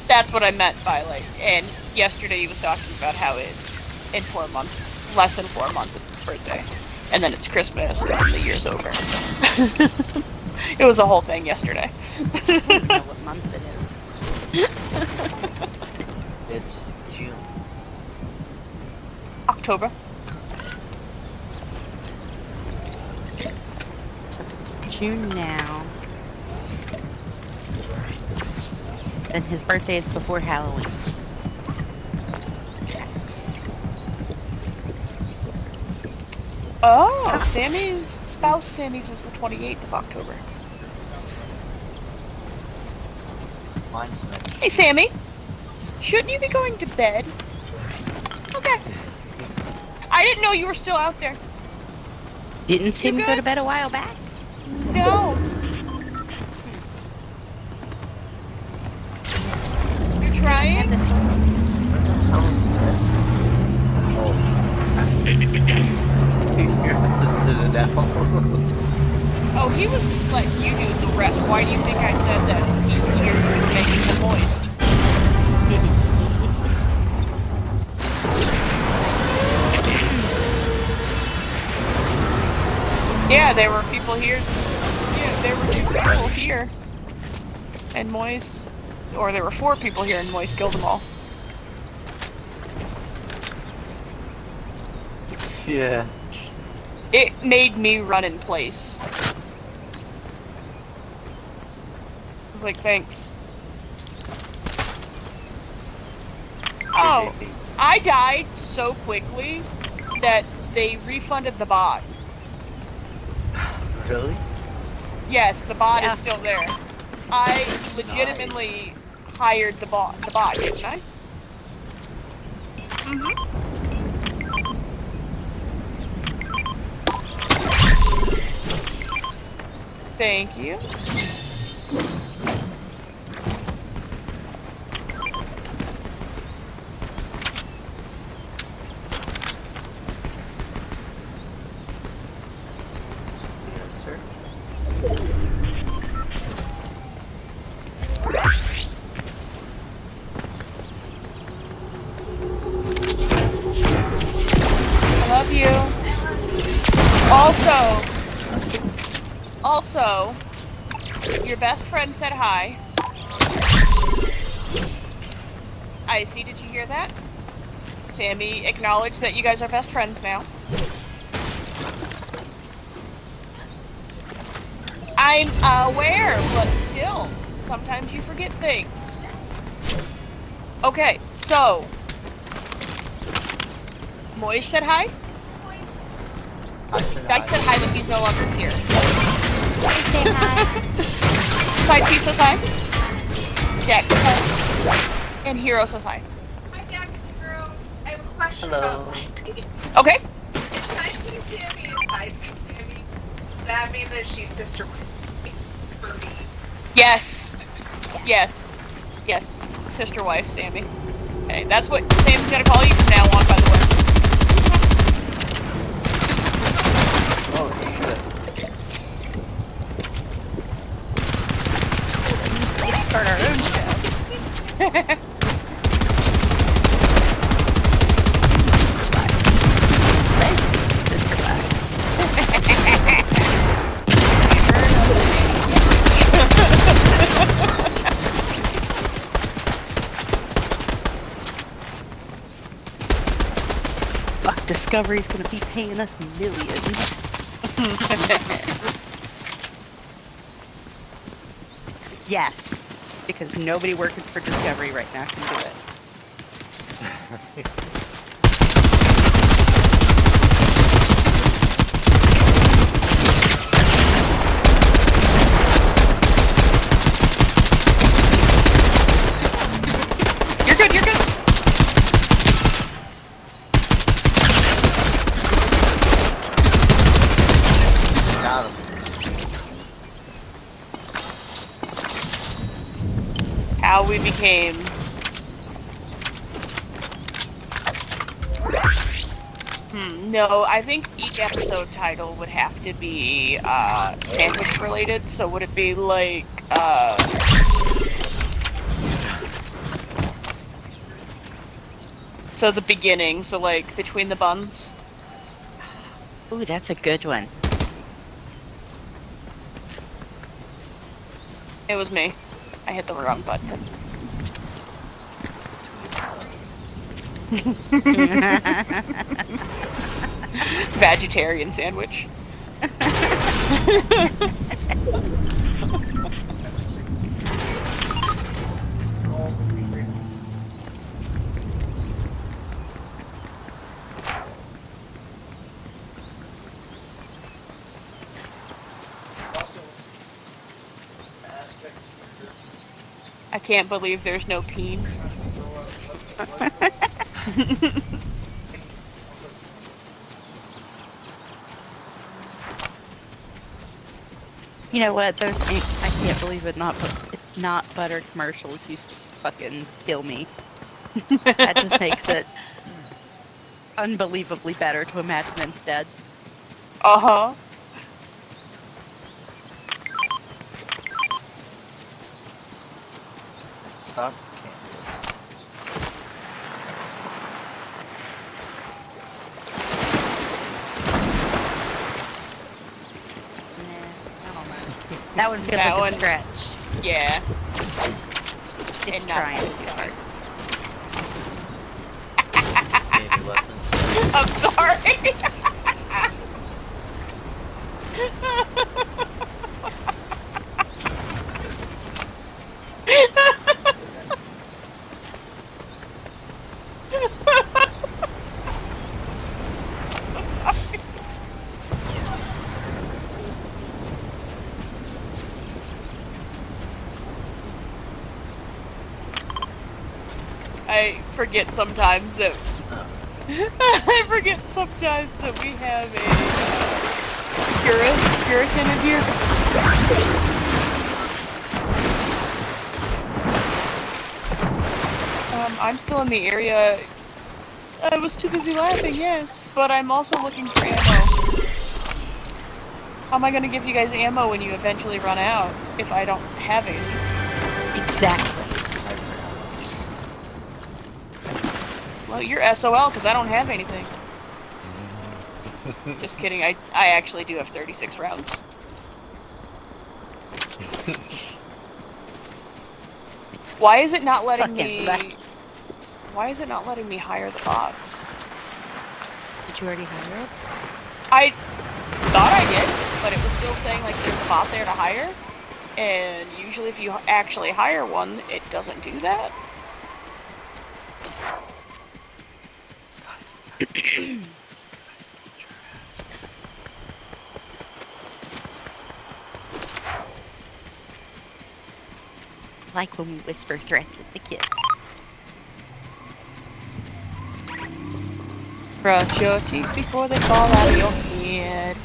That's what I meant by like, and yesterday he was talking about how in 4 months, less than 4 months, it's his birthday. And then it's Christmas, and then the year's over. It was a whole thing yesterday. I don't even know what month it is. It's June. October. So it's June now. Then his birthday is before Halloween. Oh, Sammy's spouse Sammy's is the 28th of October. Mine's next. Hey Sammy, shouldn't you be going to bed? Okay. I didn't know you were still out there. Didn't see You me go good? to bed a while back. No. You're trying? Oh. You're at the Citadel. Oh, he was like you do the rest. Why do you think I said that you're making him moist? Yeah, there were people here. Yeah, there were 2 people here. And Moist, or there were 4 people here and Moist killed them all. Yeah. It made me run in place. I was like, thanks. Oh, I died so quickly that they refunded the bot. Really? Yes, the bot Yeah. is still there. I legitimately hired the bot, didn't I? Mm-hmm. Thank you. Yes, sir. I love you. Also, your best friend said hi. Icy, did you hear that? Sammy acknowledged that you guys are best friends now. I'm aware, but still, sometimes you forget things. Okay, so Moise said hi. Dice said hi, but he's no longer here. Say hi. Side P says hi. Jack says hi. And Hero says hi. Hi, Jack and Hero. I have a question Hello. about something. Okay. Is Side P Sammy and Side P Sammy? Does that mean that she's sister for me? Yes. Yes. Yes. Sister wife, Sammy. Okay, that's what Sam's gonna call you from now on, by the way. Oh, Let's start our own show. Discovery's gonna be paying us millions. Yes, because nobody working for Discovery right now can do it. You're good, you're good! Got him. How we became... no, I think each episode title would have to be, sandwich related, so would it be like, so the beginning, so like, between the buns? Ooh, that's a good one. It was me. I hit the wrong button. Vegetarian sandwich. I can't believe there's no peen. You know what? Those I can't believe it. Not butter commercials used to fucking kill me. That just makes it unbelievably better to imagine instead. Uh-huh. Stop. That one feels That like one- a stretch. Yeah. It's And not trying really too hard. Candy lessons. I'm sorry. I'm sorry. I forget sometimes that I forget sometimes that we have a Puritan in here. I'm still in the area. I was too busy laughing, yes, but I'm also looking for ammo. How am I gonna give you guys ammo when you eventually run out if I don't have any? Exactly. Well, you're SOL because I don't have anything. Just kidding. I actually do have 36 rounds. Why is it not letting Fucking me? lucky. Why is it not letting me hire the bots? Did you already hire it? I thought I did, but it was still saying like there's a bot there to hire. And usually if you actually hire one, it doesn't do that. Like when we whisper threats at the kids. Brush your teeth before they fall out of your head.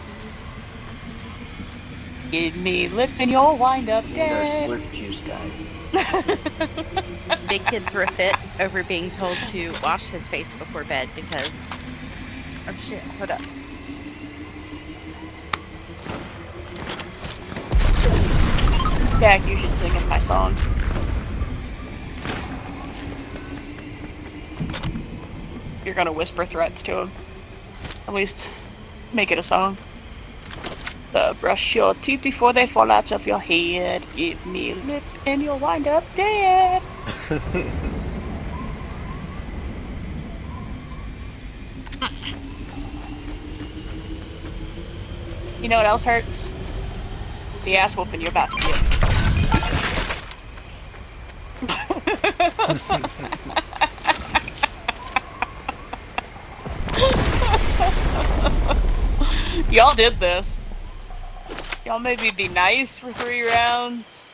Give me lip and you'll wind up Need our dead. slurp juice, guys. Big kid threw a fit over being told to wash his face before bed because... Oh shit, hold up. Dak, you should sing in my song. You're gonna whisper threats to him. At least make it a song. Brush your teeth before they fall out of your head. Give me a lip and you'll wind up dead. You know what else hurts? The ass whooping you're about to get. Y'all did this. Y'all made me be nice for 3 rounds.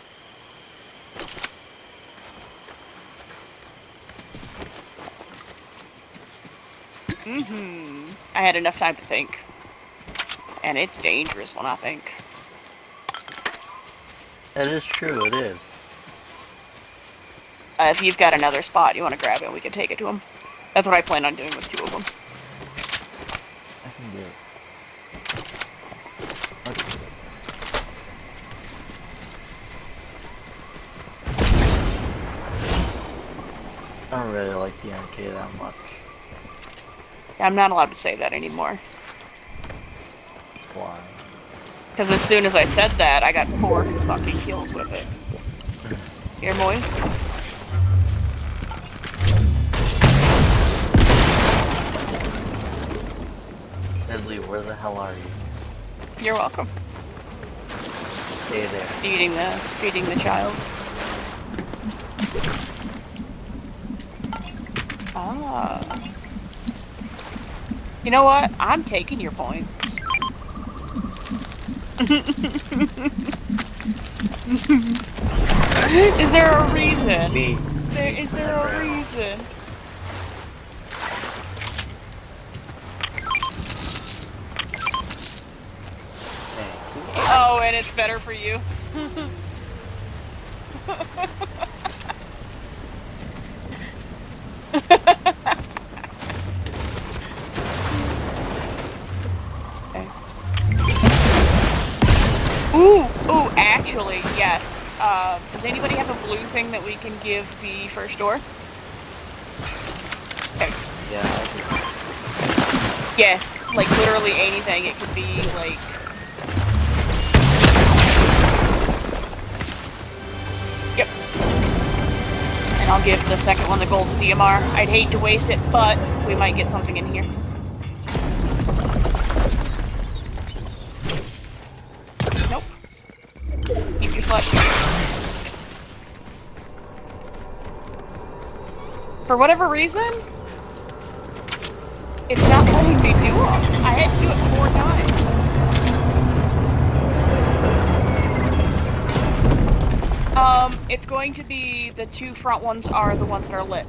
I had enough time to think. And it's dangerous when I think. That is true, it is. If you've got another spot you want to grab it, we can take it to him. That's what I plan on doing with 2 of them. I can do it. Let's do this. I don't really like the MK that much. I'm not allowed to say that anymore. Why? Because as soon as I said that, I got 4 fucking kills with it. Here, boys. Deadly, where the hell are you? You're welcome. Stay there. Feeding the child. Ah. You know what? I'm taking your points. Is there a reason? Me. Is there a reason? Oh, and it's better for you. Okay. Ooh, actually, yes. Does anybody have a blue thing that we can give the first door? Okay. Yeah, I Yeah, like literally anything. It could be like... Yep. And I'll give the second one the golden DMR. I'd hate to waste it, but we might get something in here. Nope. Keep your slut. For whatever reason, it's not letting me do them. I had to do it 4 times. It's going to be the 2 front ones are the ones that are lit.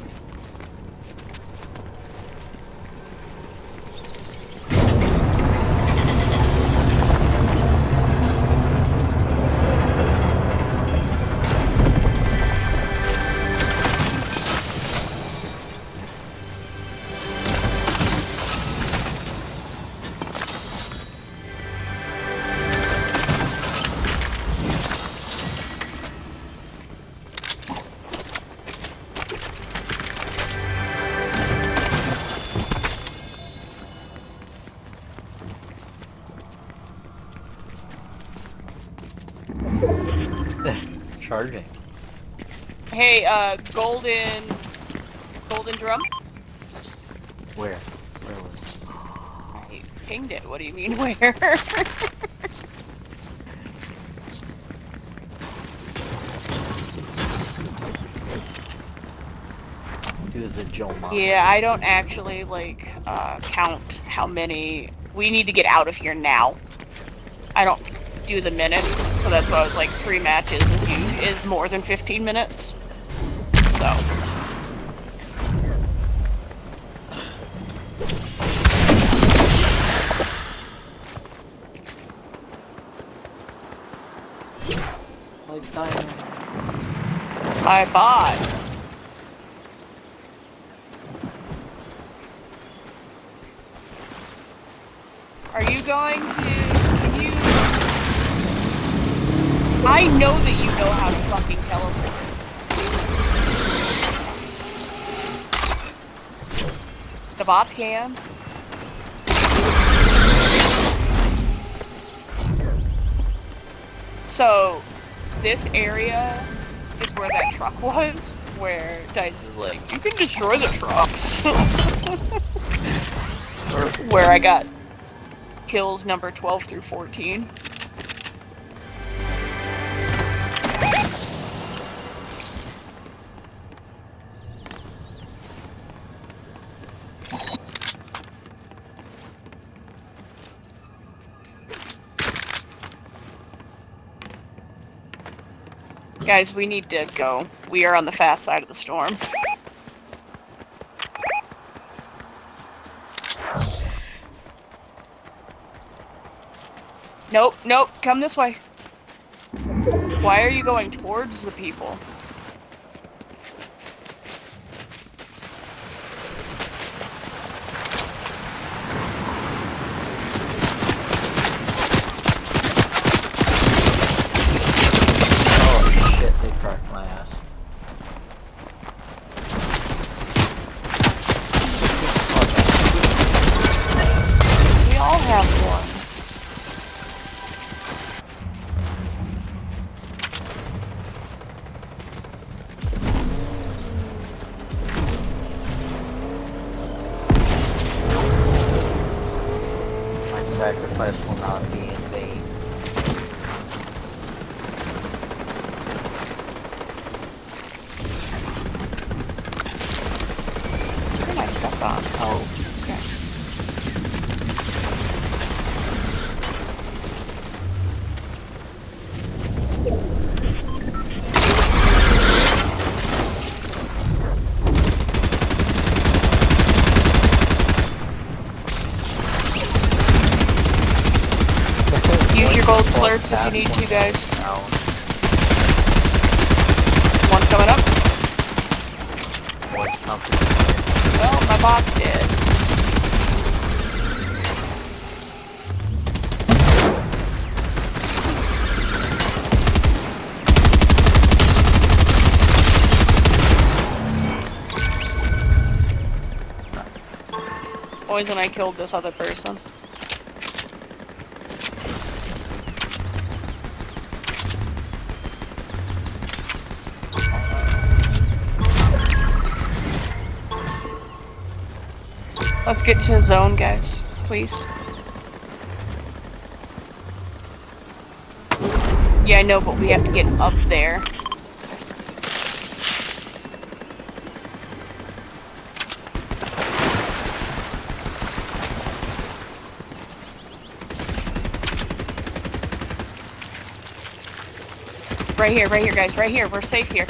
charging. Hey, golden drum? Where? Where was it? I pinged it. What do you mean where? Do the Joe Mama. Yeah, I don't actually, like, count how many... We need to get out of here now. I don't do the minutes, so that's why I was like, 3 matches is more than 15 minutes. So... Like diamond. My bot. Are you going to... Can you... I know that you know how to fucking teleport. The bots can. So, this area is where that truck was, where Dice is like, you can destroy the trucks. Or where I got kills number 12 through 14. Guys, we need to go. We are on the fast side of the storm. Nope, nope, come this way. Why are you going towards the people? Oh shit, they cracked my ass. We all have one. My sacrifice will not be in vain. Where did I step on? Oh, okay. Use your gold slurps if you need to, guys. One's coming up. Well, my bot's dead. Poison, I killed this other person. Let's get to the zone, guys, please. Yeah, I know, but we have to get up there. Right here, guys, right here. We're safe here.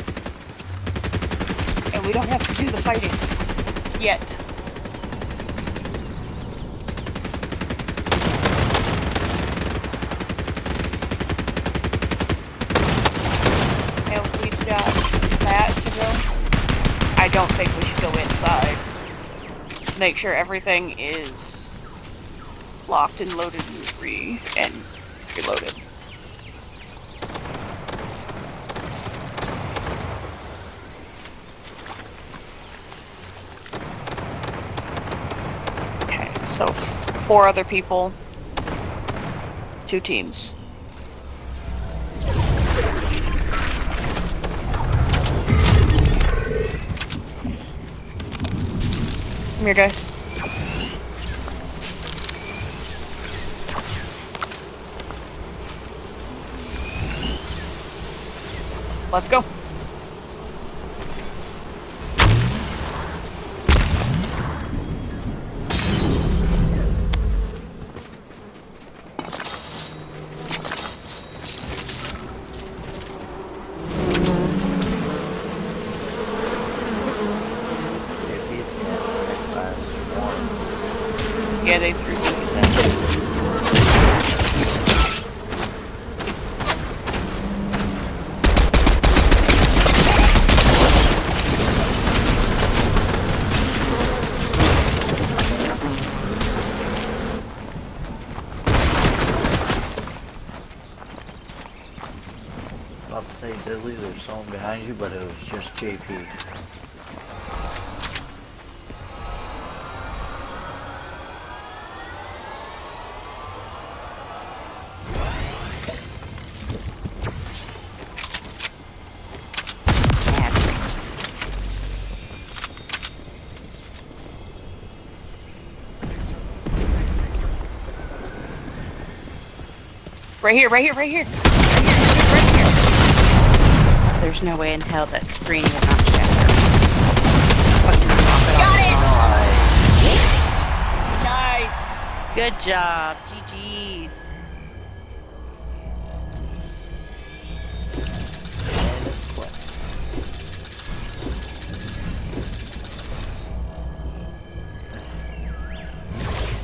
And we don't have to do the fighting. Yet. And we've got that to go. I don't think we should go inside. Make sure everything is locked and loaded and reloaded. So, 4 other people, 2 teams. Come here, guys. Let's go. Yeah, they threw these in. About to say, Diddley, there's someone behind you, but it was just JP. Right here, right here, right here. There's no way in hell that screen would not shatter. Fucking pop it Got off. it! Nice! Good job. GG's.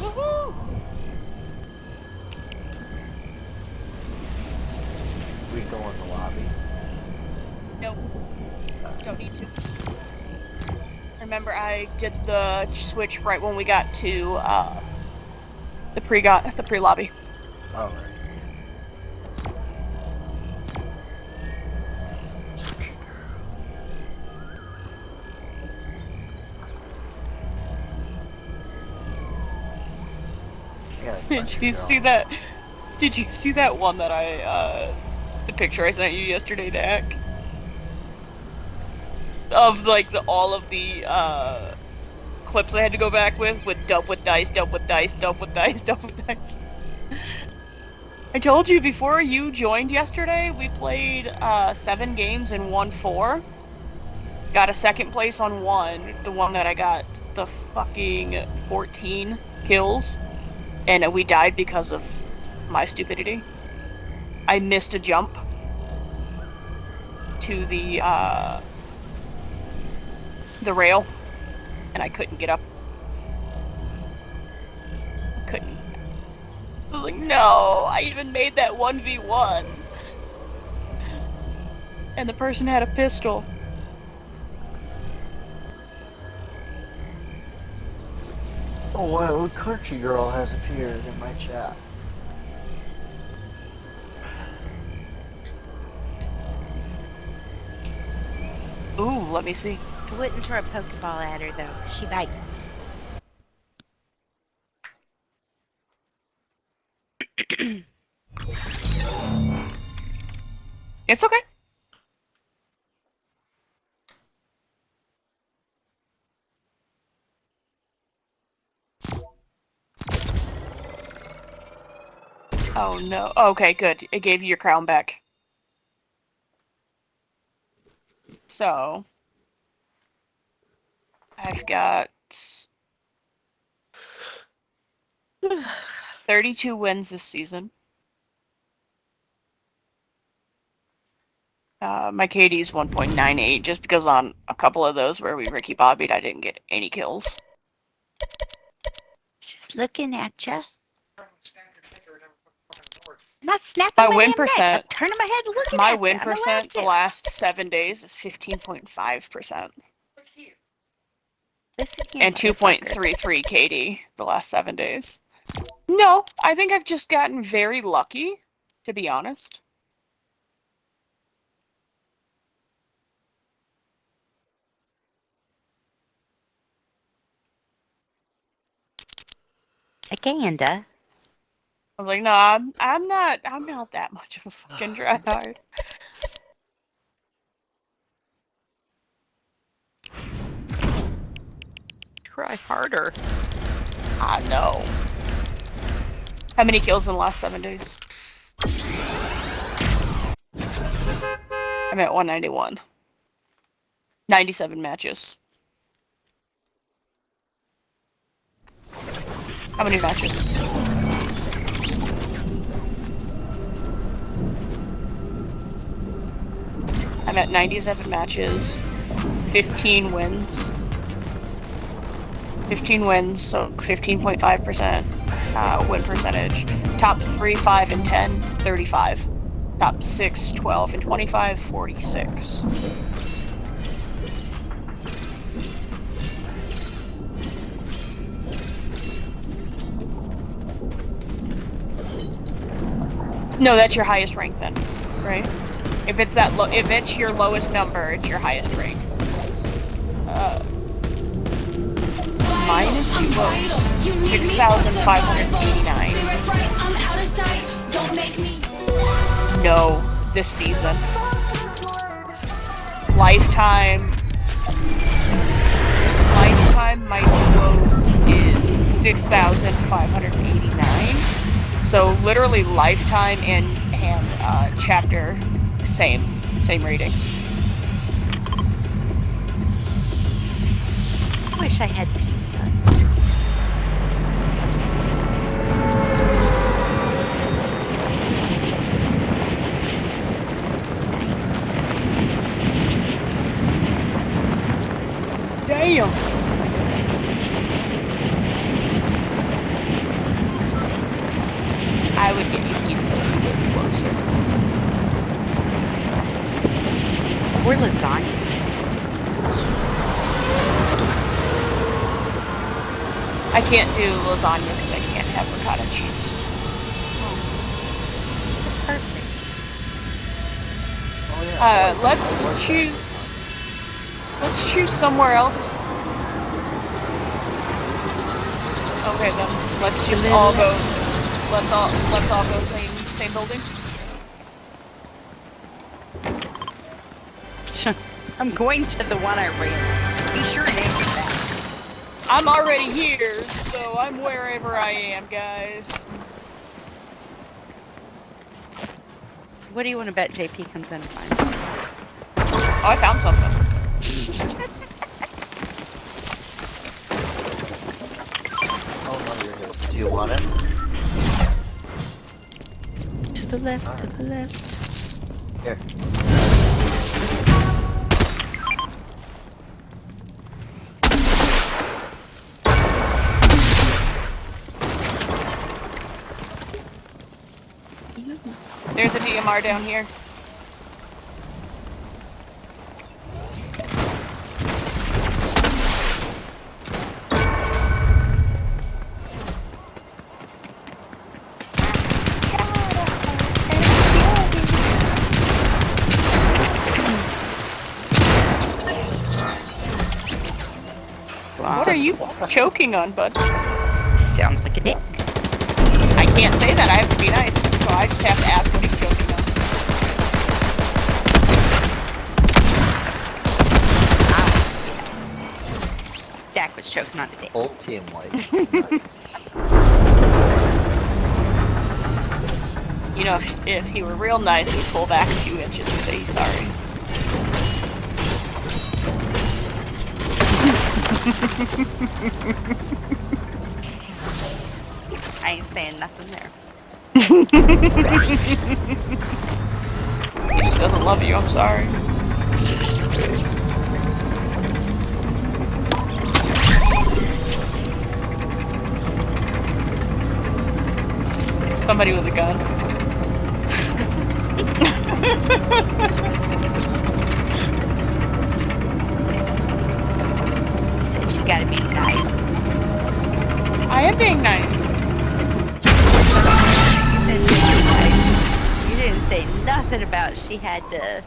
Woohoo! We go in the lobby. Nope. Don't need to. Remember, I did the switch right when we got to the pre-lobby. Oh, right. Yeah, Did you see that? Did you see that one that the picture I sent you yesterday, Dak? Of like all of the clips I had to go back with dump with dice, dump with dice, dump with dice, dump with dice. I told you before you joined yesterday, we played 7 games and won 4. Got a second place on one, the one that I got the fucking 14 kills, and we died because of my stupidity. I missed a jump to the rail, and I couldn't get up. Couldn't. I was like, no, I even made that 1v1. And the person had a pistol. Oh wow, a country girl has appeared in my chat. Ooh, let me see. I wouldn't throw a Pokeball at her though. She bites. It's okay. Oh no. Okay, good. It gave you your crown back. So, I've got 32 wins this season. My KD is 1.98, just because on a couple of those where we Ricky Bobbied, I didn't get any kills. She's looking at you. I'm not snapping My my win damn neck. percent- I'm turning my head and looking My at win you. percent the last 7 days is 15.5%. Listen here, And motherfucker. 2.33 KD the last 7 days. No, I think I've just gotten very lucky, to be honest. Aganda. I'm like, no, I'm not that much of a fucking tryhard. Try harder. I know. How many kills in the last 7 days? I'm at 191. 97 matches. How many matches? I'm at 97 matches, 15 wins. 15 wins, so 15.5% win percentage. Top 3, 5, and 10, 35. Top 6, 12, and 25, 46. No, that's your highest rank then, right? If it's that if it's your lowest number, it's your highest rank. Mine is too low. 6,589. No, this season. Lifetime, my duos is 6,589. So literally lifetime and chapter, same rating. Wish I had pizza. Nice. Damn. I would get pizza if you lived closer. Or lasagna. I can't do lasagna because I can't have ricotta cheese. That's perfect. Oh yeah. boy, Let's what was choose. Let's choose somewhere else. Okay then. Let's just all go. Let's all go same building. I'm going to the one I ran. Be sure and answer that. I'm already here, so I'm wherever I am, guys. What do you want to bet JP comes in and finds? Oh, I found something. Oh no, you're here. Do you want it? To the left, to the left. Here. There's a DMR down here. What are you choking on, bud? Sounds like a dick. I can't say that. I have to be nice, so I just have to ask what he's choking on. Dak was choking on a dick. Full team white. Nice. You know, if he were real nice, he'd pull back a few inches and say he's sorry. I ain't saying nothing there. He just doesn't love you, I'm sorry. Somebody with a gun. Said she gotta be nice. I am being nice. You said she was nice. You didn't say nothing about she had to.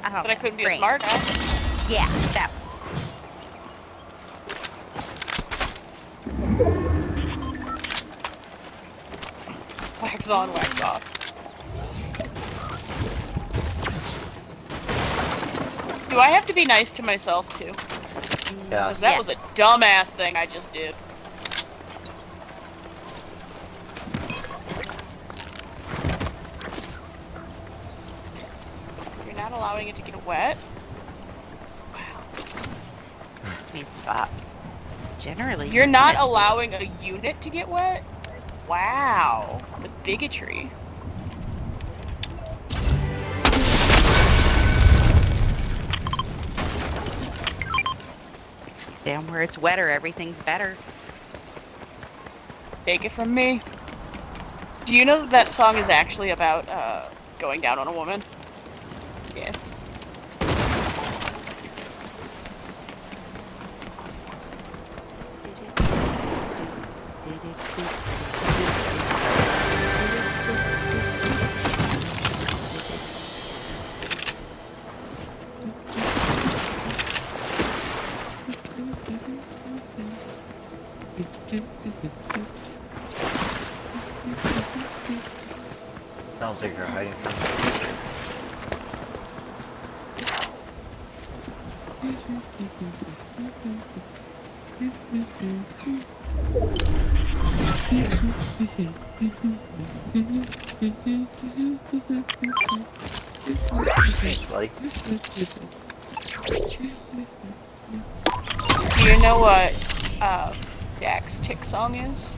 I don't But I know, couldn't be a brain. smart ass. Yeah, that. Wax on, wax off. Do I have to be nice to myself too? Yeah. Because that was a Yes. dumbass thing I just did. You're not allowing it to get wet? Means Bob. Generally. You're not that's- allowing a unit to get wet? Wow. The bigotry. Damn, where it's wetter, everything's better. Take it from me. Do you know that that song is actually about going down on a woman? Yeah. Sounds like you're hiding from the teacher. Thanks, buddy. Do you know what Jack's tick song is?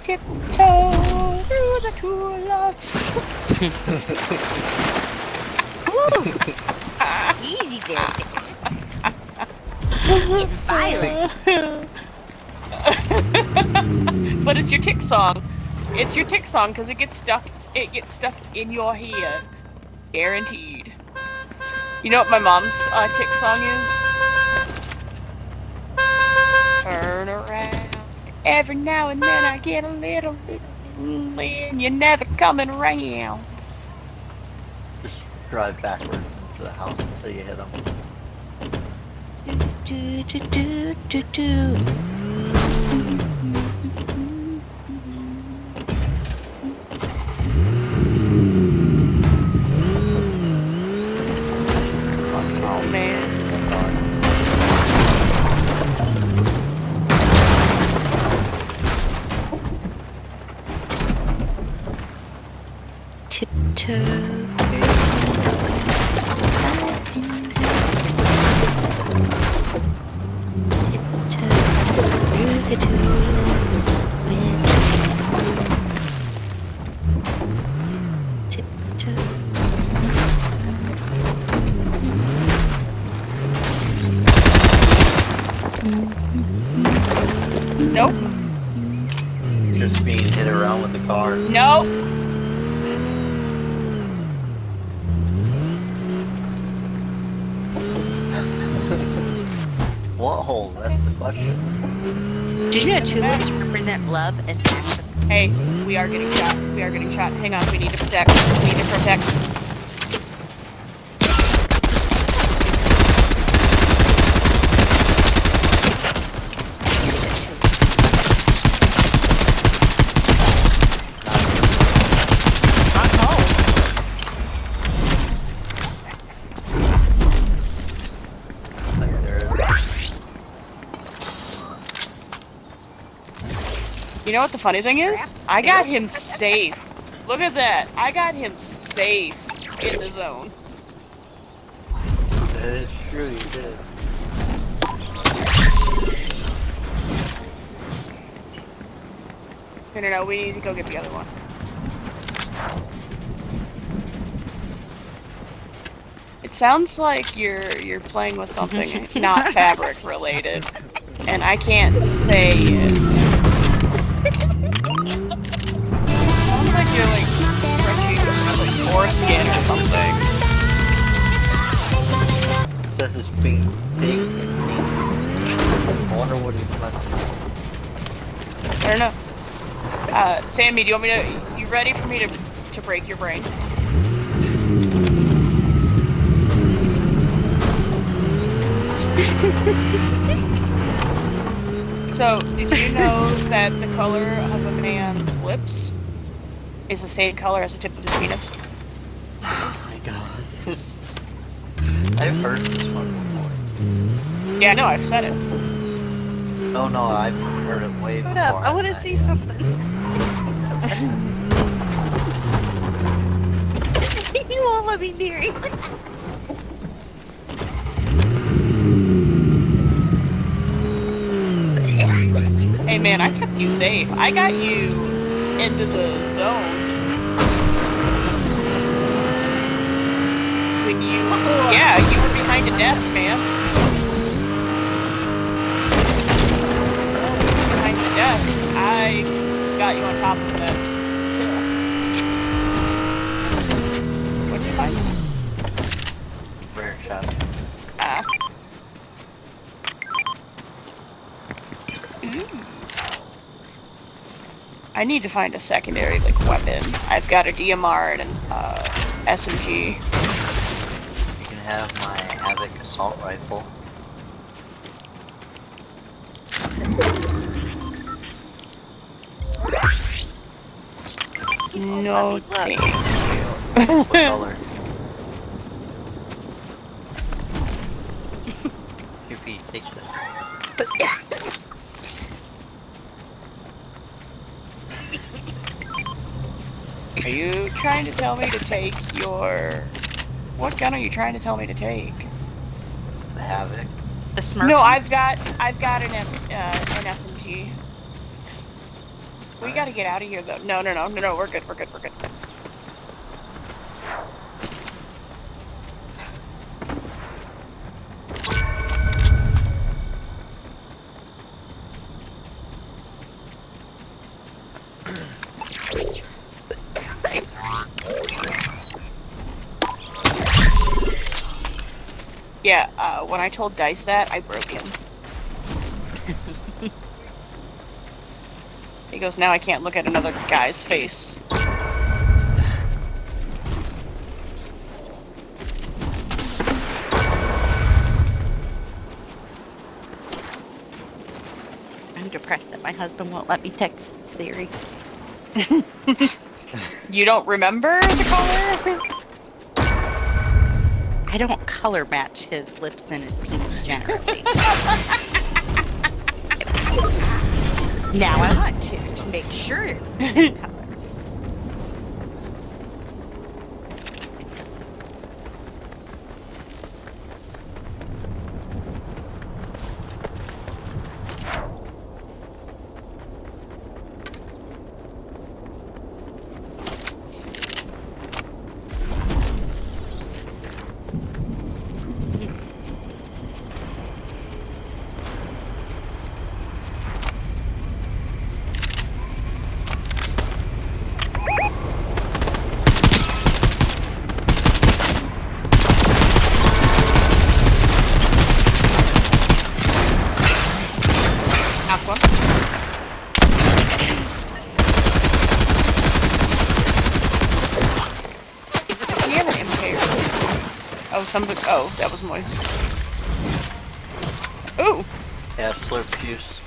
Tiptoe through the tulips. Easy there. Getting violent. But it's your tick song. It's your tick song because it gets stuck. It gets stuck in your head, guaranteed. You know what my mom's tick song is? Turn around. Every now and then I get a little, and you're never coming around. Just drive backwards into the house until you hit them. Do, do, do, do, do. Oh man. Tiptoe. Through the tulips with tiptoe. Nope. Just being hit around with the car. Nope. What hole? That's the question. Did you know tulips represent love and passion? Hey, we are getting shot. We are getting shot. Hang on, we need to protect. We need to protect. I'm home. Like there is. You know what the funny thing is? I got him safe. Look at that. I got him safe in the zone. That is true, you did. No, we need to go get the other one. It sounds like you're playing with something not fabric related, and I can't say it. Sounds like you're like stretching like foreskin or something. It says it's being big and pink. I wonder what he's messing with. I don't know. Sammy, do you want me to? You ready for me to break your brain? So, did you know that the color of a man's lips is the same color as the tip of his penis? Oh my god. I've heard this one before. Yeah, no, I've said it. Oh no, I've heard it way before. Hold up, I want to see something. You won't let me near you. Hey man, I kept you safe. I got you into the zone. When you, yeah, you were behind a desk, man. Behind the desk, I got you on top of that hill. What'd you find? Rare shot. Ah. Ooh. I need to find a secondary like weapon. I've got a DMR and an SMG. You can have my Havoc assault rifle. No Puppy, thank What color? QP, take this. Are you trying to tell me to take your... What gun are you trying to tell me to take? The Havoc. The Smurf. No, one? I've got an SMG. We gotta get out of here though. No, we're good. Yeah, when I told Dice that, I broke him. He goes, now I can't look at another guy's face. I'm depressed that my husband won't let me text Theory. You don't remember the color? I don't color match his lips and his penis generally. Now I want to make sure it's the same color. Knock one. We have an MK. Oh, oh, that was Moist. Ooh! Yeah, Slurp Juice.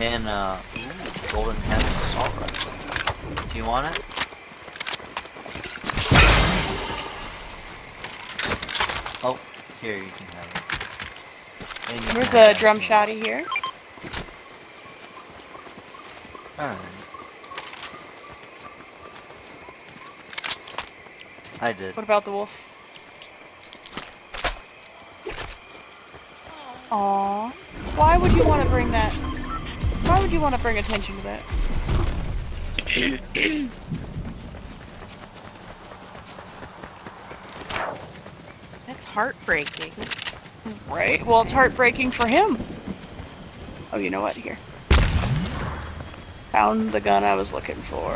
And, Golden Head Assault Rifle. Do you want it? Oh, here, you can have it. And you There's can have a that drum too. shotty here. Alright. I did. What about the wolf? Aww. Why would you want to bring that? Why would you want to bring attention to that? That's heartbreaking. Right? Well, it's heartbreaking for him. Oh, you know what? Here. Found the gun I was looking for.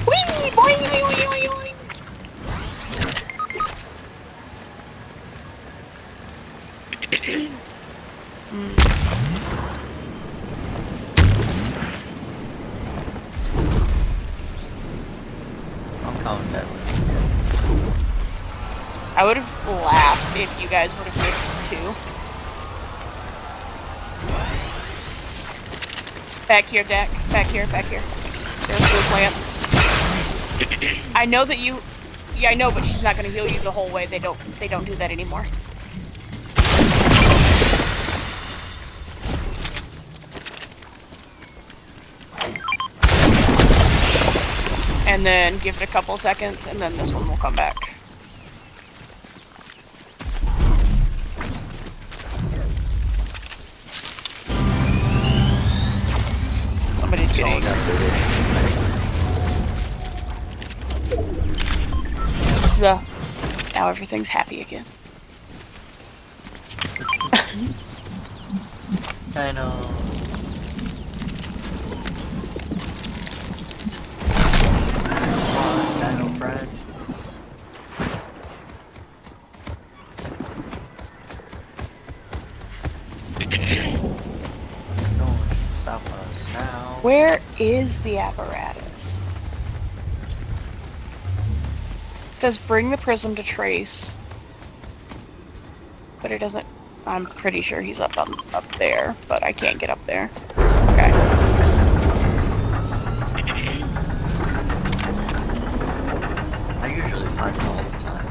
Whee! Boing, boing, boing, boing, boing. I'm coming deadly. I would have laughed if you guys would have missed two. Back here, Dak. Back here, back here. There's blue plants. I know that you... Yeah, I know, but she's not gonna heal you the whole way. They don't do that anymore. And then give it a couple seconds, and then this one will come back. Somebody's getting... So, now everything's happy again. I know. Dino friend. No one can stop us now. Where is the apparatus? It says bring the prism to Trace. But it doesn't... I'm pretty sure he's up there, but I can't get up there. Okay. I usually find it all the time.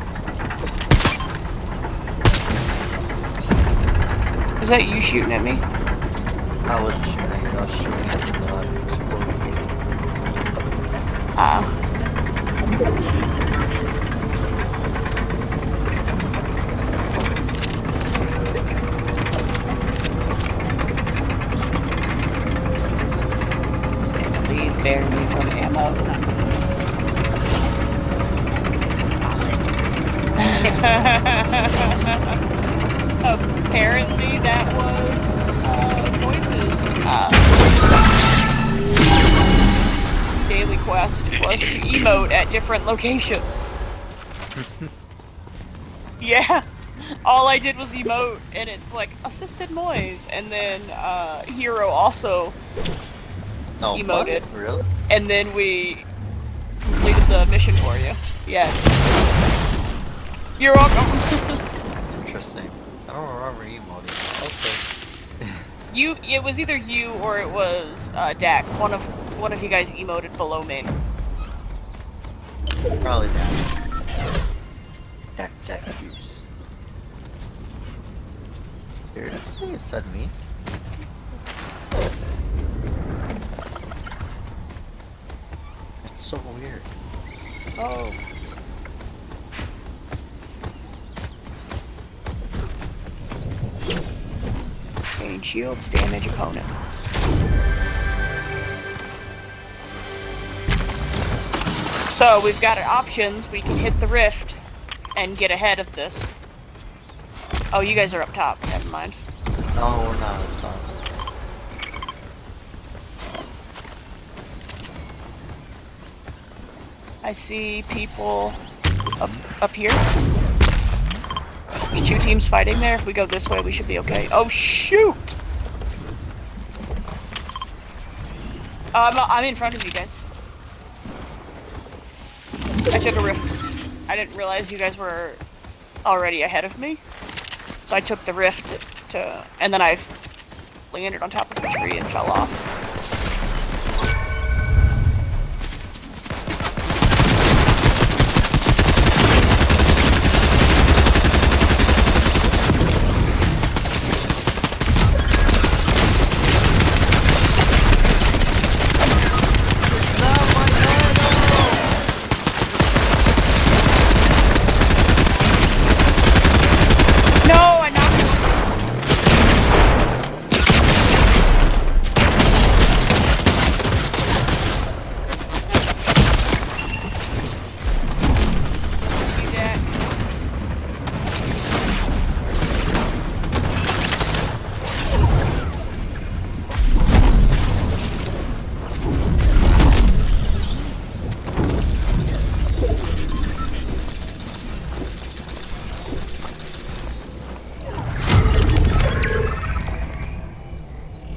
Is that you shooting at me? I wasn't shooting at you, I was shooting at the exploding gate. Ah. Please bear me some ammo. Apparently that was Noise's daily quest was to emote at different locations. Yeah. All I did was emote and it's like assisted noise and then Hero also Oh, emoted. what? Really? And then we completed the mission for you. Yeah. You're welcome. Interesting. I don't remember emoting. Okay. It was either you or it was Dak. One of you guys emoted below me. Probably that. Jack juice. Here, did you say it said me? It's so weird. Oh. Gain shields, damage opponents. So we've got options. We can hit the rift and get ahead of this. Oh, you guys are up top. Never mind. No, we're not up top. I see people up here. There's two teams fighting there. If we go this way, we should be okay. Oh shoot! I'm in front of you guys. I took a rift. I didn't realize you guys were already ahead of me. So I took the rift and then I landed on top of the tree and fell off.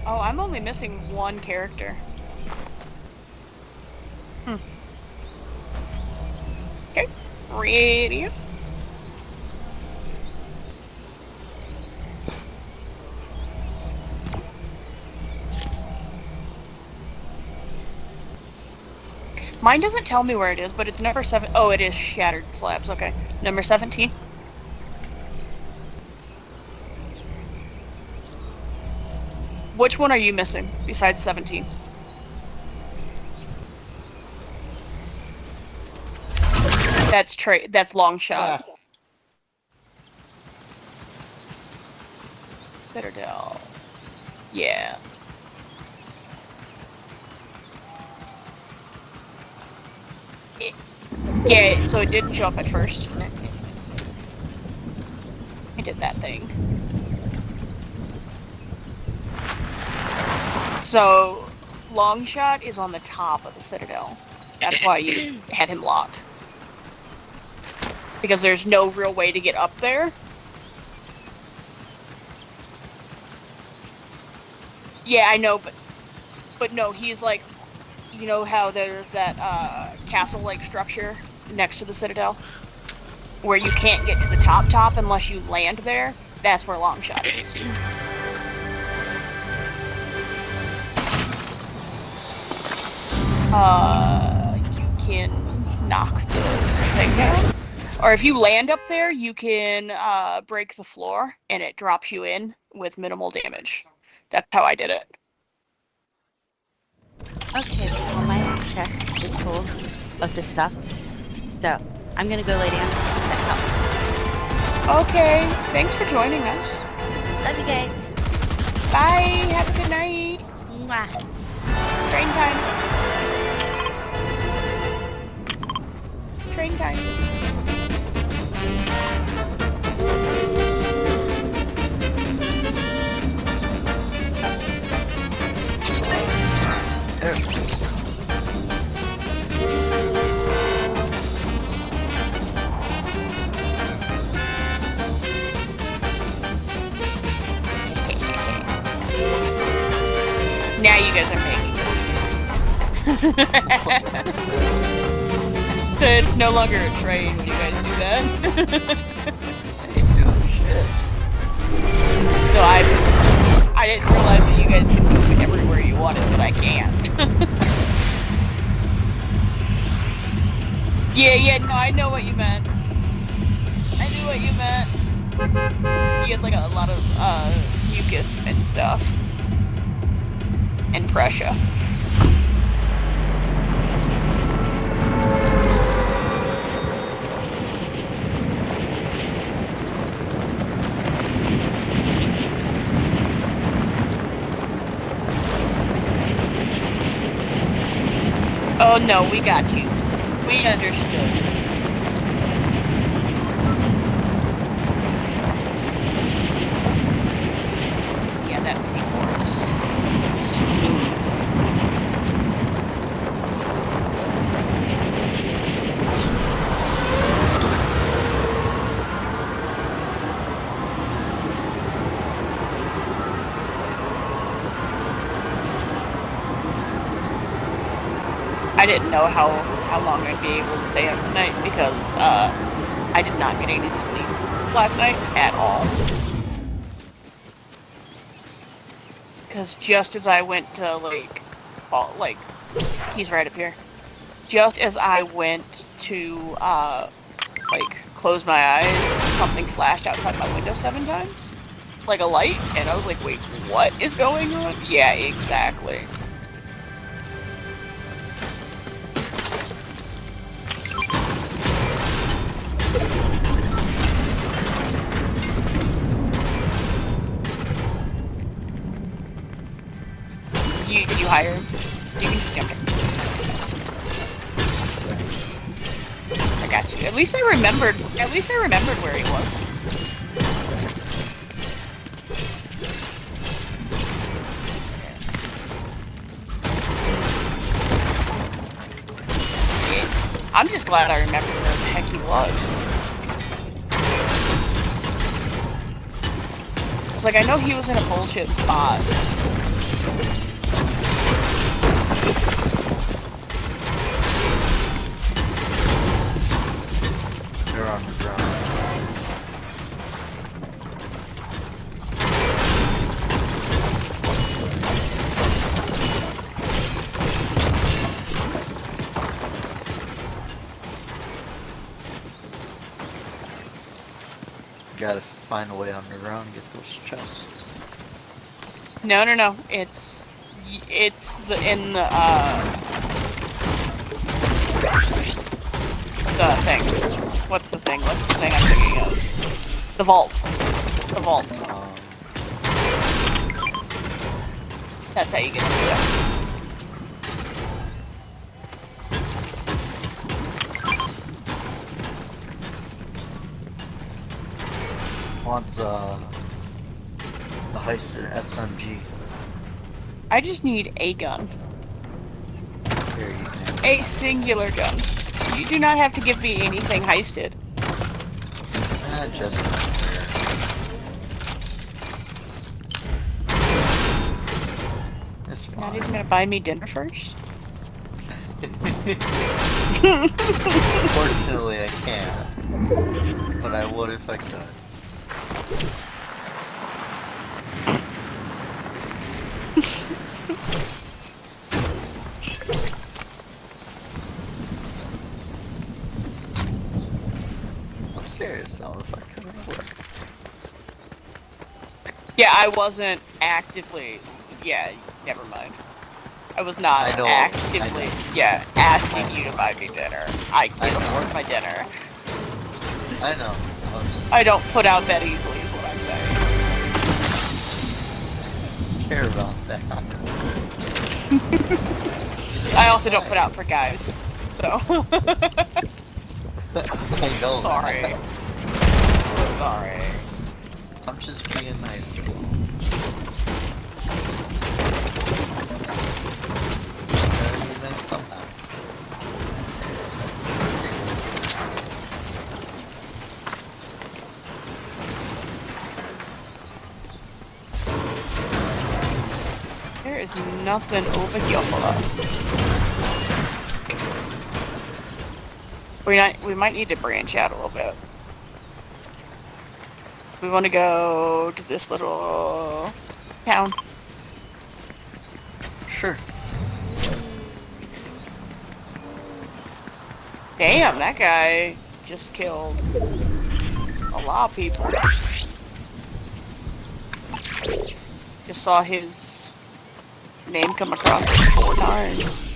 I'm only missing one character. Okay, ready? Mine doesn't tell me where it is, but it's number 7. Oh, it is Shattered Slabs. Okay, number 17. Which one are you missing besides 17? That's long shot. Citadel. Yeah. Yeah, so it didn't show up at first. I did that thing. So, Longshot is on the top of the Citadel. That's why you had him locked. Because there's no real way to get up there. Yeah, I know, but no, he's like, you know how there's that castle-like structure next to the Citadel? Where you can't get to the top unless you land there? That's where Longshot is. You can knock the thing down. Or if you land up there, you can break the floor, and it drops you in with minimal damage. That's how I did it. Okay, well, my chest is full of this stuff. So, I'm gonna go lay down. That's all. Okay, thanks for joining us. Love you guys. Bye, have a good night. Mwah. Train time. Train time. Now you guys are making it's no longer a train when you guys do that. I ain't doing shit. So I didn't realize that you guys can move everywhere you wanted, but I can't. Yeah, no, I know what you meant. I knew what you meant. You had like a lot of mucus and stuff. And pressure. Oh no, we got you. We understood. Yeah, that C4 is smooth. I didn't know how long I'd be able to stay up tonight because I did not get any sleep last night at all. Because just as I went to like he's right up here. Just as I went to like close my eyes, something flashed outside my window 7 times, like a light, and I was like, wait, what is going on? Yeah, exactly. Did you hire him? You can just jump in. I got you. At least I remembered where he was. Yeah. I'm just glad I remembered where the heck he was. I was like, I know he was in a bullshit spot. They're on the ground. Gotta find a way underground to get those chests. No. It's in the thing. What's the thing? What's the thing I'm thinking of? The vault. The vault. That's how you get into it. Wants the heisted SMG. I just need a gun. Here you can. A singular gun. You do not have to give me anything heisted. Just it's fine. Not even gonna buy me dinner first? Unfortunately, I can't. But I would if I could. hilarious though if I could have. Yeah, I wasn't actively. Yeah, never mind. I was not I know, actively, asking you to buy me dinner. I can't afford my dinner. I know. I don't put out that easily, is what I'm saying. Care about that. I also don't put out for guys, so. I know. Sorry. Sorry. I'm just being nice. That's all. Gotta be nice somehow. There is nothing over here for us. We might need to branch out a little bit. We want to go to this little town. Sure. Damn, that guy just killed a lot of people. Just saw his name come across like 4 times.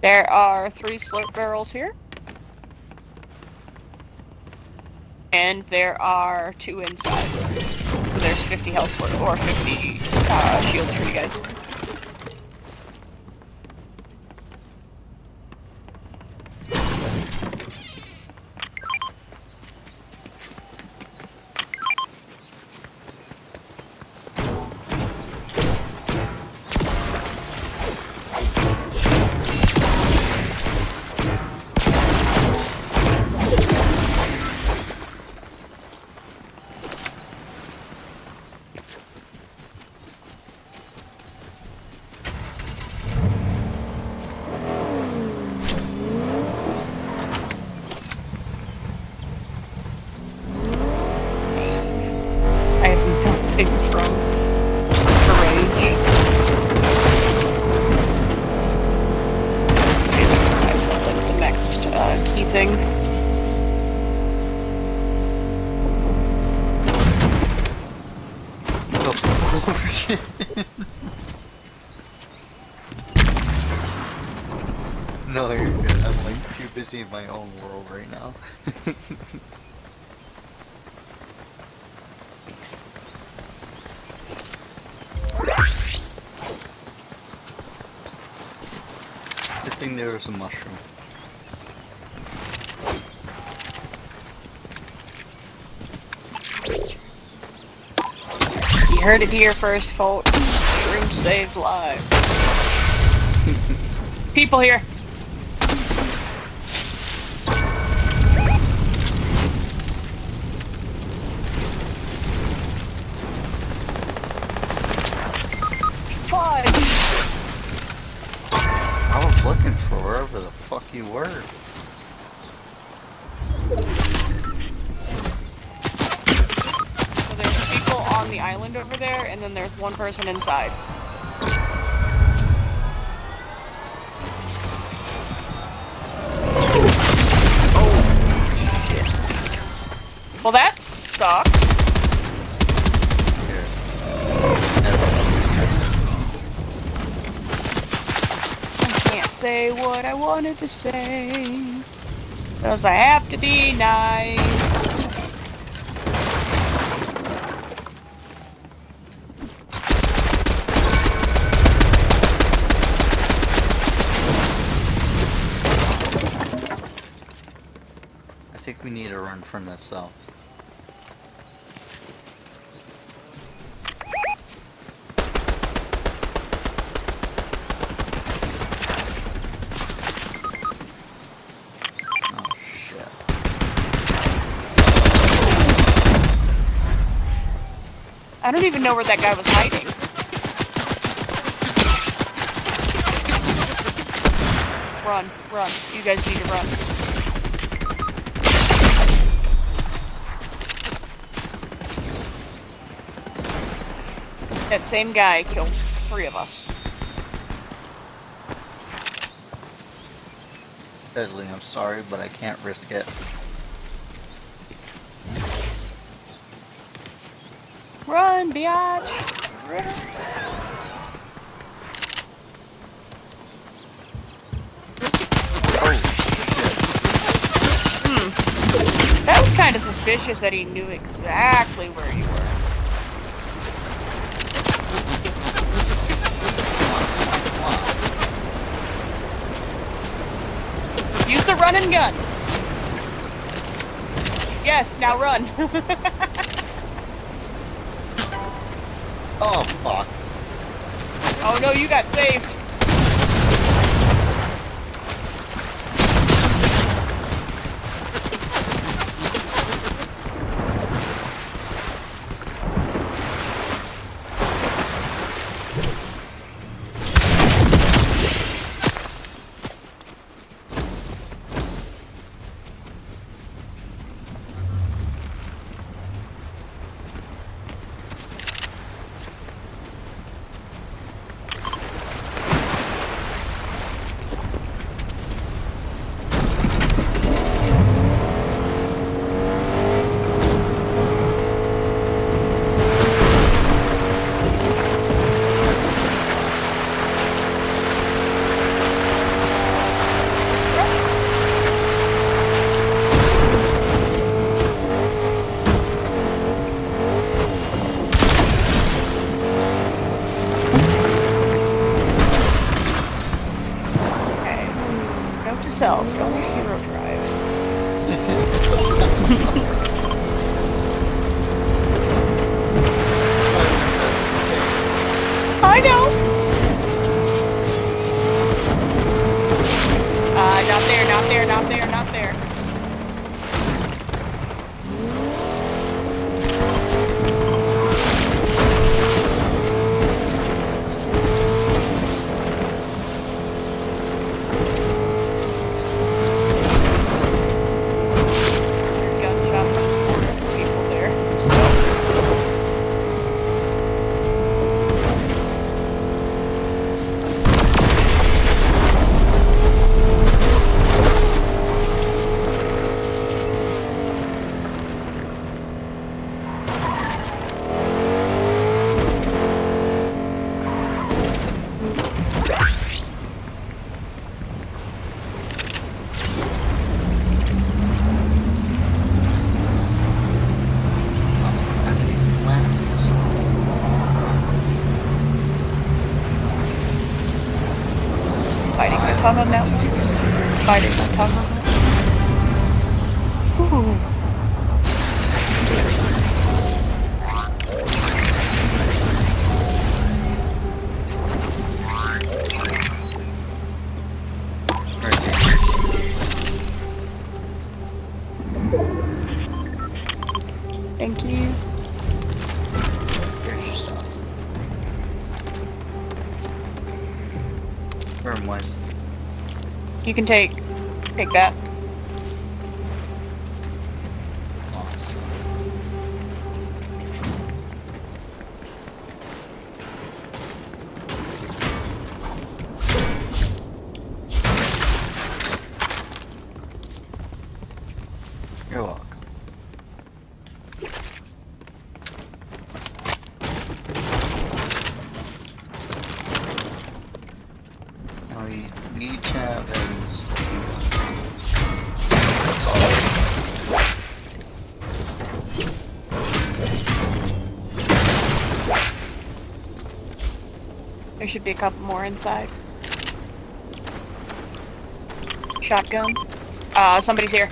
There are 3 slurp barrels here. And there are 2 inside. So there's 50 health for, or 50 shields for you guys. I have nothing from the rage. I something with the next key thing. Oh shit. No, you're good. I'm like too busy in my own world right now. Good thing there was a mushroom. You heard it here first, folks. Shroom saved lives. People here. Fly. I was looking for wherever the fuck you were. So there's people on the island over there, and then there's one person inside. Well, that sucks. Here. I can't say what I wanted to say. Because I have to be nice. I think We need to run from this though. Oh shit. I don't even know where that guy was hiding. Run, run. You guys need to run. That same guy killed 3 of us. Deadly, I'm sorry, but I can't risk it. Run, biatch! Run. Oh shit. That was kind of suspicious that he knew exactly where you were. Use the run and gun. Yes, now run. Oh fuck. Oh no, you got saved. Yourself, don't hero drive. I know. Not there, not there, not there, not there. Biting my tongue on that one. Biting my tongue on that. Ooh. Thank you. Here's your stuff. Room wise. You can take that. You're welcome. We each have at least 2 There should be a couple more inside. Shotgun. Somebody's here.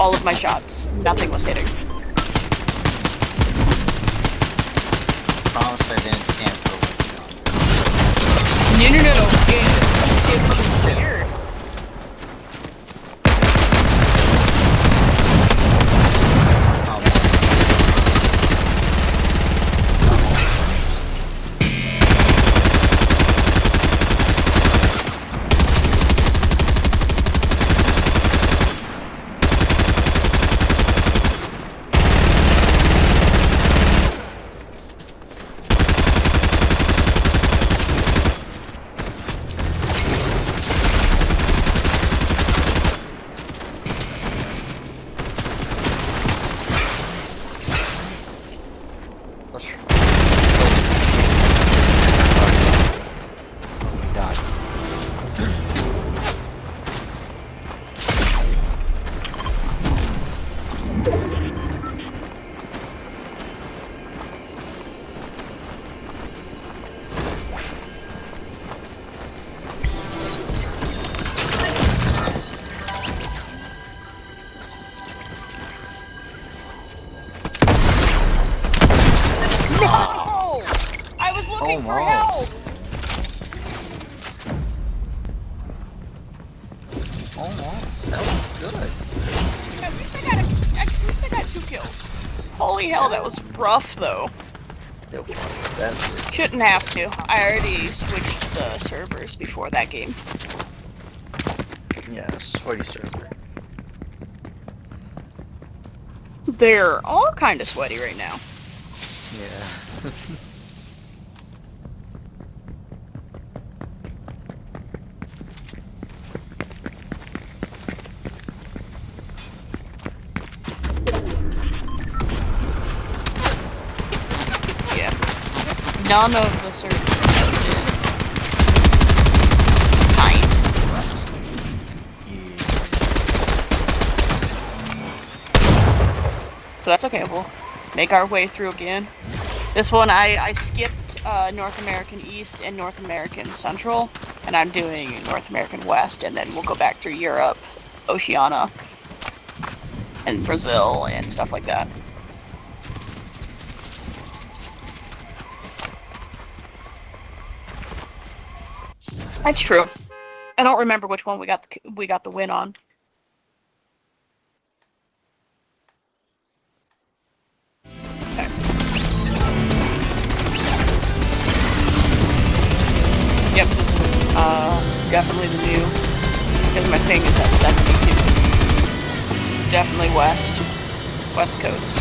all of my shots. Nothing was hitting. Promise I didn't camp over No. It was weird. No! I was looking for help! Almost. That was good. At least I got 2 kills. Holy hell, that was rough though. It was. That's it. Shouldn't have to. I already switched the servers before that game. Yeah, sweaty server. They're all kind of sweaty right now. Yeah. Yeah. None of the servers did. Kind of. So that's okay, we'll make our way through again. This one, I skipped North American East and North American Central, and I'm doing North American West, and then we'll go back through Europe, Oceania, and Brazil, and stuff like that. That's true. I don't remember which one we got the win on. Okay. Yep, this was definitely the new, because my ping is at 72. It's definitely West Coast.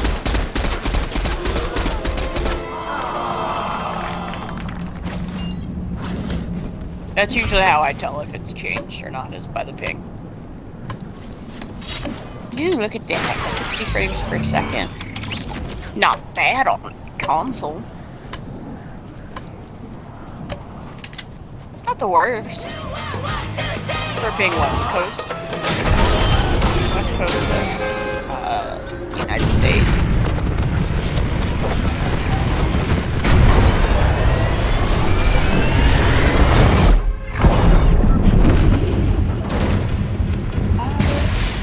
That's usually how I tell if it's changed or not, is by the ping. Ooh, look at that, 60 frames per second. Not bad on console. It's not the worst for being West Coast. West Coast of United States.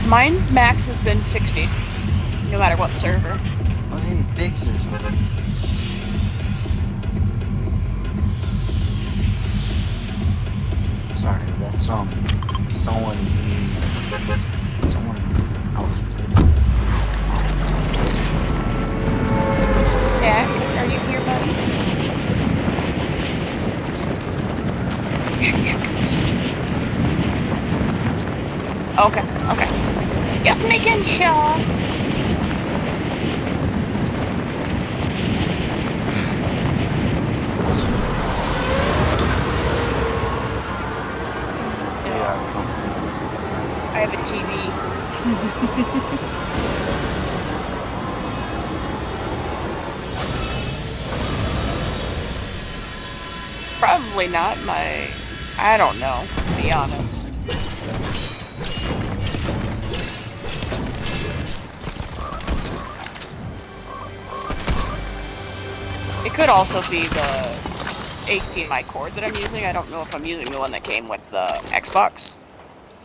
Mine's max has been 60, no matter what server. Oh, hey, Biggs is on. Sorry, that's someone else. Jack, are you here, buddy? Jack goes. Okay. Just making sure. I have a TV. Probably not I don't know, to be honest. It could also be the HDMI cord that I'm using. I don't know if I'm using the one that came with the Xbox,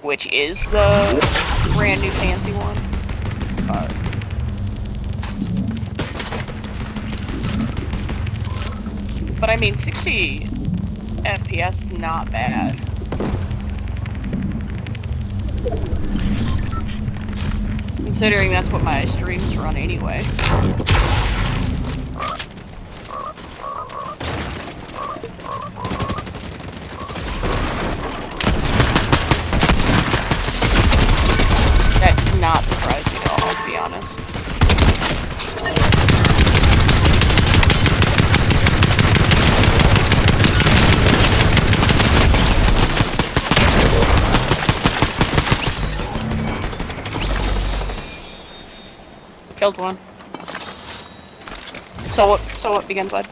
which is the brand new fancy one. but I mean 60 FPS is not bad. Considering that's what my streams run anyway. That does not surprise me at all, to be honest. Killed one. So what begins, bud?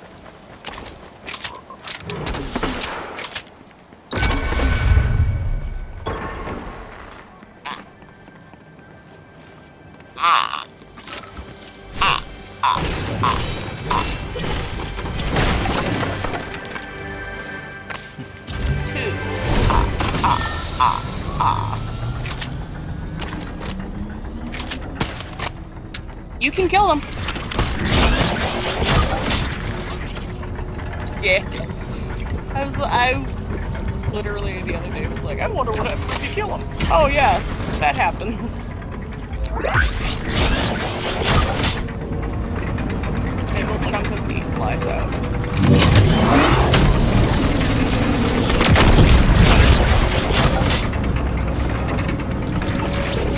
You can kill him. Yeah. I literally the other day was like, I wonder what happens if you kill him. Oh yeah, that happens. A little chunk of meat flies out.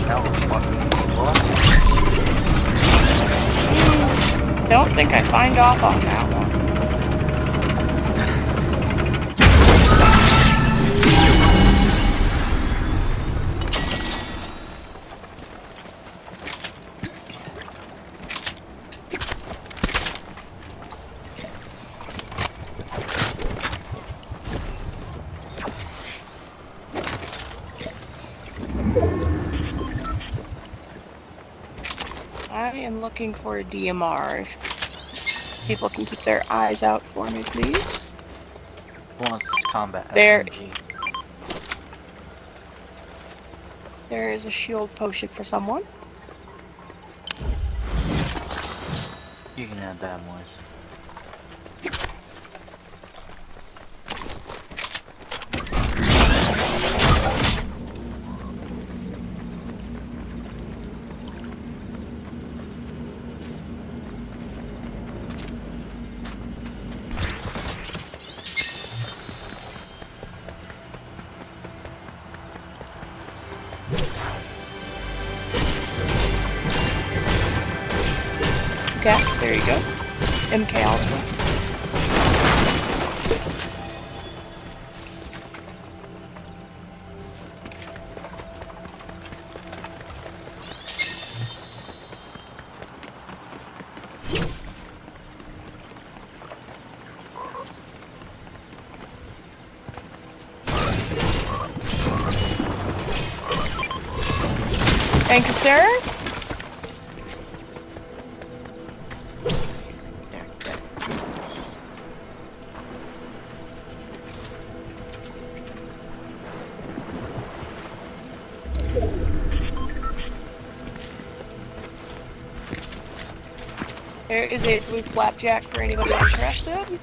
That was fucking painful. Don't think I signed off on that one. I am looking for a DMR. People can keep their eyes out for me, please. Who wants this combat There- SMG? There is a shield potion for someone. You can have that, Moise. Okay, there you go. MK Alpha. Thank you, sir. There is a blue flapjack for anybody interested.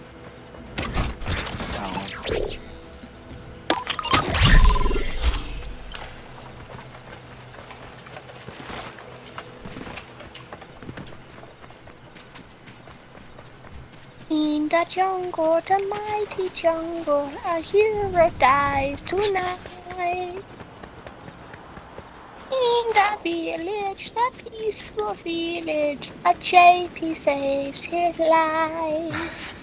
In the jungle, the mighty jungle, a hero dies tonight. In the village, the peaceful village, a JP saves his life.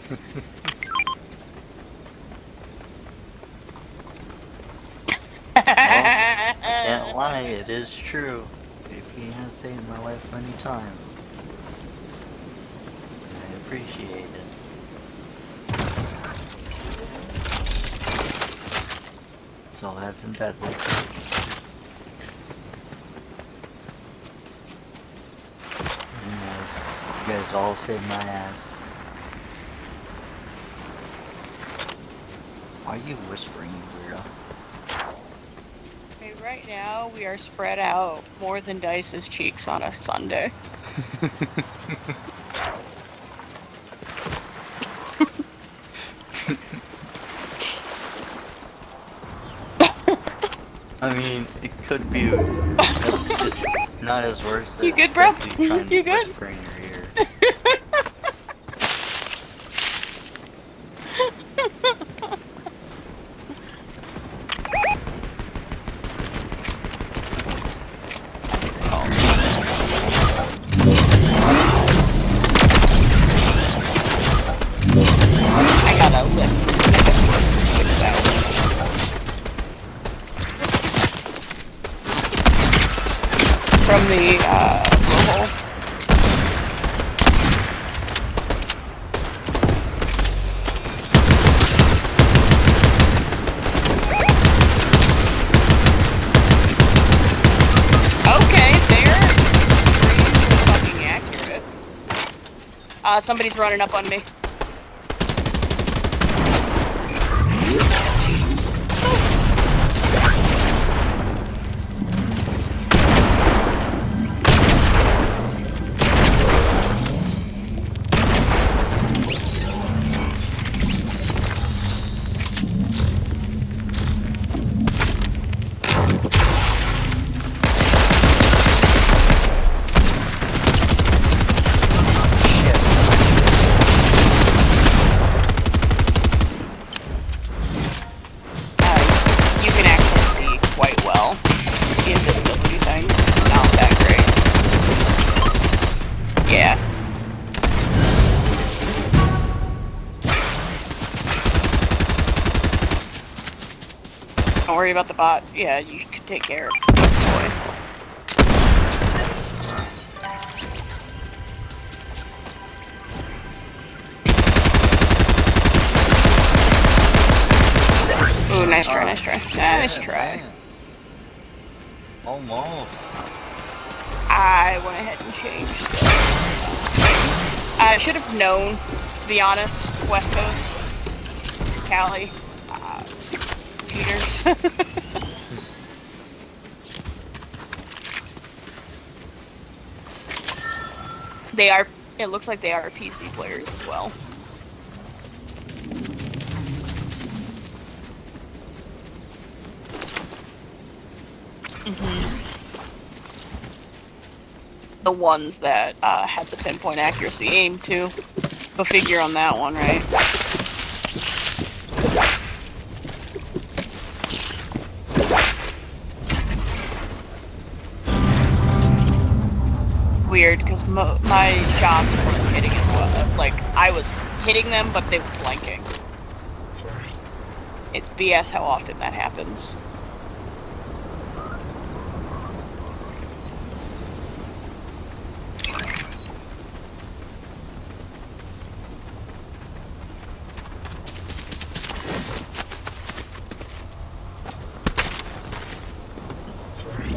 Can't lie, it is true. JP has saved my life many times. I appreciate it. So hasn't that looked nice? You guys all saved my ass. Why are you whispering, you weirdo? Okay, right now we are spread out more than Dice's cheeks on a Sunday. I mean, it could be just not as worse as You good, bro? Deadly trying to You good? whisper in your ear. I got a lift. I guess we're 6,000. From the, blowhole. Okay, they're extremely fucking accurate. Somebody's running up on me. You can actually see quite well. The invisibility thing is not that great. Yeah. Don't worry about the bot. Yeah, you can take care of this boy. Ooh, nice try, nice try. Nice try. Man. Almost. I went ahead and changed. I should have known, to be honest. West Coast, Cali, Peters. They are. It looks like they are PC players as well. The ones that had the pinpoint accuracy aim too. Go figure on that one, right? Weird, because my shots weren't hitting as well. Like, I was hitting them, but they were blanking. It's BS how often that happens.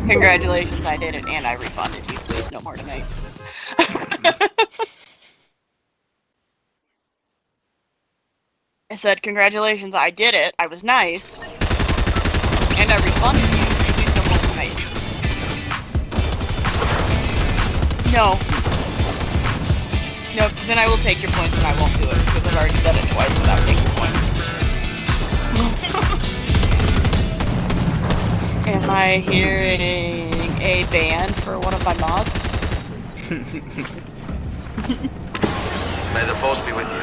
Congratulations, I did it, and I refunded you. Please, no more tonight. I said, congratulations, I did it. I was nice. And I refunded you. Please, no more tonight. No. No, because then I will take your points and I won't do it, because I've already done it twice without taking points. Am I hearing a ban for one of my mods? May the force be with you.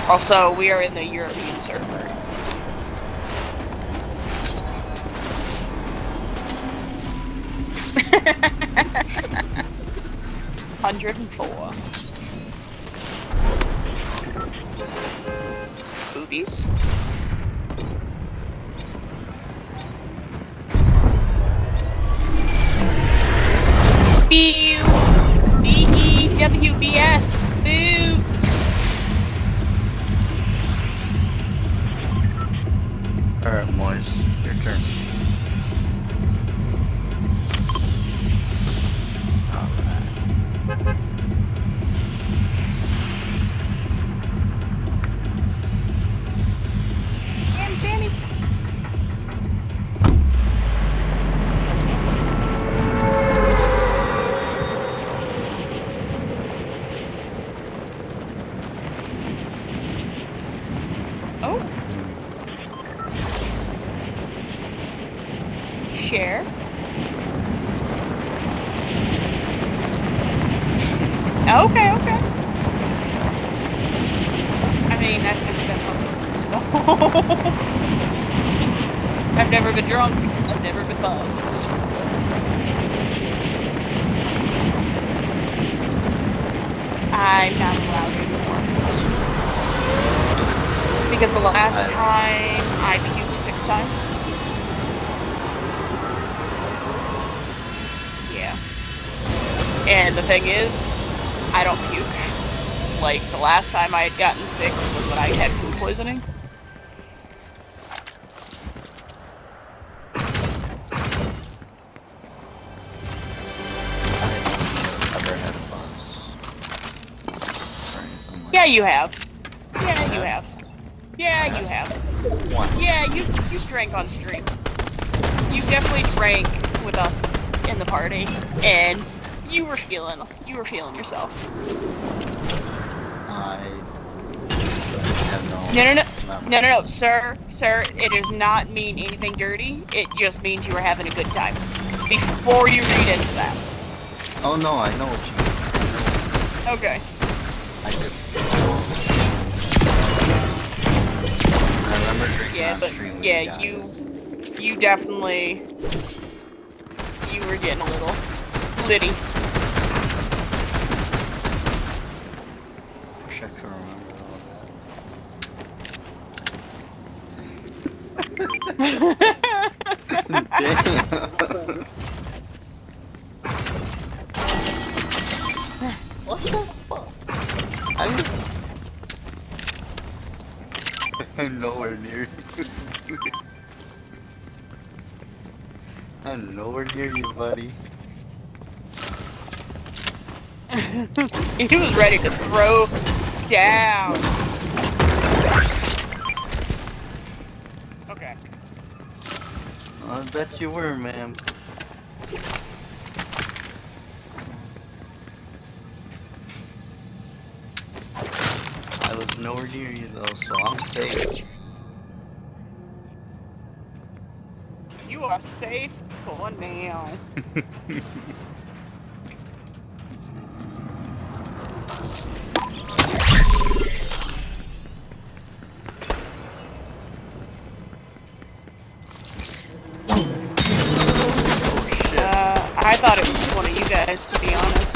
Also, we are in the European server. $104. Boobies. Boobs! B-E-W-B-S! Boobs! Alright, Moise, your turn. Alright. Damn, Sammy! share. Okay, okay. I mean, I've never been hungover, so... I've never been drunk. I've never been buzzed. I'm not allowed anymore. Because the last time I puked 6 times. Yeah. And the thing is, I don't puke. Like, the last time I had gotten sick was when I had food poisoning. Yeah, you have. Yeah, you have. Yeah, you have. Yeah, you drank on stream. You definitely drank with us in the party, and you were feeling yourself. I have No, sir, it does not mean anything dirty. It just means you were having a good time. Before you read into that. Oh no, I know what you mean. Okay. I remember drinking on stream with you guys. You definitely, you were getting a little litty. Wish I could remember all that. Damn. What the fuck? I'm nowhere near you. I'm nowhere near you, buddy. He was ready to throw down. Okay. I bet you were, ma'am. I was nowhere near you though, so I'm safe. You are safe for now. I thought it was one of you guys, to be honest.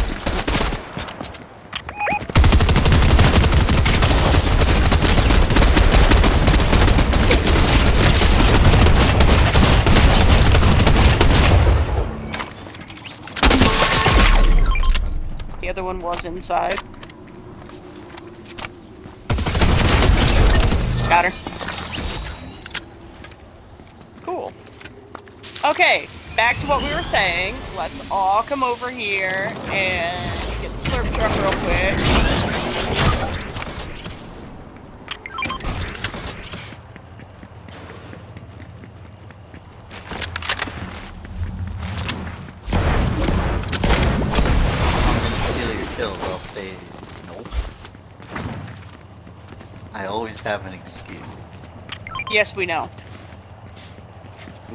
The other one was inside. Got her. Cool. Okay, back to what we were saying. Let's all come over here and get the slurp truck real quick. I'll say nope. I always have an excuse. Yes, we know.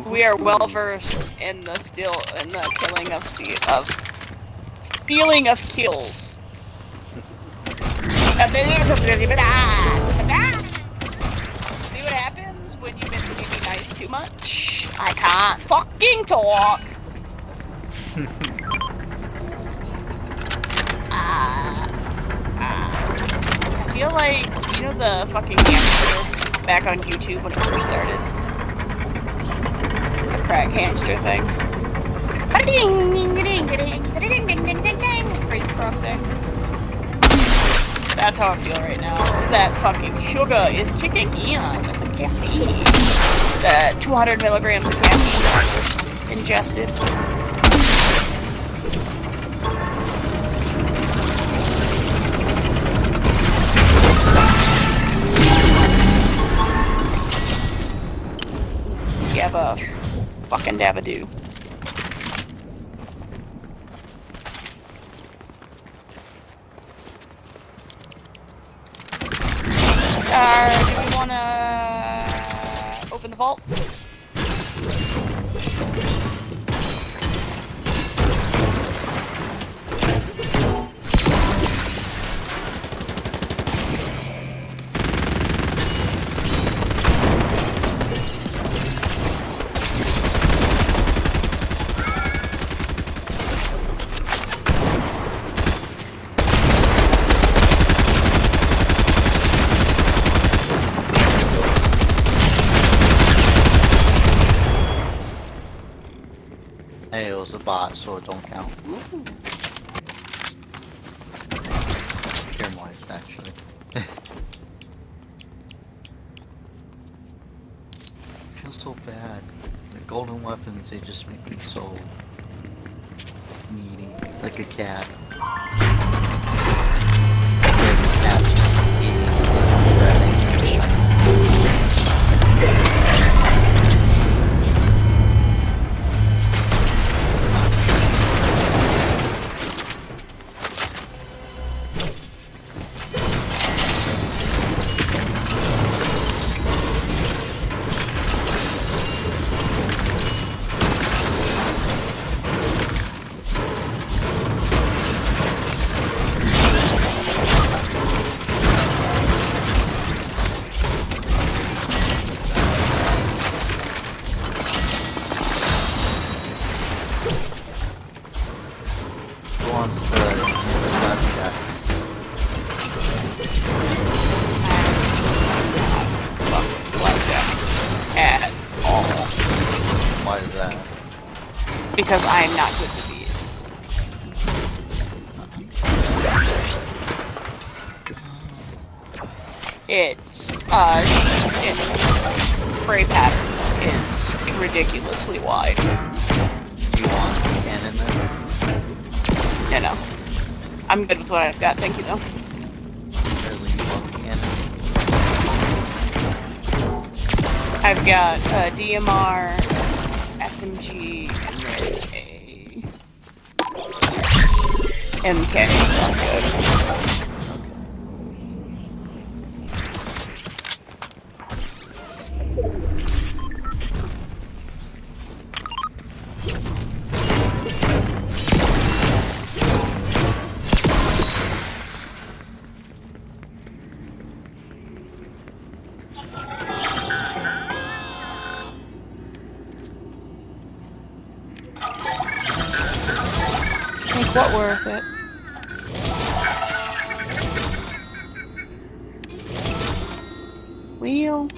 We are well versed in the killing of stealing of kills. See what happens when you've been being nice too much? I can't fucking talk. I feel like, you know the fucking hamster back on YouTube when it first started? The crack hamster thing. Crazy frog thing. That's how I feel right now. That fucking sugar is kicking in. The caffeine. The 200 milligrams of caffeine that I just ingested. Gabba. Fucking dabadoo. Do we wanna open the vault? Hey, it was a bot, so it don't count. Here, mice, actually. I feel so bad. The golden weapons, they just make me so needy, like a cat. Like a cat just eating its wants to nuts guy. Blackjack at all. Why is that? Because I am not good to beat. Its spray pattern is ridiculously wide. Do you want a cannon then? No. I'm good with what I've got, thank you though. Really, you want a cannon? I've got a DMR, SMG, and then a MK, so I'm good. Like, what worth it? Wheel.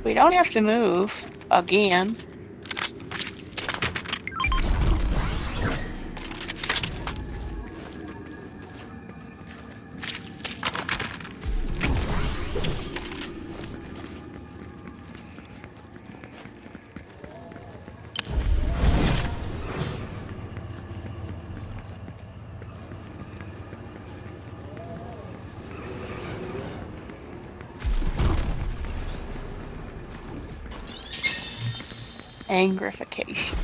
We don't have to move again. Angrification.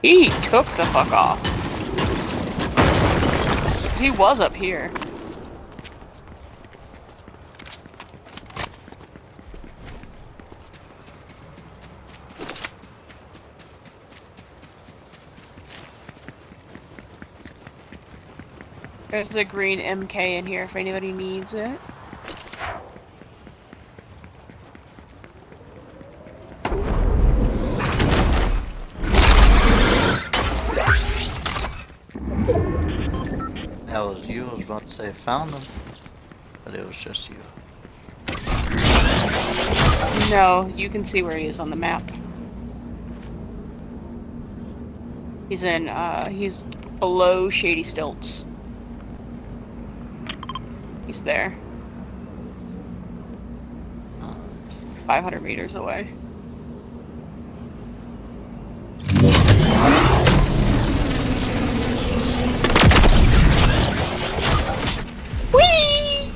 He took the fuck off. He was up here. There's a green MK in here if anybody needs it. That was you. I was about to say I found them, but it was just you. No, you can see where he is on the map. He's in, he's below Shady Stilts. He's there. 500 meters away. Whee!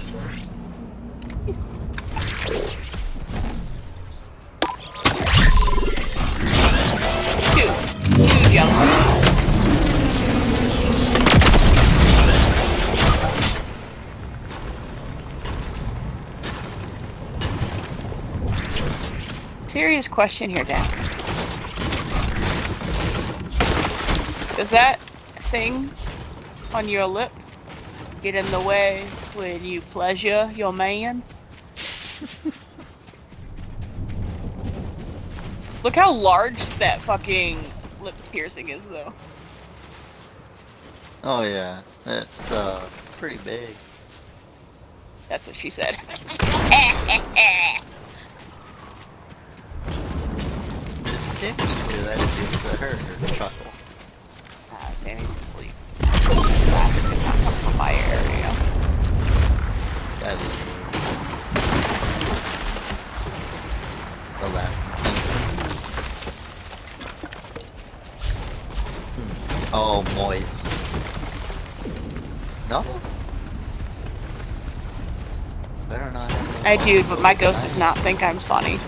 Two jumps. Serious question here, Dan. Does that thing on your lip get in the way when you pleasure your man? Look how large that fucking lip piercing is, though. Oh yeah, it's pretty big. That's what she said. If Sammy knew that, it's to her chuckle. Sammy's asleep. Traffic did not come from my area. That is the last. Oh, moist. No? Better not. I do, but my ghost does not think I'm funny.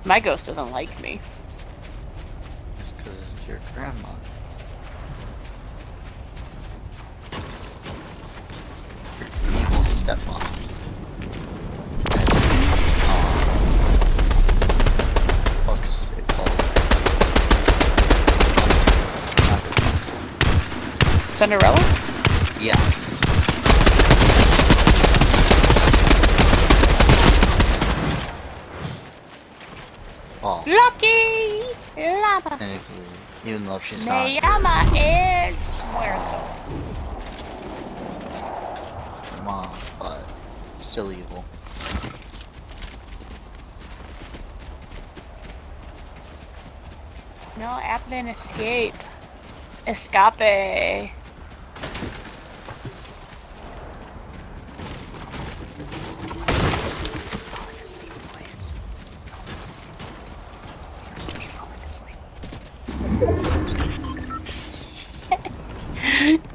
My ghost doesn't like me. Just because it's your grandma. Your evil stepmom. Fuck's it called? Cinderella? Yes. Oh, Lucky! Lava! technically, even though she's not. Llama is muerto. Mom, but still evil. No, Applin escape. Escape.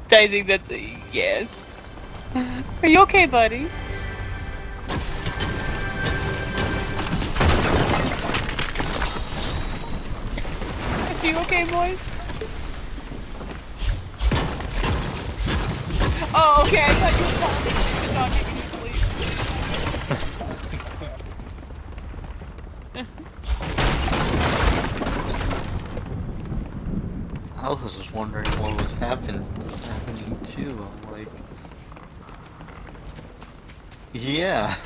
I think that's a yes. Are you okay, buddy? Are you okay, boys? Oh, okay, I thought you were talking to me, I was just wondering what was happening too. I'm like, yeah.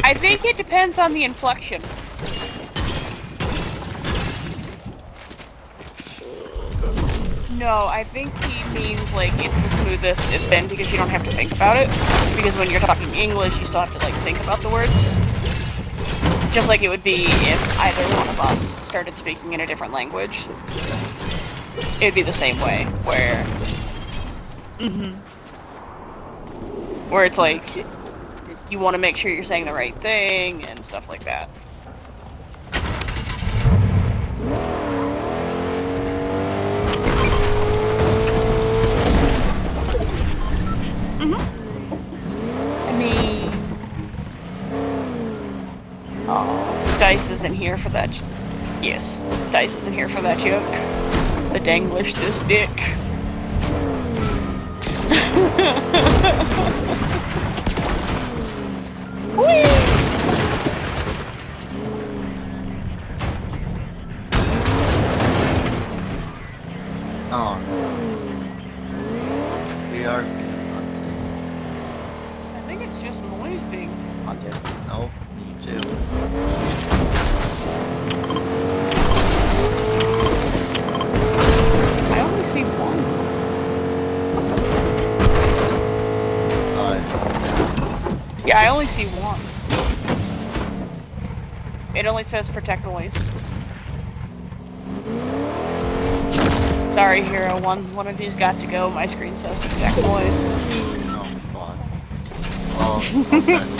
I think it depends on the inflection. No, I think he means like it's the smoothest it's been because you don't have to think about it. Because when you're talking English, you still have to like think about the words. Just like it would be if either one of us started speaking in a different language. It'd be the same way, where... Where it's like, you want to make sure you're saying the right thing, and stuff like that. I mean... Oh, Dice isn't here for that. Yes, Dice isn't here for that joke. The danglish this dick. Whee! Oh, we are being hunted. I think it's just Moise being hunted. Nope, me too. I only see one. Yeah, I only see one. It only says protect Moise. Sorry, Hero. One of you's got to go. My screen says protect Moise. Oh, fuck. Well, I'll send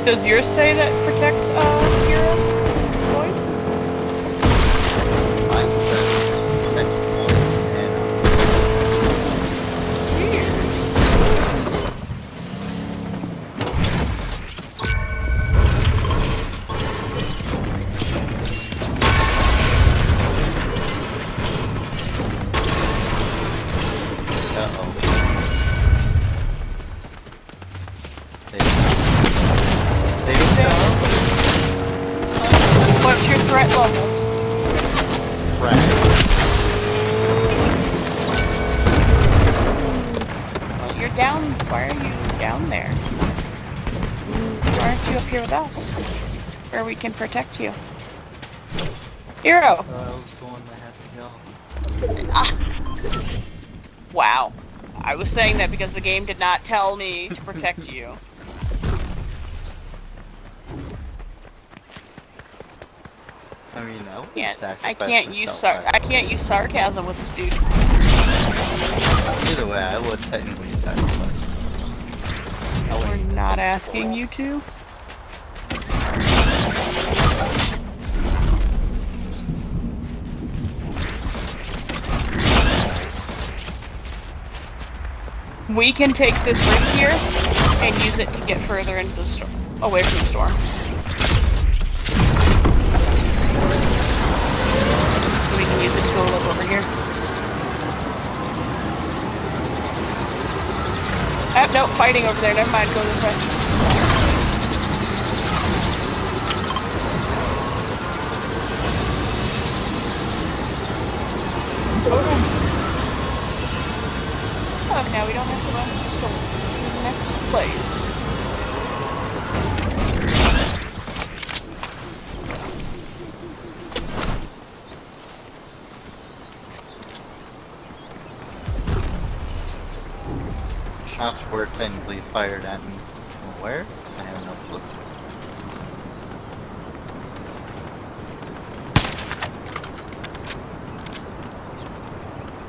Does yours say that protect Hero Moise? mine says protect one and Weird. uh-oh. They down there? Why aren't you up here with us? Where we can protect you. Hero! I was the one that had to go. Ah. Wow. I was saying that because the game did not tell me to protect you. I mean, I would I sacrifice can't use myself. I can't use sarcasm with this dude. Either way, I would technically sacrifice myself. I We're wouldn't even not think asking you twice. to. We can take this rift here and use it to get further into the storm, away from the storm. We can use it to go look over here. Oh, no, fighting over there. Never mind, go this way. Oh, now we don't have to run to the store. To the next place. Shots were technically fired at me. From where? I have no clue.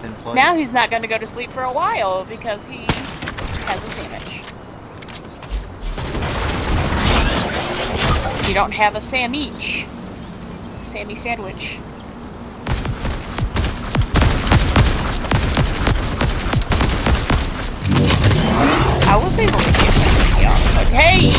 Pinpoint. Now he's not going to go to sleep for a while because he has a sandwich. You don't have a Sam each. Sammy sandwich. I was able to get him young. Like, hey!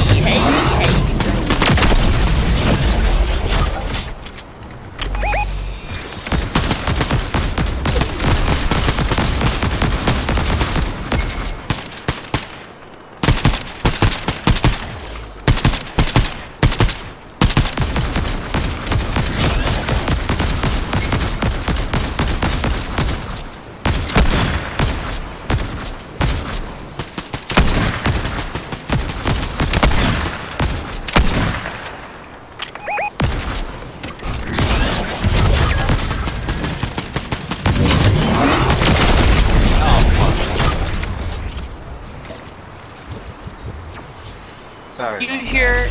Sorry. Use your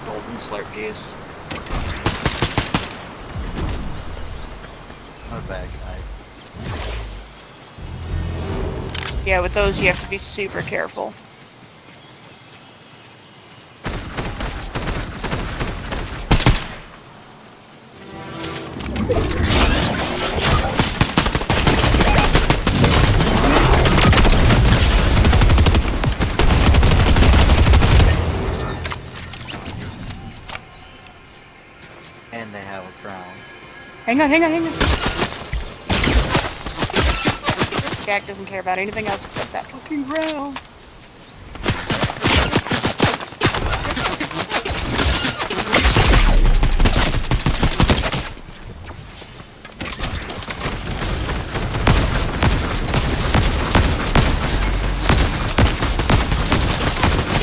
golden slurp juice. My bad, guys. Yeah, with those you have to be super careful. And they have a crown. Hang on. Jack doesn't care about anything else except that fucking round.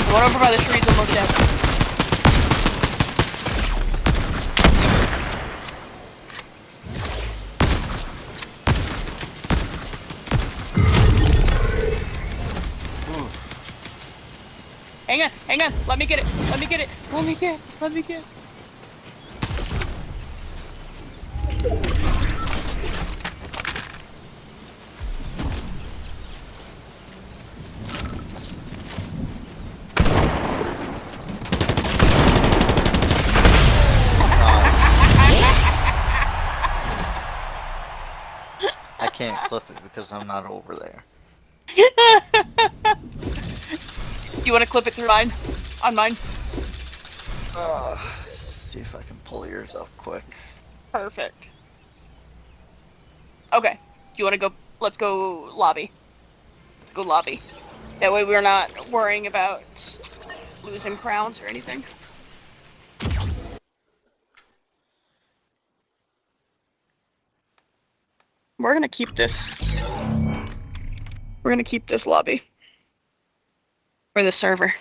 The one over by the tree's almost dead. Hang on, let me get it. I can't clip it because I'm not over there. You want to clip it through mine? On mine? See if I can pull yours up quick. Perfect. Okay. Do you want to go? Let's go lobby. Go lobby. That way we're not worrying about losing crowns or anything. We're gonna keep this. We're gonna keep this lobby. Or the server.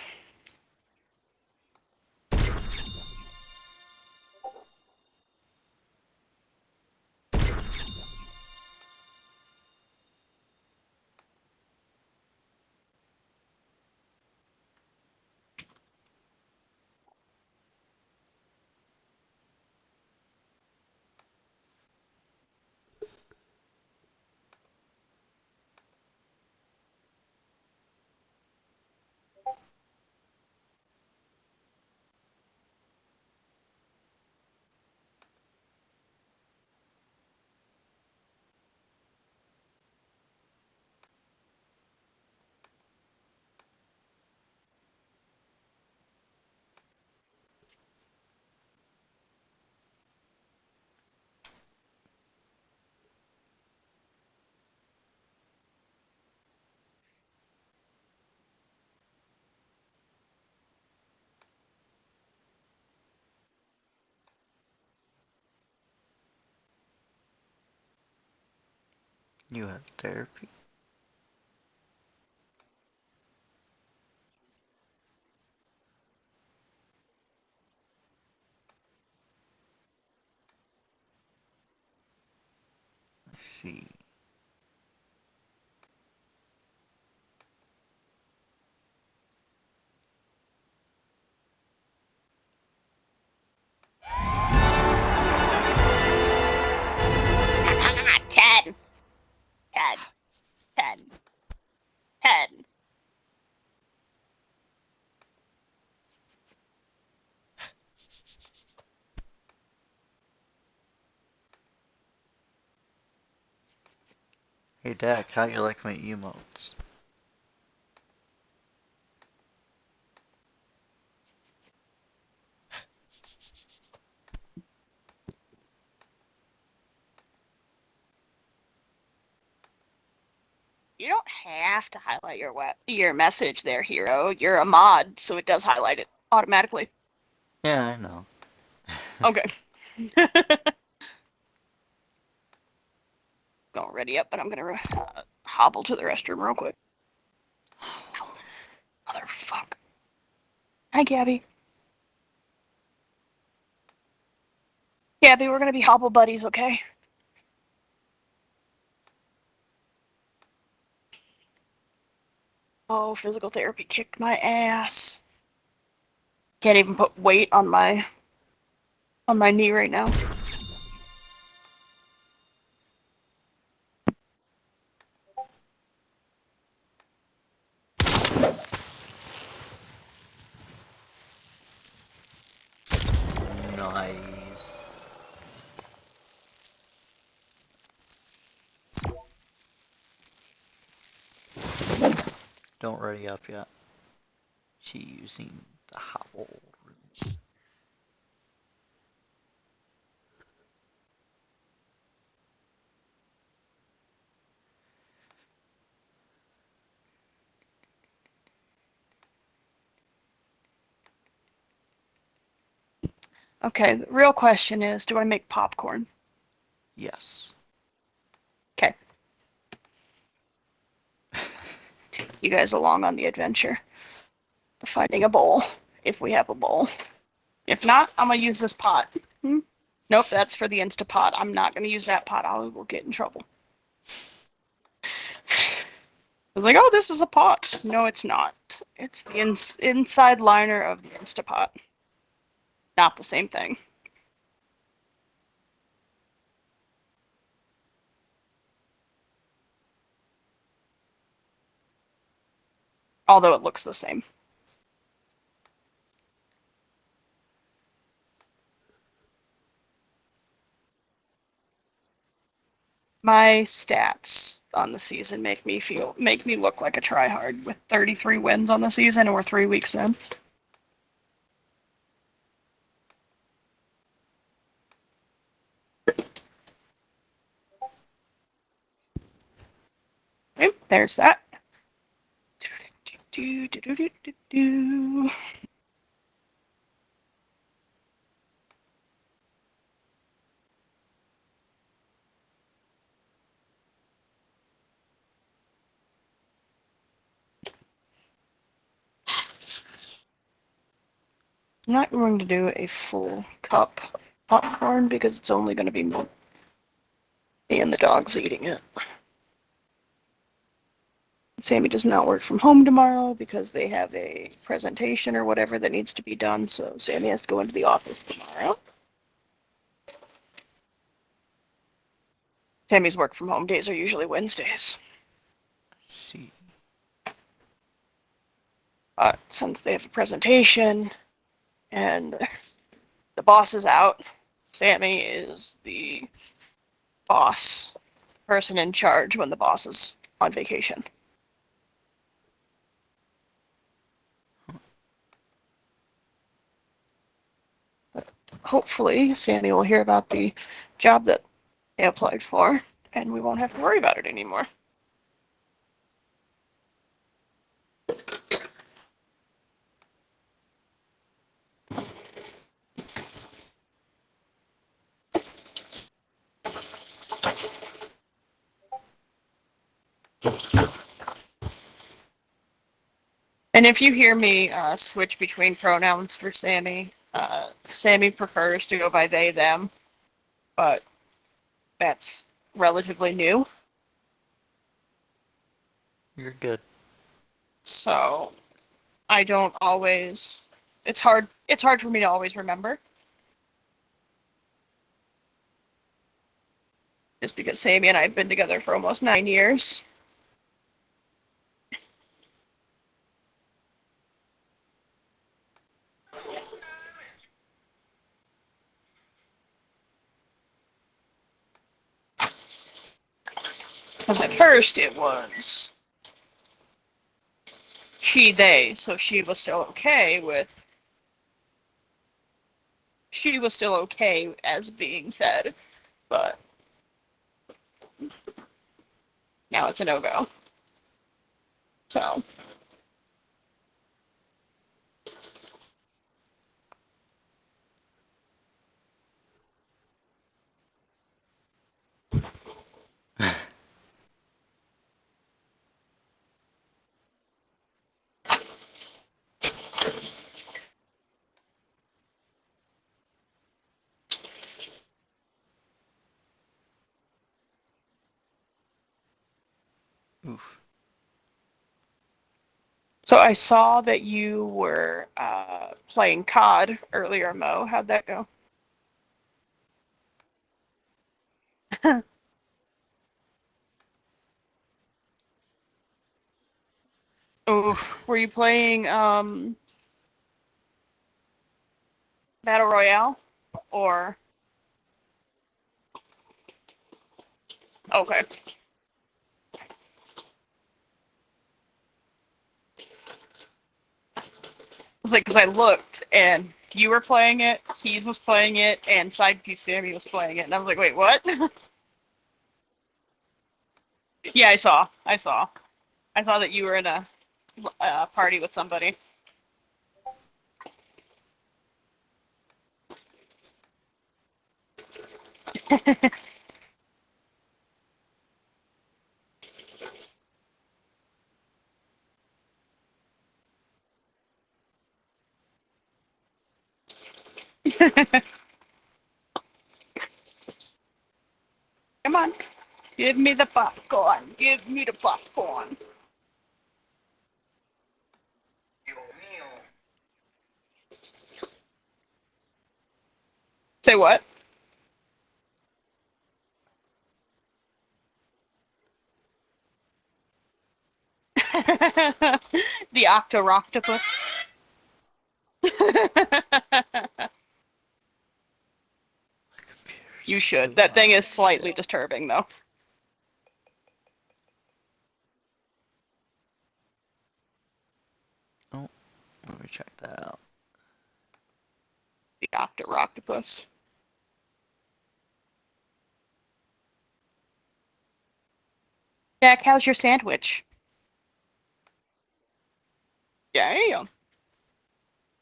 You have therapy? I see. Ten. 10. 10. 10. Hey Dak, how you like my emotes? You don't have to highlight your message there, hero. You're a mod, so it does highlight it automatically. Yeah, I know. Okay. Going ready up, but I'm gonna hobble to the restroom real quick. Motherfucker. Hi, Gabby. Gabby, we're gonna be hobble buddies, okay? Oh, physical therapy kicked my ass. Can't even put weight on my knee right now. Nice. Don't ready up yet. She using the hobble room. Okay, the real question is, do I make popcorn? Yes. Okay, you guys along on the adventure of finding a bowl, if we have a bowl. If not, I'm gonna use this pot. Nope, that's for the Instapot. I'm not gonna use that pot. I will get in trouble. I was like, oh, this is a pot. No, it's not. It's the inside liner of the Instapot. Not the same thing. Although it looks the same. My stats on the season make me look like a tryhard with 33 wins on the season, and we're 3 weeks in. Oop, there's that. Do, do, do, do, do, do. I'm not going to do a full cup of popcorn because it's only going to be me and the dogs eating it. Sammy does not work from home tomorrow because they have a presentation or whatever that needs to be done, so Sammy has to go into the office tomorrow. Sammy's work from home days are usually Wednesdays. See. But since they have a presentation and the boss is out, Sammy is the boss person in charge when the boss is on vacation. Hopefully, Sammy will hear about the job that they applied for, and we won't have to worry about it anymore. And if you hear me switch between pronouns for Sammy, Sammy prefers to go by they, them, but that's relatively new. You're good. So I don't always. It's hard. It's hard for me to always remember, just because Sammy and I have been together for almost 9 years. Because at first it was she, they, so she was still okay with. She was still okay as being said, but now it's a no go. So. Oof. So I saw that you were playing COD earlier, Mo. How'd that go? Oh, were you playing Battle Royale or okay? It's like because I looked and you were playing it, Keys was playing it, and Sidepiece Sammy was playing it, and I was like, wait, what? Yeah, I saw that you were in a party with somebody. Come on, give me the popcorn. Give me the popcorn. Say what? The Octoroctopus. You should. That thing is slightly disturbing, though. Oh, let me check that out. The Octoroctopus. Jack, how's your sandwich? Damn.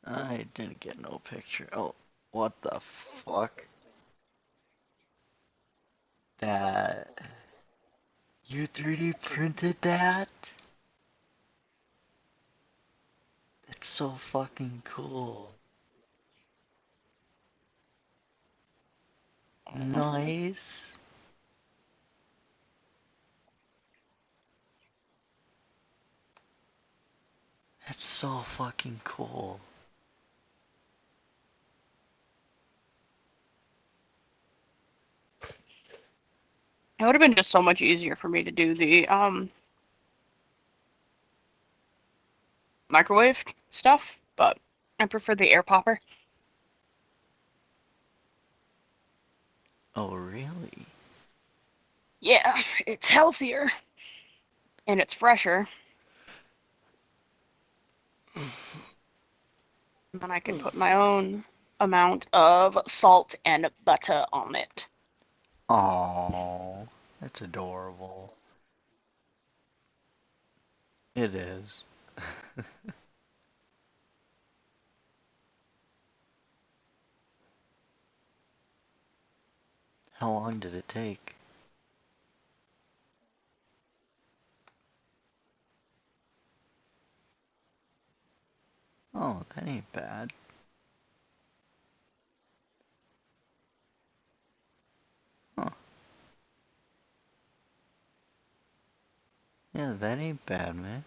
I didn't get no picture. Oh, what the fuck? That. You 3D printed that? That's so fucking cool. Nice. That's so fucking cool. It would have been just so much easier for me to do the microwave stuff, but I prefer the air popper. Oh, really? Yeah, it's healthier and it's fresher. And then I can put my own amount of salt and butter on it. Oh, that's adorable. It is. How long did it take? Oh, that ain't bad. Huh. Yeah, that ain't bad, man.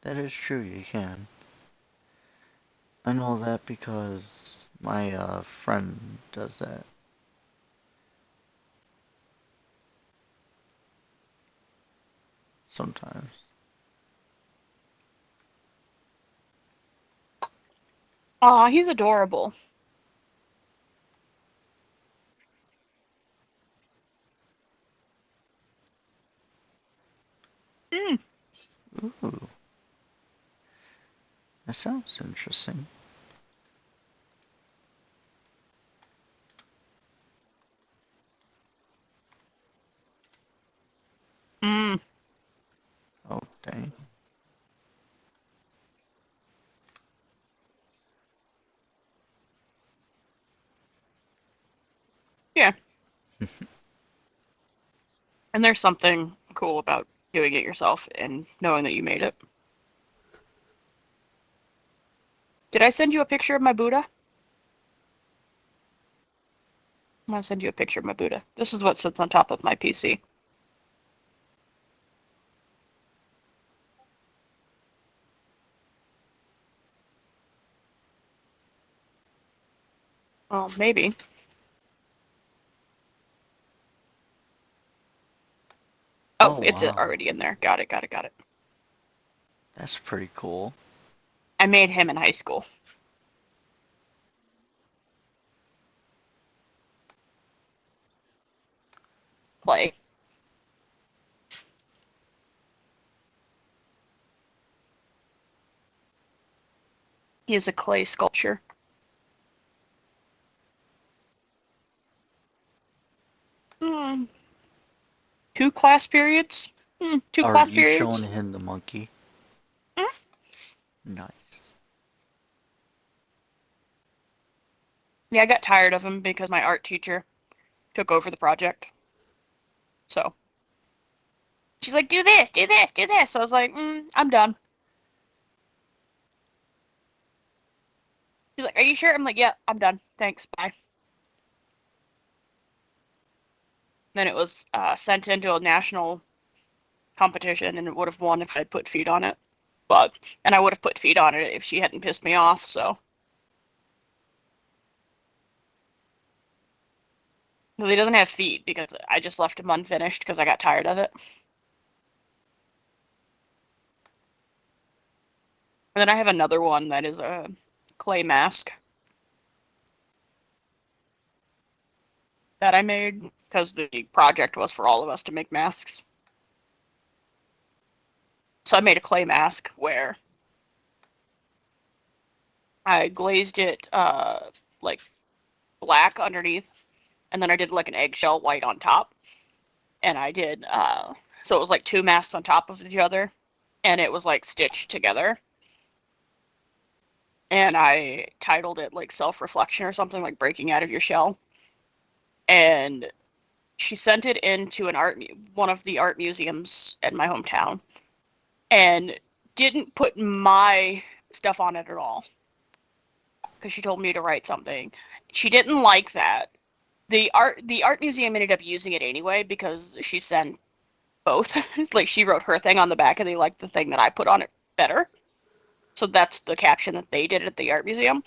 That is true, you can. I know that because my friend does that sometimes. Aw, he's adorable. Mm. Ooh, that sounds interesting. Mm. Oh, dang. Yeah, and there's something cool about doing it yourself and knowing that you made it. Did I send you a picture of my Buddha? I'm gonna send you a picture of my Buddha. This is what sits on top of my PC. Well, maybe. Oh, Oh, it's wow. already in there. Got it, got it, got it. That's pretty cool. I made him in high school. Clay. He is a clay sculpture. Hmm. Two class periods? Two Are class you showing periods? him the monkey? Hmm? Nice. Yeah, I got tired of him because my art teacher took over the project. So she's like, do this, do this, do this. So I was like, I'm done. She's like, are you sure? I'm like, yeah, I'm done. Thanks, bye. Then it was sent into a national competition, and it would have won if I'd put feet on it. But and I would have put feet on it if she hadn't pissed me off. So well, he doesn't have feet because I just left him unfinished because I got tired of it. And then I have another one that is a clay mask that I made because the project was for all of us to make masks. So I made a clay mask where I glazed it like black underneath, and then I did like an eggshell white on top, and I did so it was like two masks on top of each other, and it was like stitched together. And I titled it like self reflection or something like breaking out of your shell. and she sent it into one of the art museums in my hometown, and didn't put my stuff on it at all because she told me to write something. She didn't like that. The art museum ended up using it anyway because she sent both. Like she wrote her thing on the back and they liked the thing that I put on it better. So that's the caption that they did at the art museum.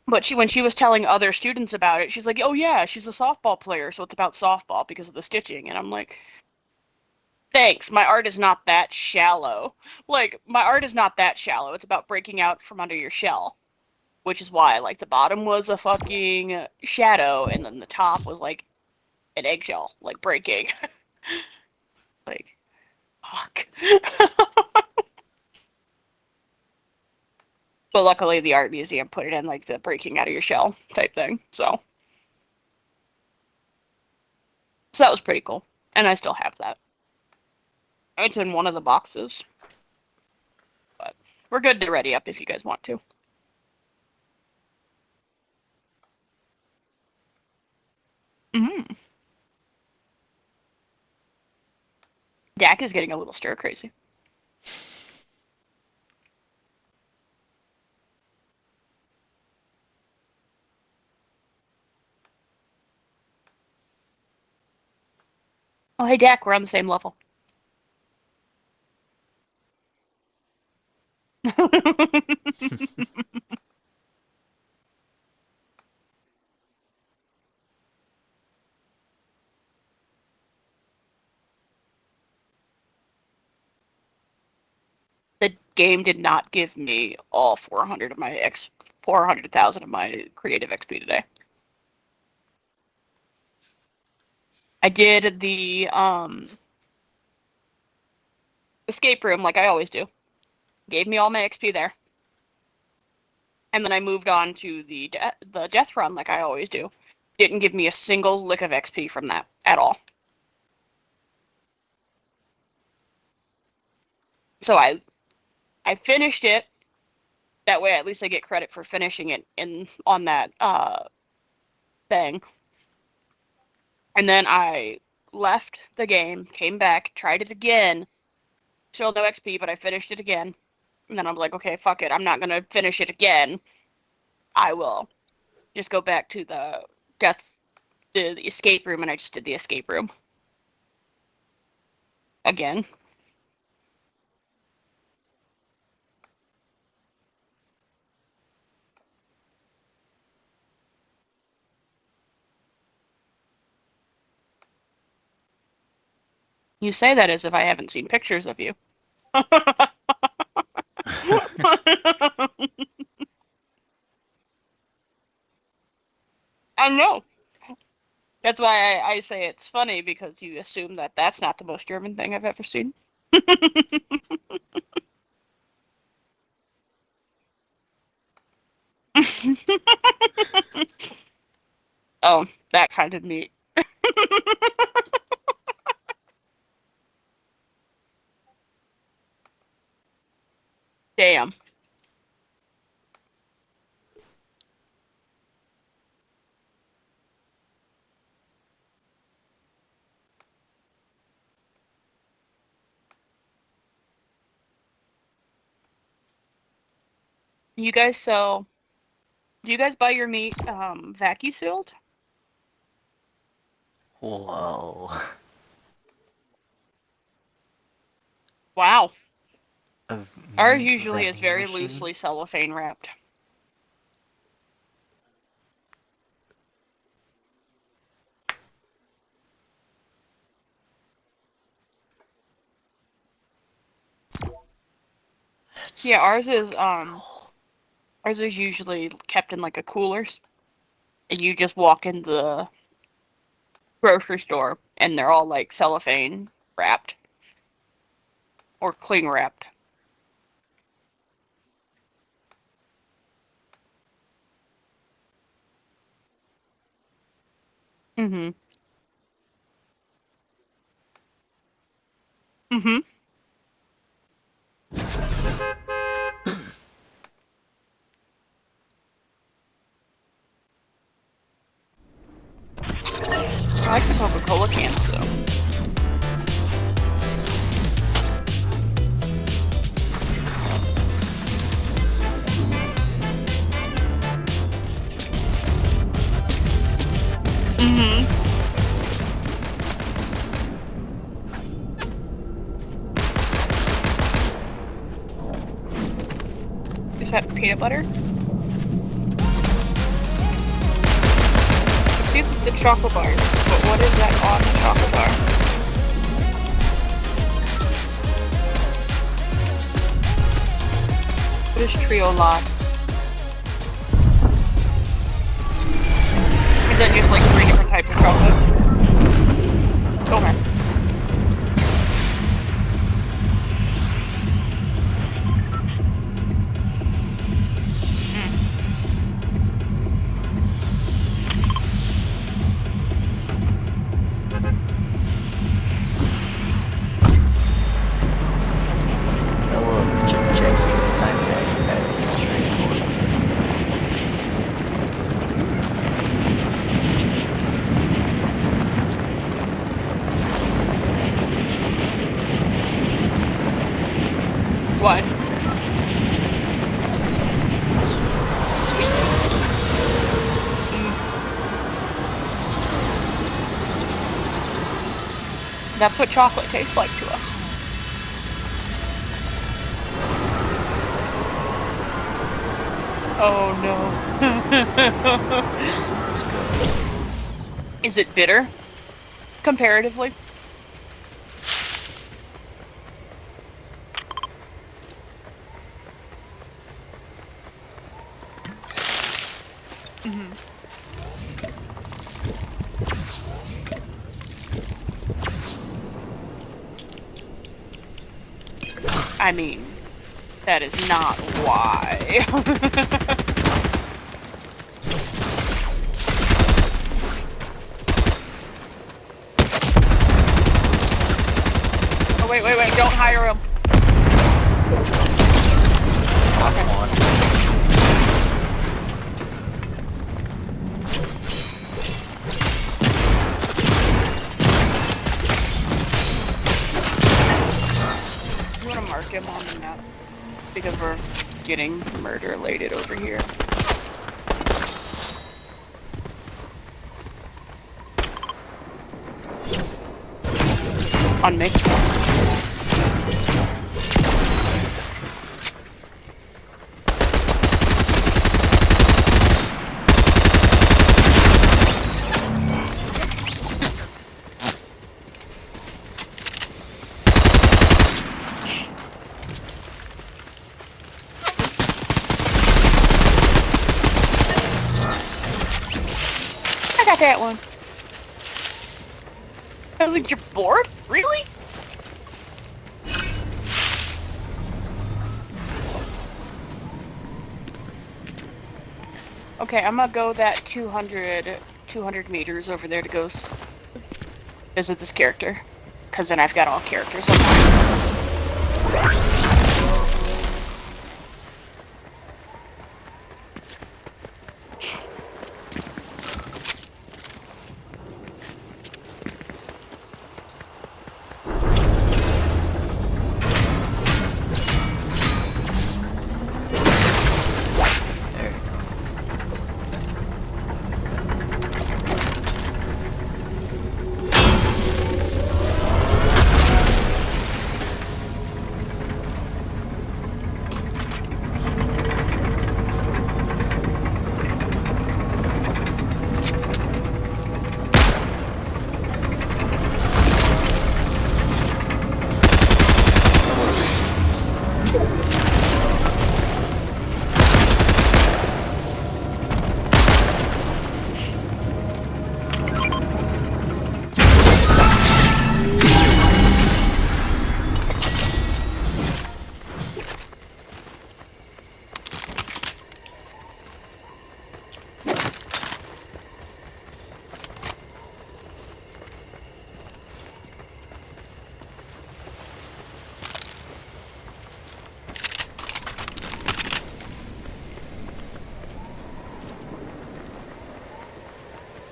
But when she was telling other students about it, she's like, "Oh yeah, she's a softball player, so it's about softball because of the stitching." And I'm like, "Thanks, my art is not that shallow. Like my art is not that shallow. It's about breaking out from under your shell." Which is why, like, the bottom was a fucking shadow, and then the top was like an eggshell, like breaking. Like, fuck. But luckily, the art museum put it in like the breaking out of your shell type thing. So that was pretty cool, and I still have that. It's in one of the boxes, but we're good to ready up if you guys want to. Mm. Dak is getting a little stir crazy. Oh, hey Dak, we're on the same level. The game did not give me all 400,000 of my creative XP today. I did the escape room like I always do. Gave me all my XP there. And then I moved on to the death run like I always do. Didn't give me a single lick of XP from that at all. So I finished it. That way at least I get credit for finishing it in on that thing. And then I left the game, came back, tried it again. Still no XP, but I finished it again. And then I'm like, okay, fuck it. I'm not gonna finish it again. I will just go back to the escape room, and I just did the escape room again. You say that as if I haven't seen pictures of you. I know. That's why I say it's funny because you assume that that's not the most German thing I've ever seen. Oh, that kind of neat. Damn. You guys sell? Do you guys buy your meat vacuum sealed? Whoa. Wow. Of Ours meat usually is vending very machine? loosely cellophane wrapped. That's Yeah, cool. ours is usually kept in like a coolers, and you just walk in the grocery store and they're all like cellophane wrapped or cling wrapped. Mhm. Mhm. peanut butter? I see the chocolate bar, but what is that on the chocolate bar? What is Trio Lot? Is that just like 3 different types of chocolate? Okay. Hello, check time tag. That's straightforward. What? That's what chocolate tastes like to us. Oh no. Let's go. Is it bitter? Comparatively? I mean, that is not why. Oh, wait, don't hire him. Come on. You want to mark him on the map? Because we're getting murder-related over here. On me. I got that one. I was like, you're bored? Really? Okay, I'm gonna go that 200 meters over there to go visit this character. Because then I've got all characters on mine. There.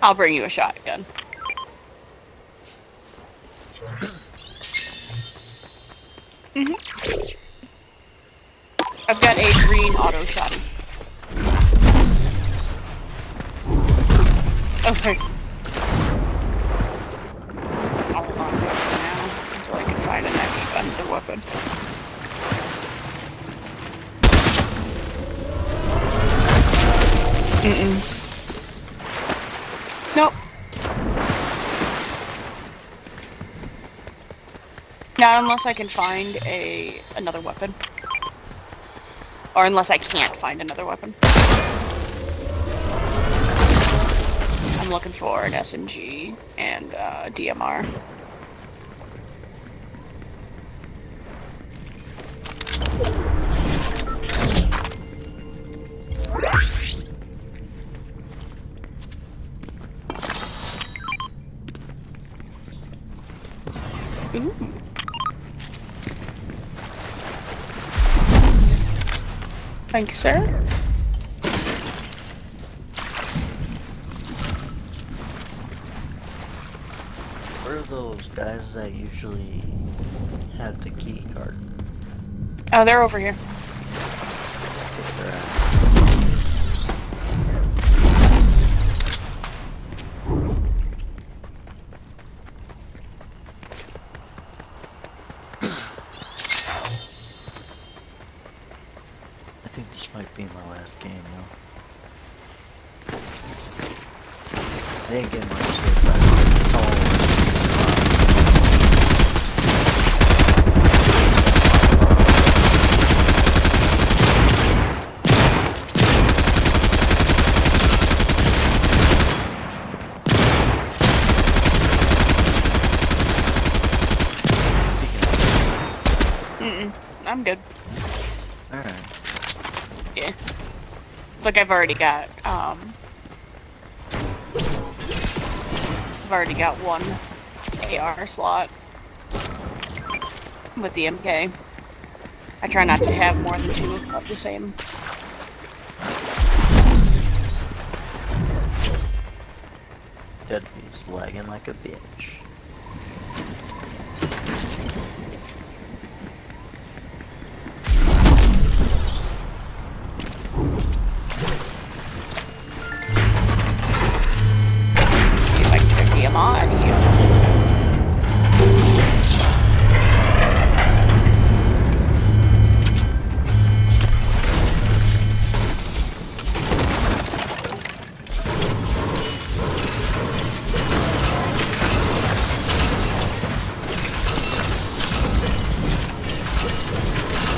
I'll bring you a shotgun. I've got a green auto shotty. Okay. I'll hold on to it for now until I can find another weapon. Nope. Not unless I can find another weapon. Or unless I can't find another weapon. I'm looking for an SMG and DMR. Ooh. Thank you, sir. Where are those guys that usually have the key card? Oh, they're over here. Let's kick their ass. I think this might be my last game, though. I didn't get much sleep, but it's all. I'm good. Alright. Yeah. Like I've already got one AR slot with the MK. I try not to have more than 2 of the same. Deadly's lagging like a bitch. See if I can get a DMR out of here.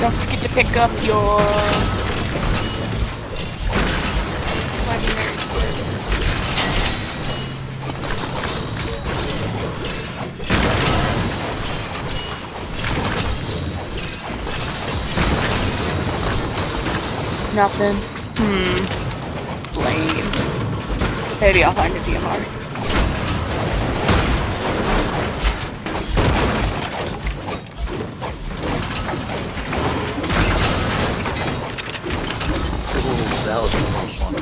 Don't forget to pick up your legendary sword. Nothing. Lame. Maybe I'll find a DMR. Ooh, that was the first one.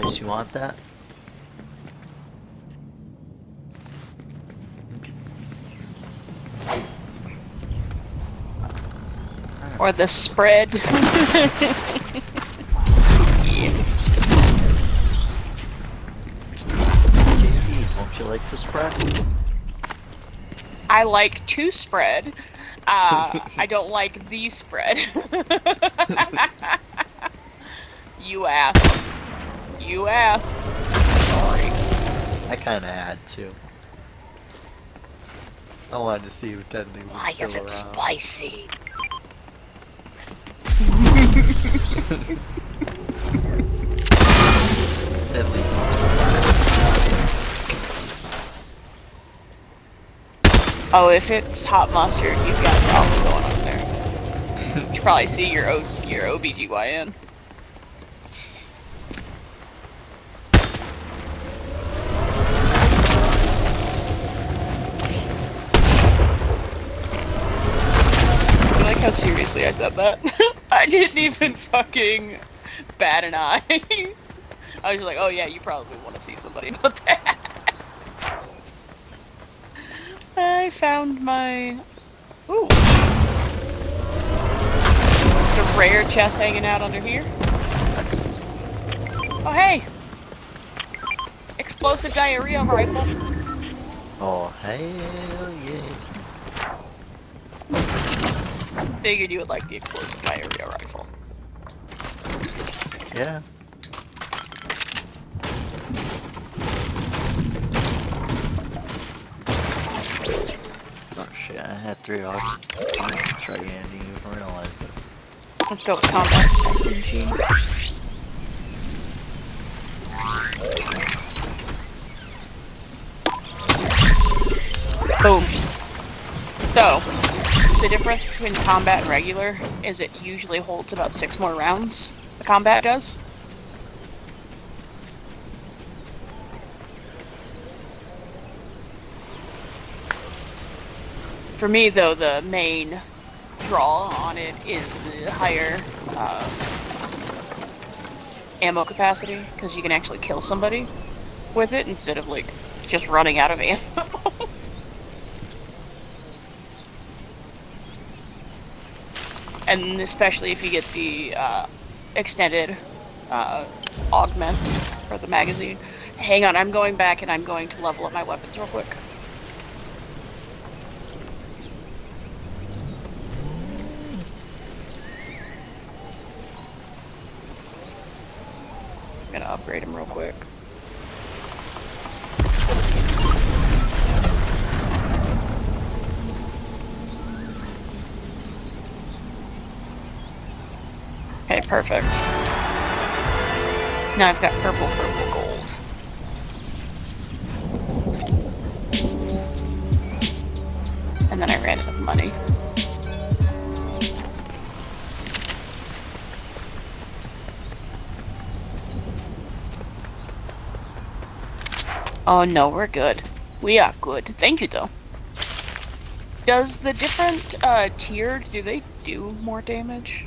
Boys, you want that? Or the spread. Yeah. JP, don't you like to spread? I like to spread. I don't like the spread. You asked. You asked. Sorry. I kinda had to. I wanted to see if Deadly was Why still is it around. spicy? Deadly. Oh, if it's hot mustard, you've got a problem going on there. You should probably see your OBGYN. I like how seriously I said that. I didn't even fucking bat an eye. I was just like, oh yeah, you probably want to see somebody about that. I found my Ooh. Just a rare chest hanging out under here. Oh hey! Explosive diarrhea rifle. Oh, hell yeah. Figured you would like the explosive diarrhea rifle. Yeah. Oh shit, I had 3 options right here and didn't even realize it. Let's go with combat SMG. Boom. So, the difference between combat and regular is it usually holds about 6 more rounds. The combat does. For me, though, the main draw on it is the higher ammo capacity, because you can actually kill somebody with it instead of like just running out of ammo. And especially if you get the extended augment for the magazine. Hang on, I'm going back and I'm going to level up my weapons real quick. I'm gonna upgrade him real quick. Okay, perfect. Now I've got purple, gold. And then I ran out of money. Oh no, we're good. We are good. Thank you, though. Does the different tiered, do they do more damage?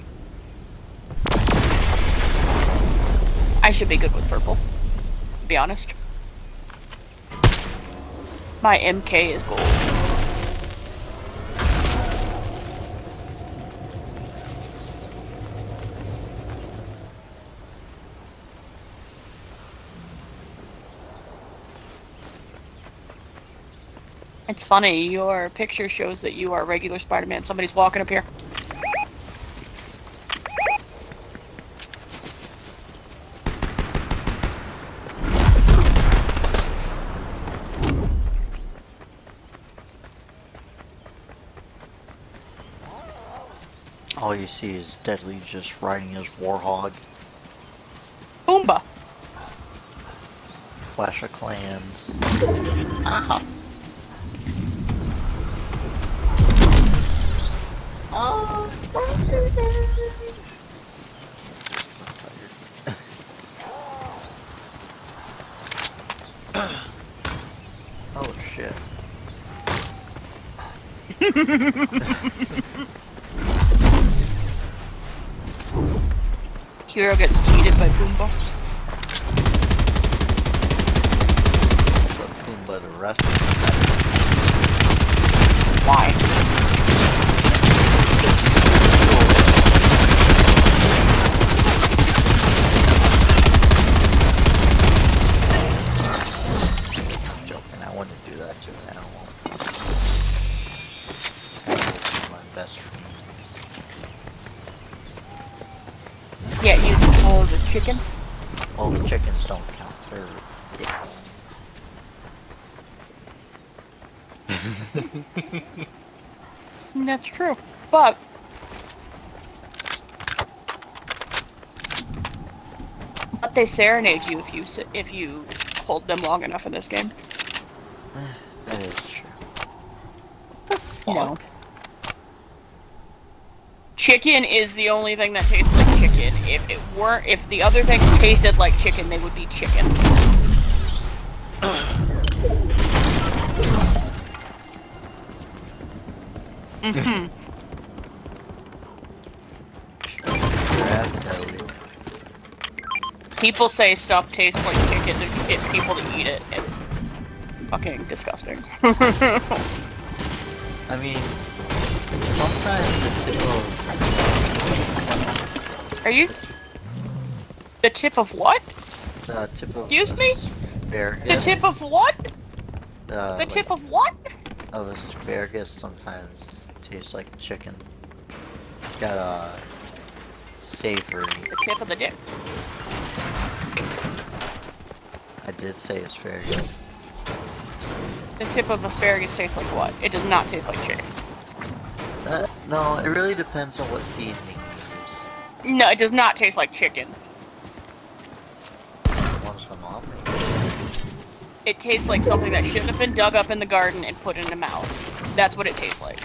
I should be good with purple, to be honest. My MK is gold. It's funny, your picture shows that you are regular Spider-Man. Somebody's walking up here. All you see is Deadly just riding his warhog. Boomba! Clash of Clans. Ah. Oh, oh shit. Hero gets cheated by Boomba. Put Pumbaa to rest. Why? I'm joking, I wouldn't do that to an animal. My best friends. Yeah, you follow the chicken. Well, the chickens don't count, they're dicks. That's true, but they serenade you if you hold them long enough in this game. That is true. No. Chicken is the only thing that tastes like chicken. If the other things tasted like chicken, they would be chicken. Mm-hmm. People say stuff tastes like chicken to get people to eat it, and fucking disgusting. I mean, Sometimes the tip of Are you the tip of what? the tip of Excuse me? asparagus. The tip of what? The like, tip of what? of asparagus sometimes tastes like chicken. It's got a savory. The tip of the dip. I did say asparagus. The tip of asparagus tastes like what? It does not taste like chicken. No, it really depends on what seasoning you No, it does not taste like chicken. use. Once I'm off. It tastes like something that shouldn't have been dug up in the garden and put in a mouth. That's what it tastes like.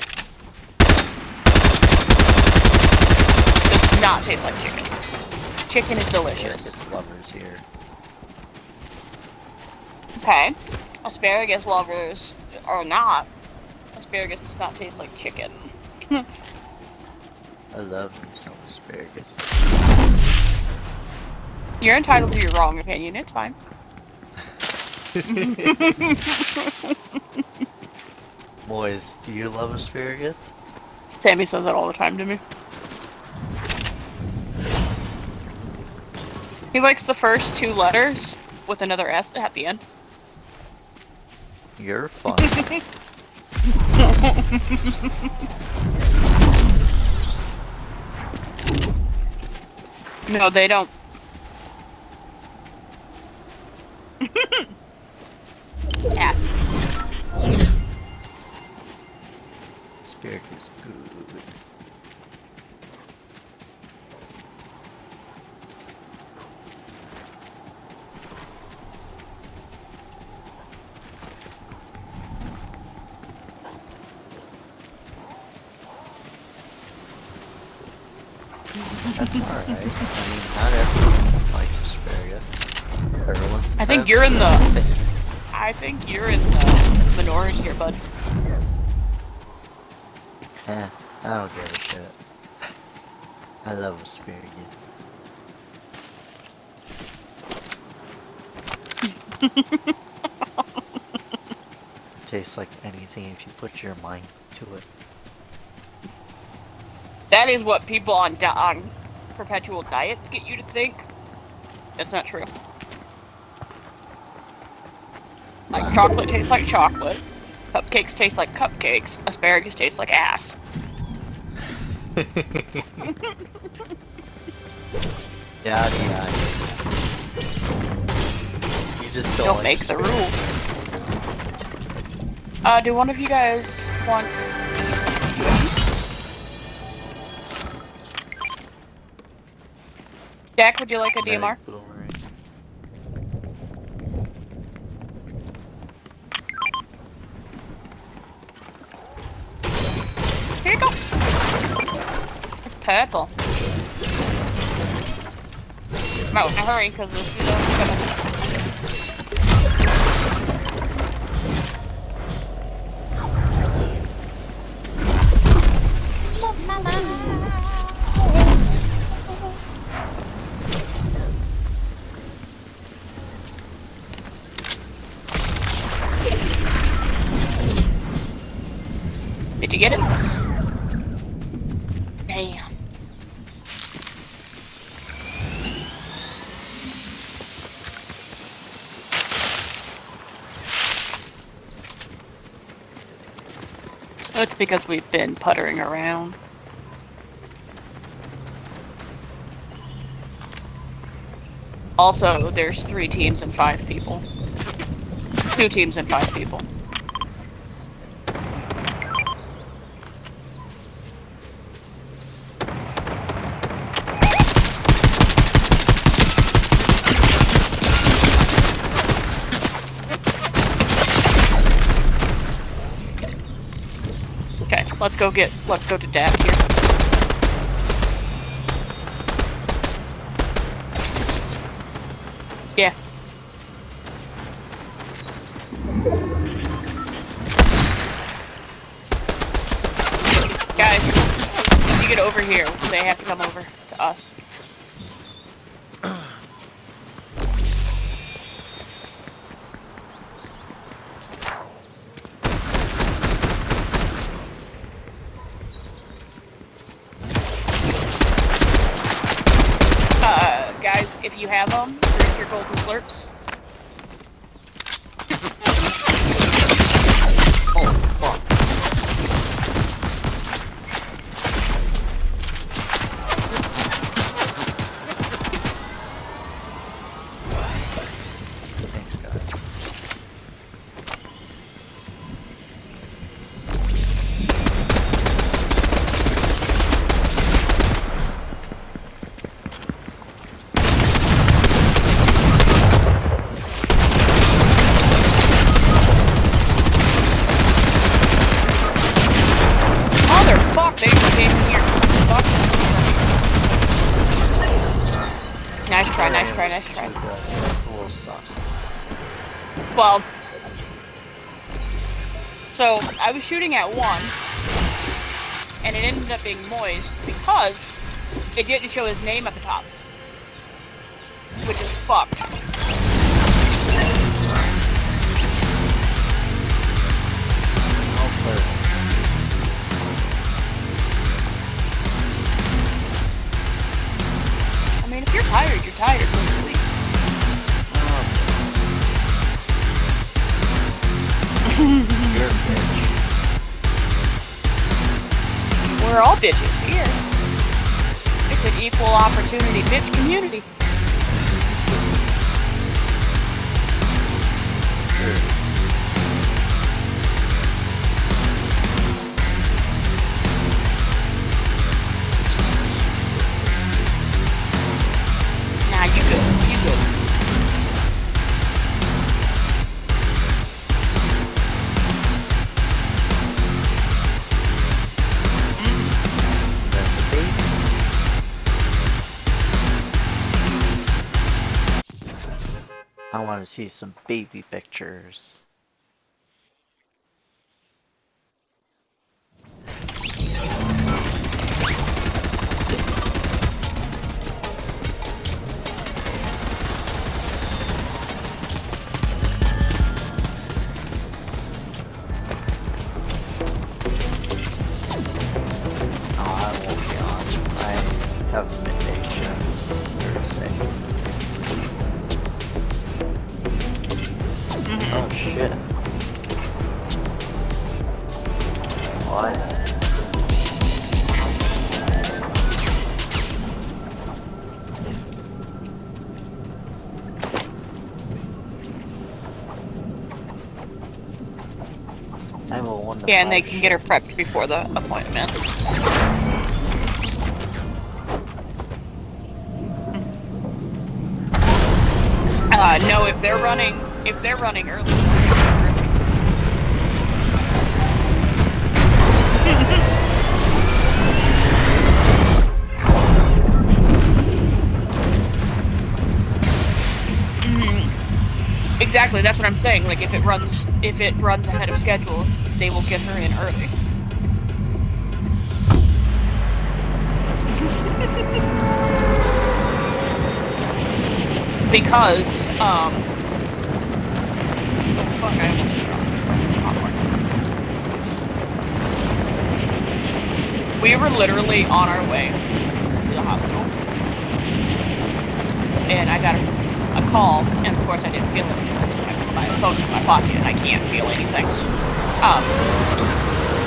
Does not taste like chicken. Chicken is delicious. Asparagus lovers here. Okay. Asparagus lovers or not. Asparagus does not taste like chicken. I love me some asparagus. You're entitled to your wrong opinion, it's fine. Boys, do you love asparagus? Sammy says that all the time to me. He likes the first two letters with another S at the end. You're fun. No, they don't. S. Asparagus good. That's alright. I mean, not everyone likes asparagus. Everyone's I think entitled you're in to the- their opinion. I think you're in the minority here, bud. I don't give a shit. I love asparagus. It tastes like anything if you put your mind to it. That is what people on perpetual diets get you to think. That's not true. Like chocolate tastes like chocolate. Cupcakes taste like cupcakes. Asparagus tastes like ass. Yada yada. You just don't Don't like make the asparagus. rules. Do one of you guys want these? Jack, would you like a DMR? Boomerang. Here you go. It's purple. No, hurry, because this is gonna... Did you get it? Damn. That's because we've been puttering around. Also, there's 3 teams and 5 people. 2 teams and 5 people. Okay, let's go to Dak here. Yeah. Guys, if you get over here, they have to come over to us. have them. Drink your golden slurps. Oh, fuck. Thanks, guys. Motherfuck, they just came in here. Fuck. Nice try, nice try, nice try. That's a little sus. Well, so I was shooting at one, and it ended up being Moist because it didn't show his name at the top, which is fucked. I'll play. I mean, if you're tired, you're tired. Go to sleep. You're a bitch. We're all bitches here. It's an equal opportunity bitch community. Sure. Nah, you good. You good. That's the baby. I want to see some baby pictures. Oh, I won't be on. I have a midday shift Thursday. Oh shit. What? I have a 1 to Yeah, and 5 they can get her shift. prepped before the appointment. No, if they're running early. Exactly, that's what I'm saying. Like if it runs ahead of schedule, they will get her in early. Because oh, fuck, I almost forgot. We were literally on our way to the hospital, and I got a call, and of course I didn't feel anything because my phone's in my pocket and I can't feel anything.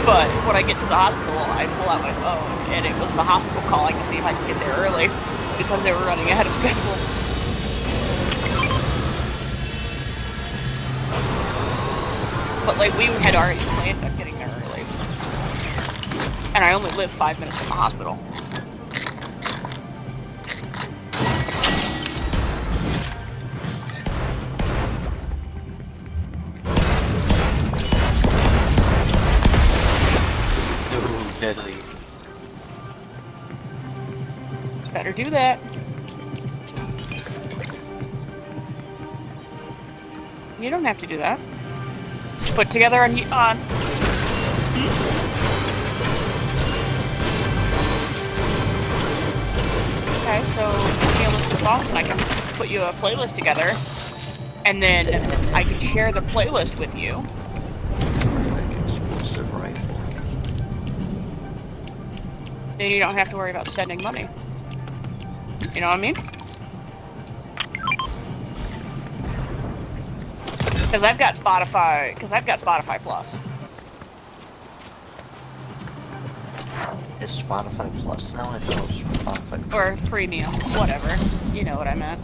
But when I get to the hospital, I pull out my phone, and it was the hospital calling to see if I could get there early because they were running ahead of schedule. But like we had already planned on getting there early, and I only live 5 minutes from the hospital. Ooh, deadly. Better do that. You don't have to do that. Put together on. Okay, so give me a list of songs and I can put you a playlist together, and then I can share the playlist with you. Perfect explosive rifle. Then you don't have to worry about sending money. You know what I mean? Because I've got Spotify. Because I've got Spotify Plus. Is Spotify Plus now? I thought it was Spotify Or Premium. Whatever. You know what I meant.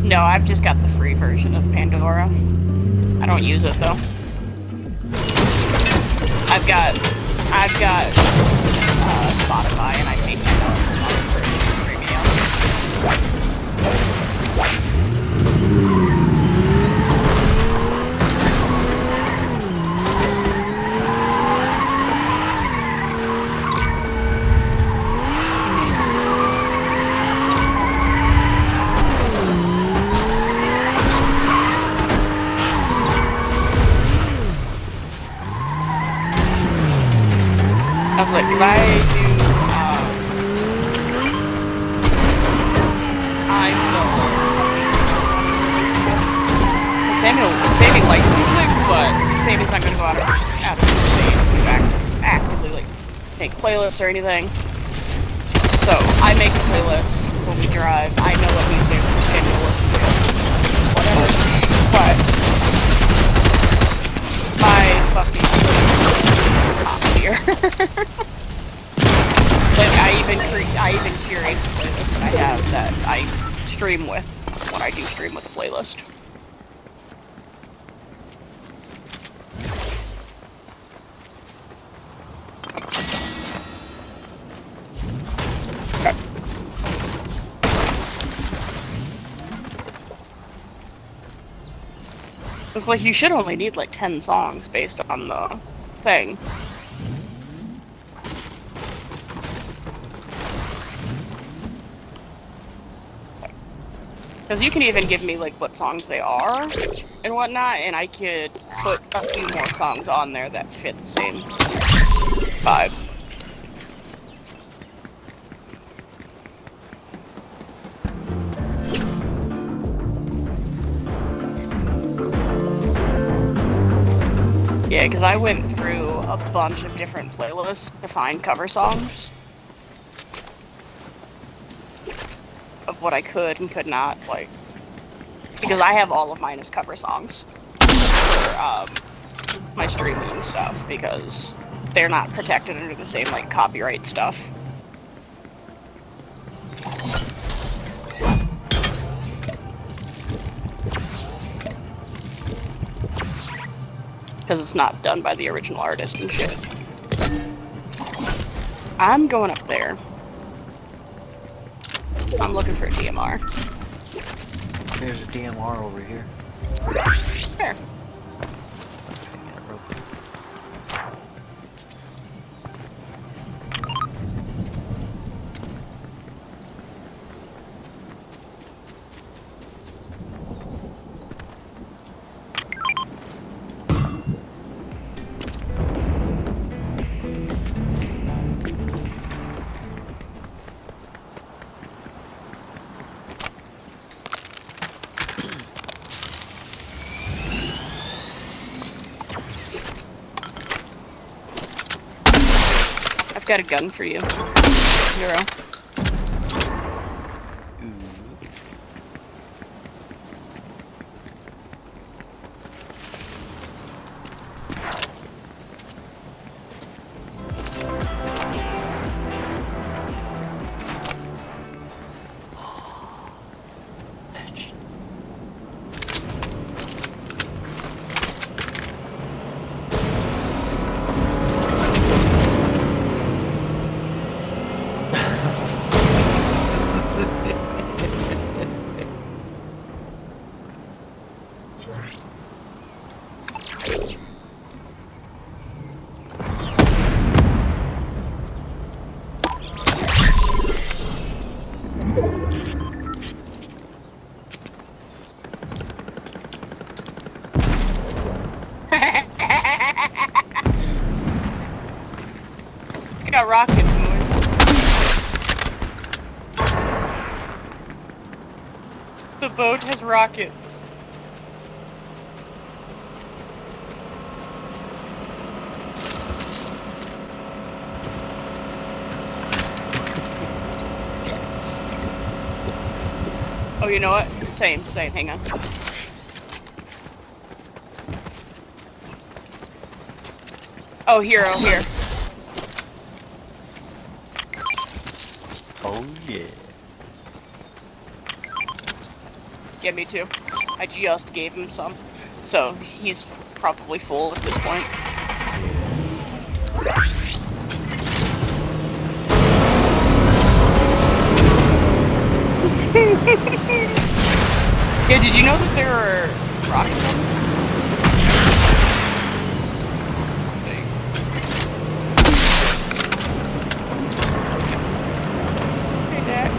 No, I've just got the free version of Pandora. I don't use it though. I've got Spotify and I pay $10 a month for premium. I was like, 'cause I do, I'm Sammy likes music, but Sammy's not gonna go out of his way to actively, like, make playlists or anything. So, I make a playlist when we drive. I know what music Sammy will listen to. Whatever. But, my fucking top tier. Like, I even curate the playlist that I have that I stream with when I do stream with a playlist. It's like you should only need like 10 songs based on the thing. Because you can even give me like what songs they are and whatnot, and I could put a few more songs on there that fit the same vibe. Yeah, because I went through a bunch of different playlists to find cover songs of what I could and could not, like, because I have all of mine as cover songs for my streaming and stuff, because they're not protected under the same, like, copyright stuff. Because it's not done by the original artist and shit. I'm going up there. I'm looking for a DMR. There's a DMR over here. There. I've got a gun for you, Hero. The boat has rockets. Oh, you know what? Same, hang on. Oh, here. Oh yeah. Yeah, me too. I just gave him some. So, he's probably full at this point. Yeah, did you know that there are rockets on this? Hey, Dak.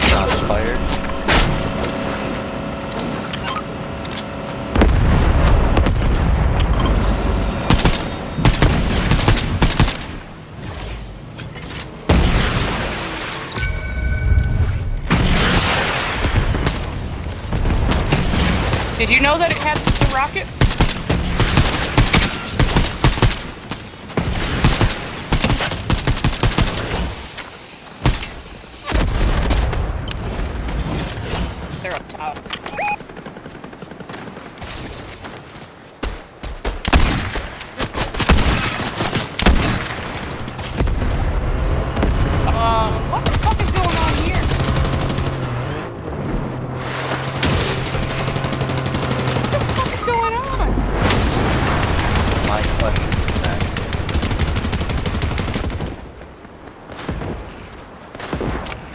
Shots fired. Did you know that it had the rockets? They're up top. What the fuck is going on here? What the fuck is going on? My question is that.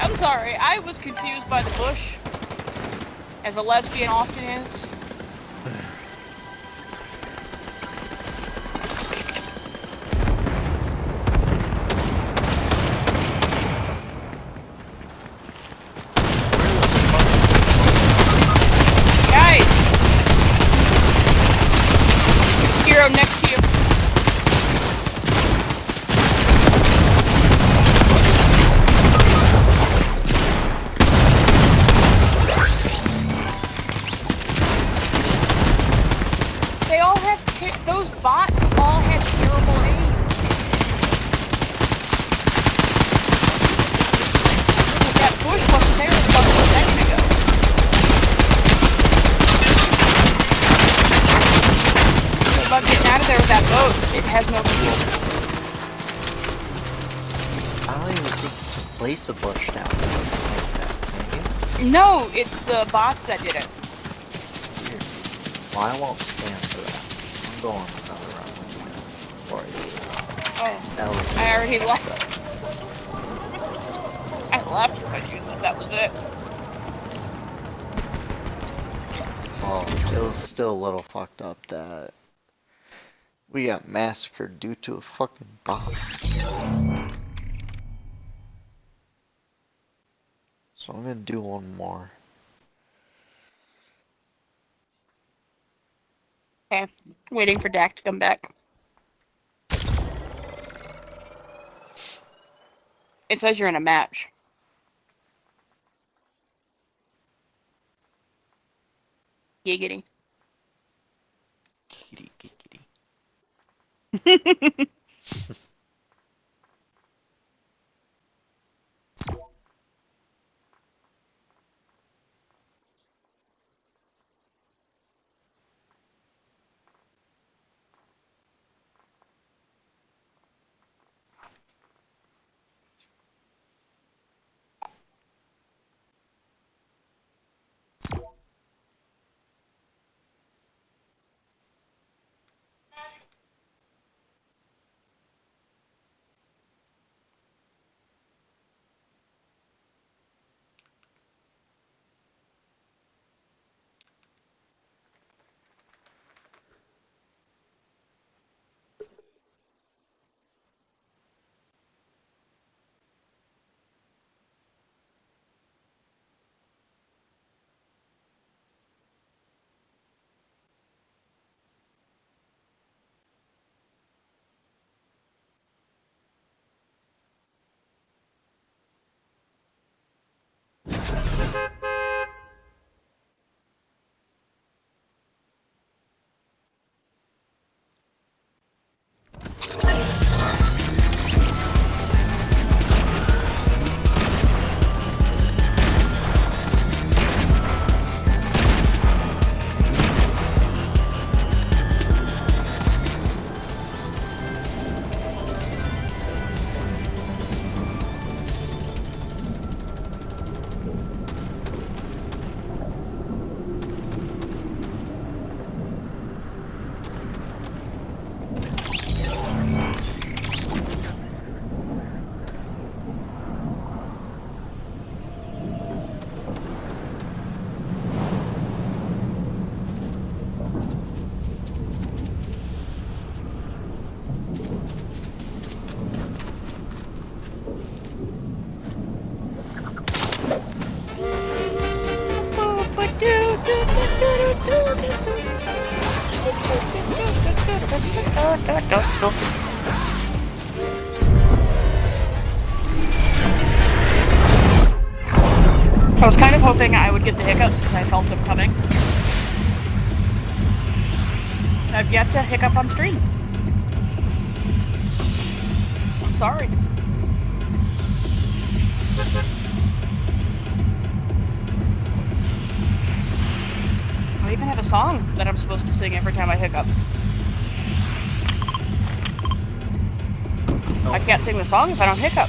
I'm sorry, I was confused by the bush, as a lesbian often is. Guys! Hero next to you. They all have those bots all had terrible aim. That bush wasn't there a second ago. What about getting out of there with that boat? It has no fuel. I don't even think you can place a bush down like that, can you? No, it's the bots that did it. Weird. Well, I won't stand for that. I'm going another round before I do that. Oh, That was I already left. I left because you said that was it. Well, it was still a little fucked up that we got massacred due to a fucking bot. So I'm gonna do one more. Okay, waiting for Dak to come back. It says you're in a match. Giggity. Kitty, kitty. I was kind of hoping I would get the hiccups because I felt them coming. I've yet to hiccup on stream. I'm sorry. I even have a song that I'm supposed to sing every time I hiccup. I can't sing the song if I don't hiccup.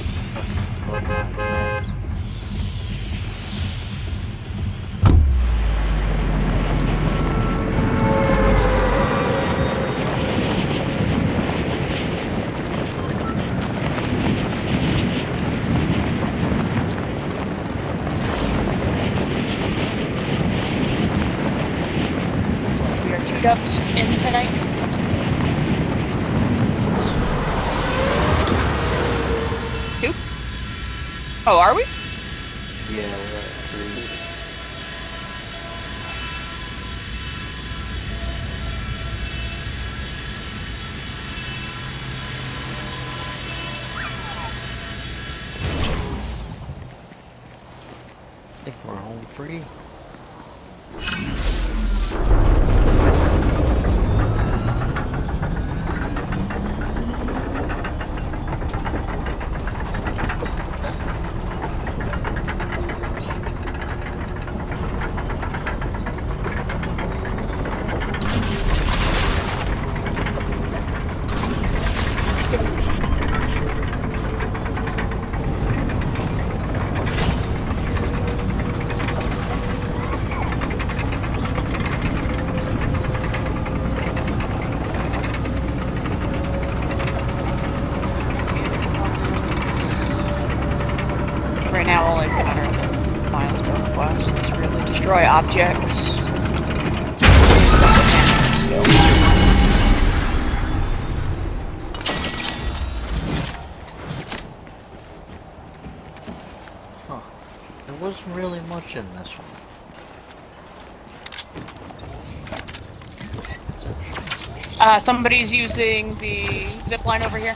We are 2 dubs in tonight. Two? Oh, are we? Yeah, we're at 3. I think we're home free. Right now, all I've got are the milestone quests. Really destroy objects. Huh. There wasn't really much in this one. Somebody's using the zip line over here.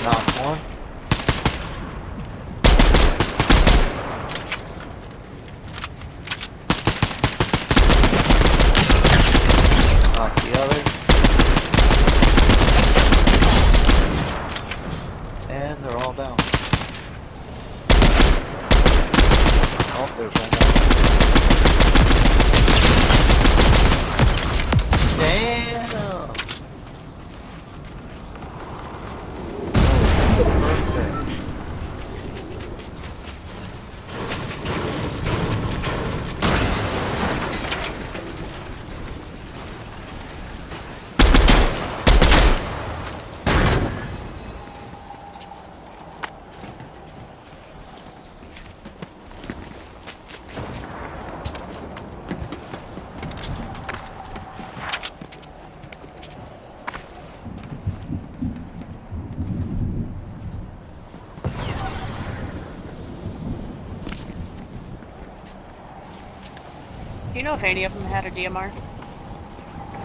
Knocked one. Knocked the other. And they're all down. Oh, there's one more. Damn! Perfect. Do you know if any of them had a DMR?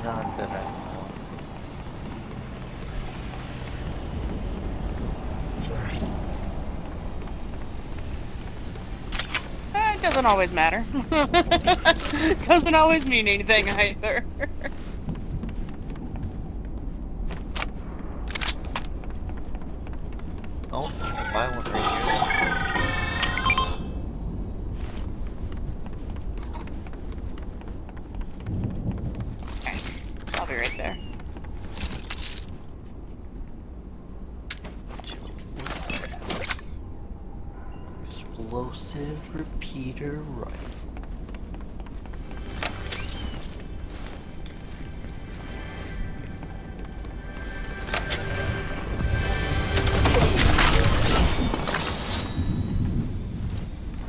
Not that I know. It doesn't always matter. Doesn't always mean anything either. Oh, buy one right here. I'll be right there. explosive repeater rifle.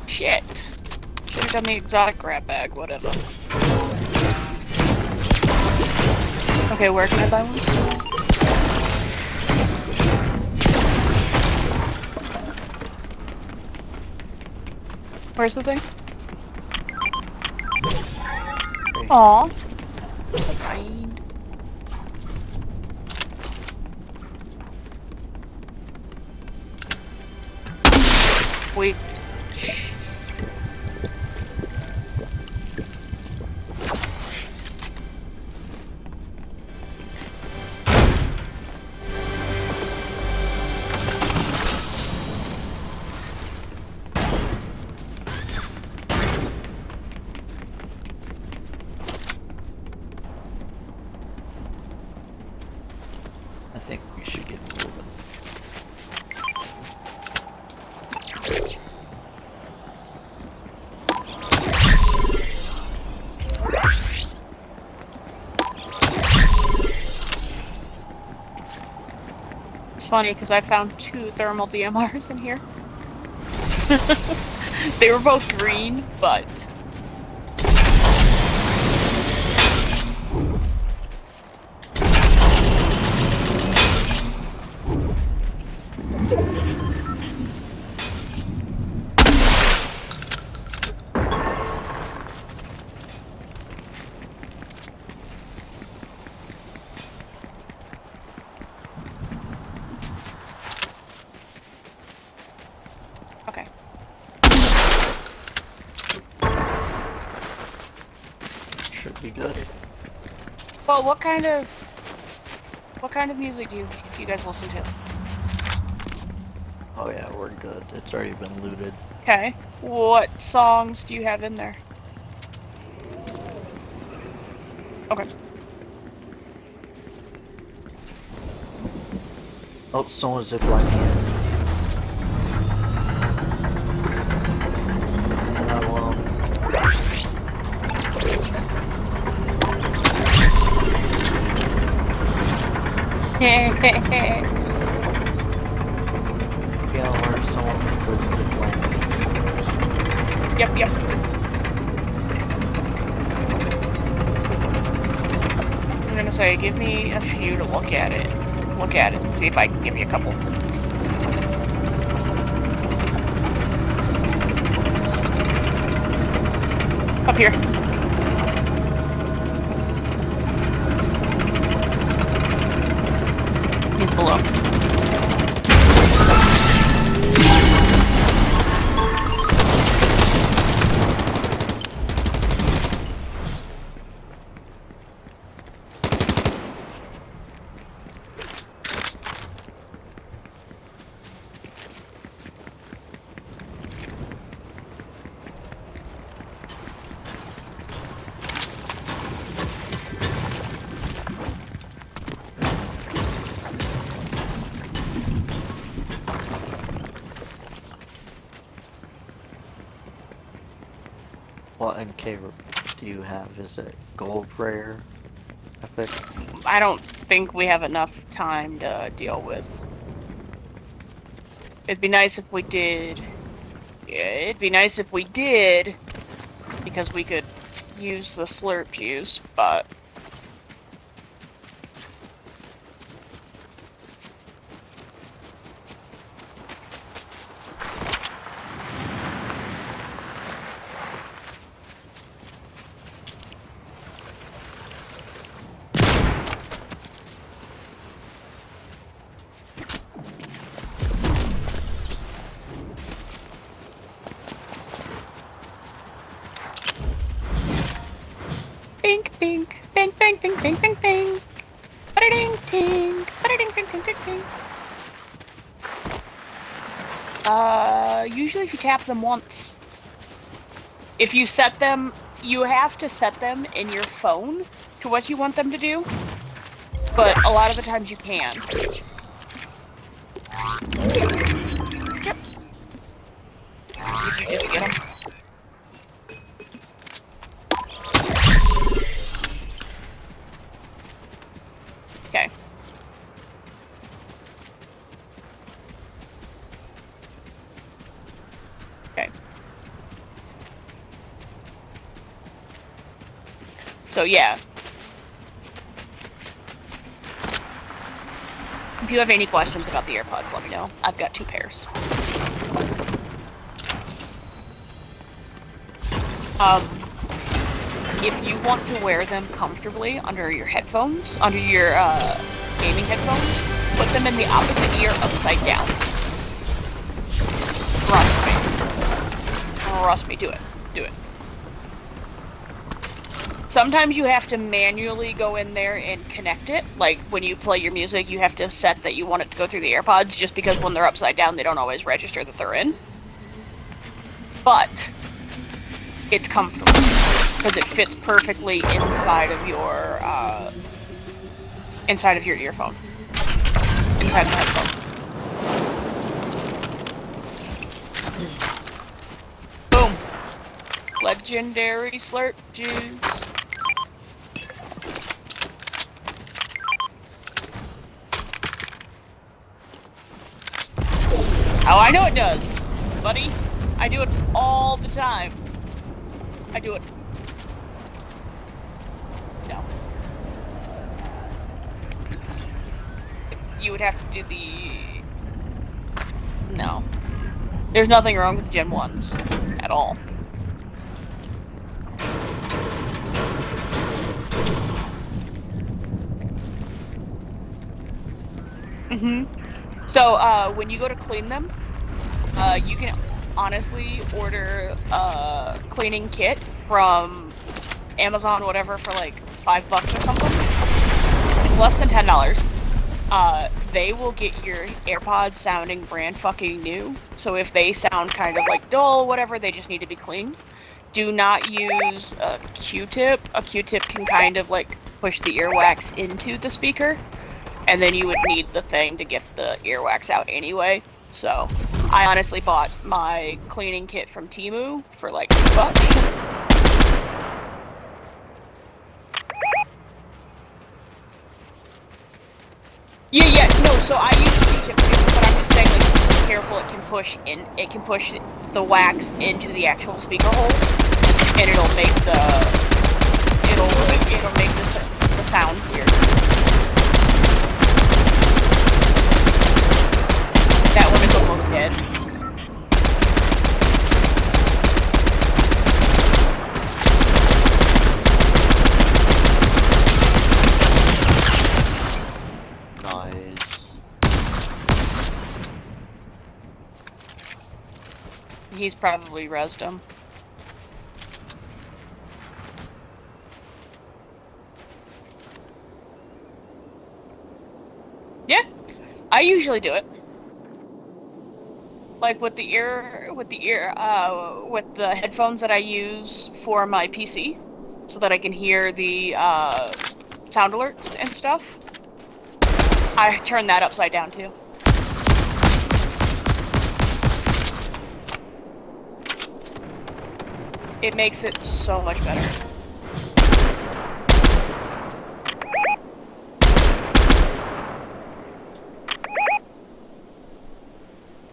Shit. Should have done the exotic grab bag, whatever. Okay, where can I buy one? Where's the thing? Aw. So kind. Wait. I think we should get moving. It's funny because I found 2 thermal DMRs in here. They were both green, but okay. Should be good. Well, what kind of music do you guys listen to? Oh yeah, we're good. It's already been looted. Okay. What songs do you have in there? Okay. Oh, someone's ziplining in. Not alone. Yeah, or someone was ziplining. Yep. I'm gonna say, give me a few to look at it. Look at it and see if I can give you a couple. Up here. He's below. What MK do you have? Is it gold rare? Epic? I don't think we have enough time to deal with. It'd be nice if we did. Yeah, it'd be nice if we did, because we could use the slurp juice, but bink, bink, bink, bink, bink, bink, bink, bink. Ba-da-ding, ding, ba-da-ding, ding, ding, ding, ding. Usually if you tap them once. If you set them, you have to set them in your phone to what you want them to do. But a lot of the times you can. Yep. Did you just get So yeah. If you have any questions about the AirPods, let me know. I've got 2 pairs. If you want to wear them comfortably under your headphones, under your gaming headphones, put them in the opposite ear upside down. Trust me. Trust me, do it. Do it. Sometimes you have to manually go in there and connect it. Like, when you play your music, you have to set that you want it to go through the AirPods, just because when they're upside down, they don't always register that they're in. But it's comfortable, because it fits perfectly inside of your earphone. Inside the headphone. Boom. Legendary slurp juice. Oh, I know it does, buddy. I do it all the time. I do it. No. You would have to do the... No. There's nothing wrong with Gen 1s. At all. So, when you go to clean them, you can honestly order a cleaning kit from Amazon, whatever, for like $5 or something. It's less than $10. They will get your AirPods sounding brand fucking new. So if they sound kind of like dull, whatever, they just need to be cleaned. Do not use a Q-tip. A Q-tip can kind of like push the earwax into the speaker. And then you would need the thing to get the earwax out anyway. So, I honestly bought my cleaning kit from Temu for like $2. Yeah, no, so I use a Q-tip too, but I'm just saying, like, be careful, it can push the wax into the actual speaker holes, and it'll make the sound weird. That one is almost dead. Nice. He's probably rezzed him. Yeah, I usually do it. Like with the headphones that I use for my PC, so that I can hear the sound alerts and stuff. I turn that upside down too. It makes it so much better.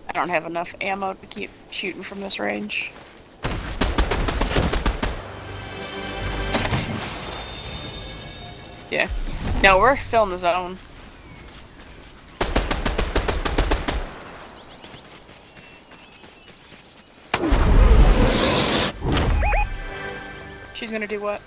I don't have enough ammo to keep shooting from this range. Yeah. No, we're still in the zone. She's gonna do what?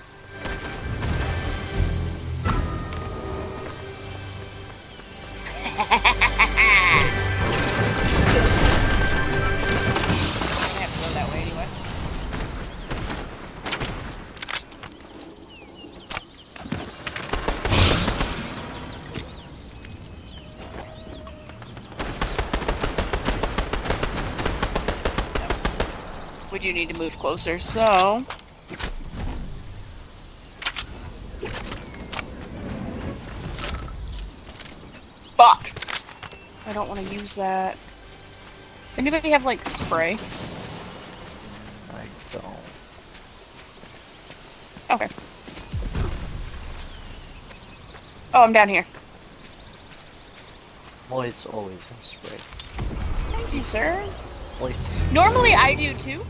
We do need to move closer, so... Fuck! I don't want to use that. Does anybody have, like, spray? I don't. Okay. Oh, I'm down here. Moist always has spray. Thank you, sir. Moist. Normally I do too.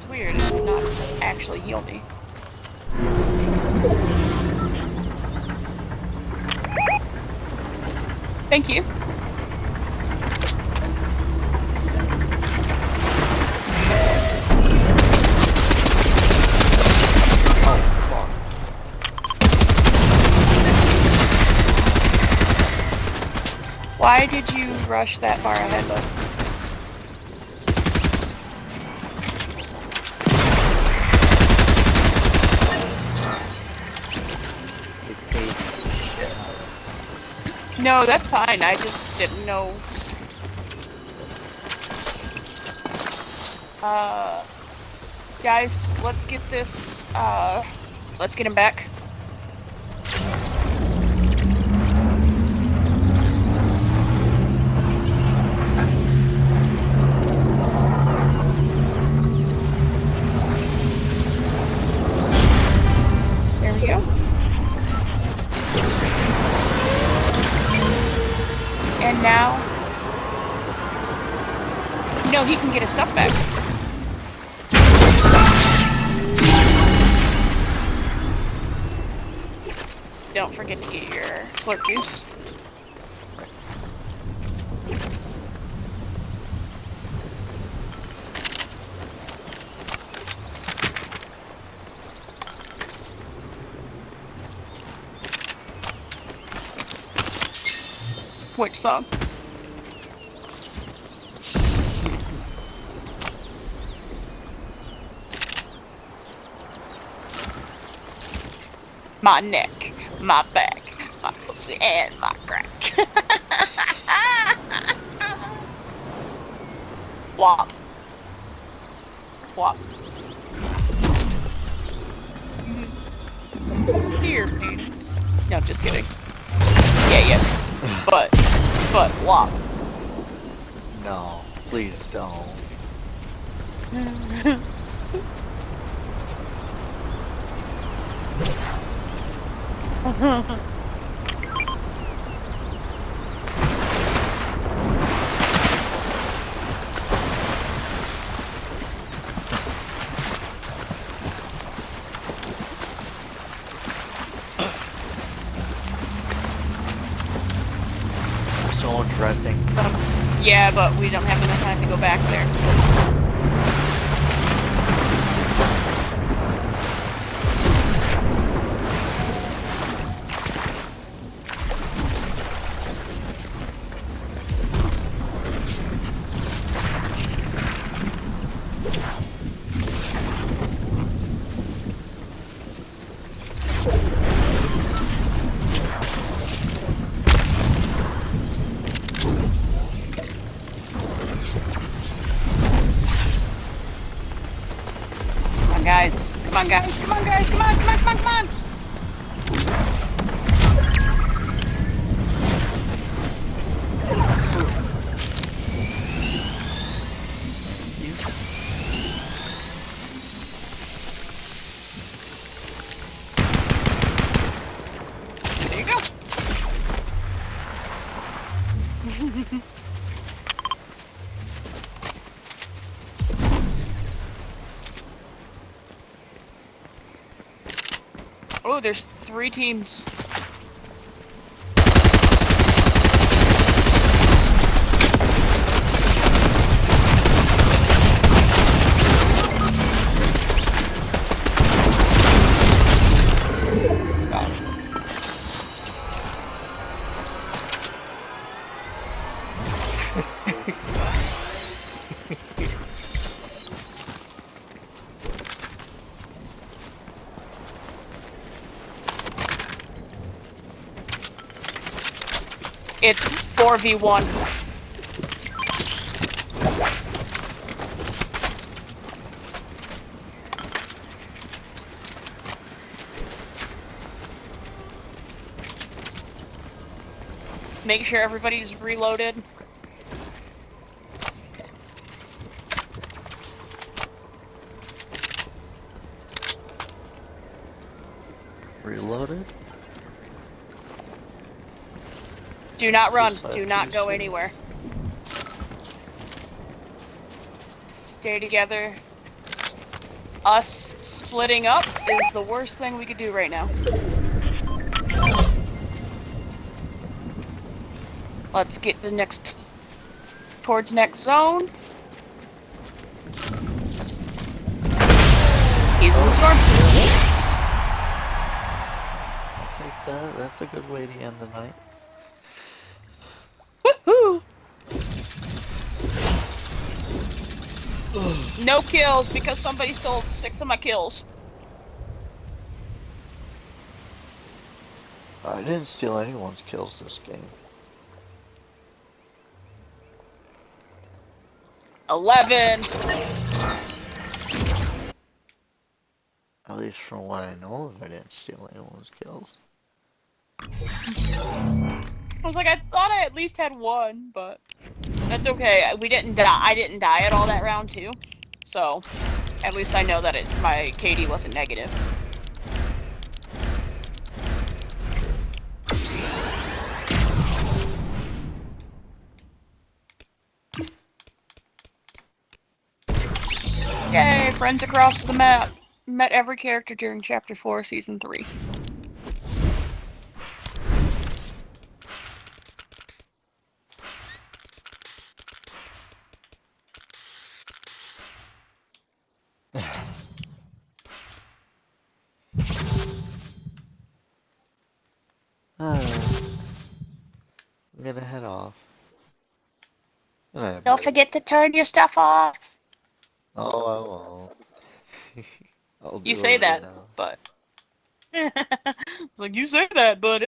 It's weird. It did not actually heal me. Thank you. Oh, fuck. Why did you rush that far ahead, though? It paid shit out of No, that's fine. I just didn't know. Guys, let's get this, let's get him back. There we go. And now, no, he can get his stuff back. Don't forget to get your slurp juice. Which song? My neck, my back, my pussy, and my crack. Wop. Wop. Here, penis. No, just kidding. Yeah. But, wop. No, please don't. So interesting. Yeah, but we don't have enough time to go back there. Come on, guys. Come on, guys. Come on. There you go. Oh, there's 3 teams. It's 4v1. Make sure everybody's reloaded. Reloaded? Do not run. Do not go anywhere. Stay together. us splitting up is the worst thing we could do right now. Let's get the next towards next zone. He's in the storm. I'll take that. That's a good way to end the night. Woohoo! No kills because somebody stole 6 of my kills. I didn't steal anyone's kills this game. 11. At least from what I know of, I didn't steal anyone's kills. I was like, I thought I at least had 1, but that's okay. We didn't die. I didn't die at all that round too, so at least I know that my KD wasn't negative. Yay, friends across the map. Met every character during Chapter 4, Season 3. Alright. I'm gonna head off. Don't forget to turn your stuff off. Oh, I won't. I'll You do say it that, now. but... It's like, you say that, but...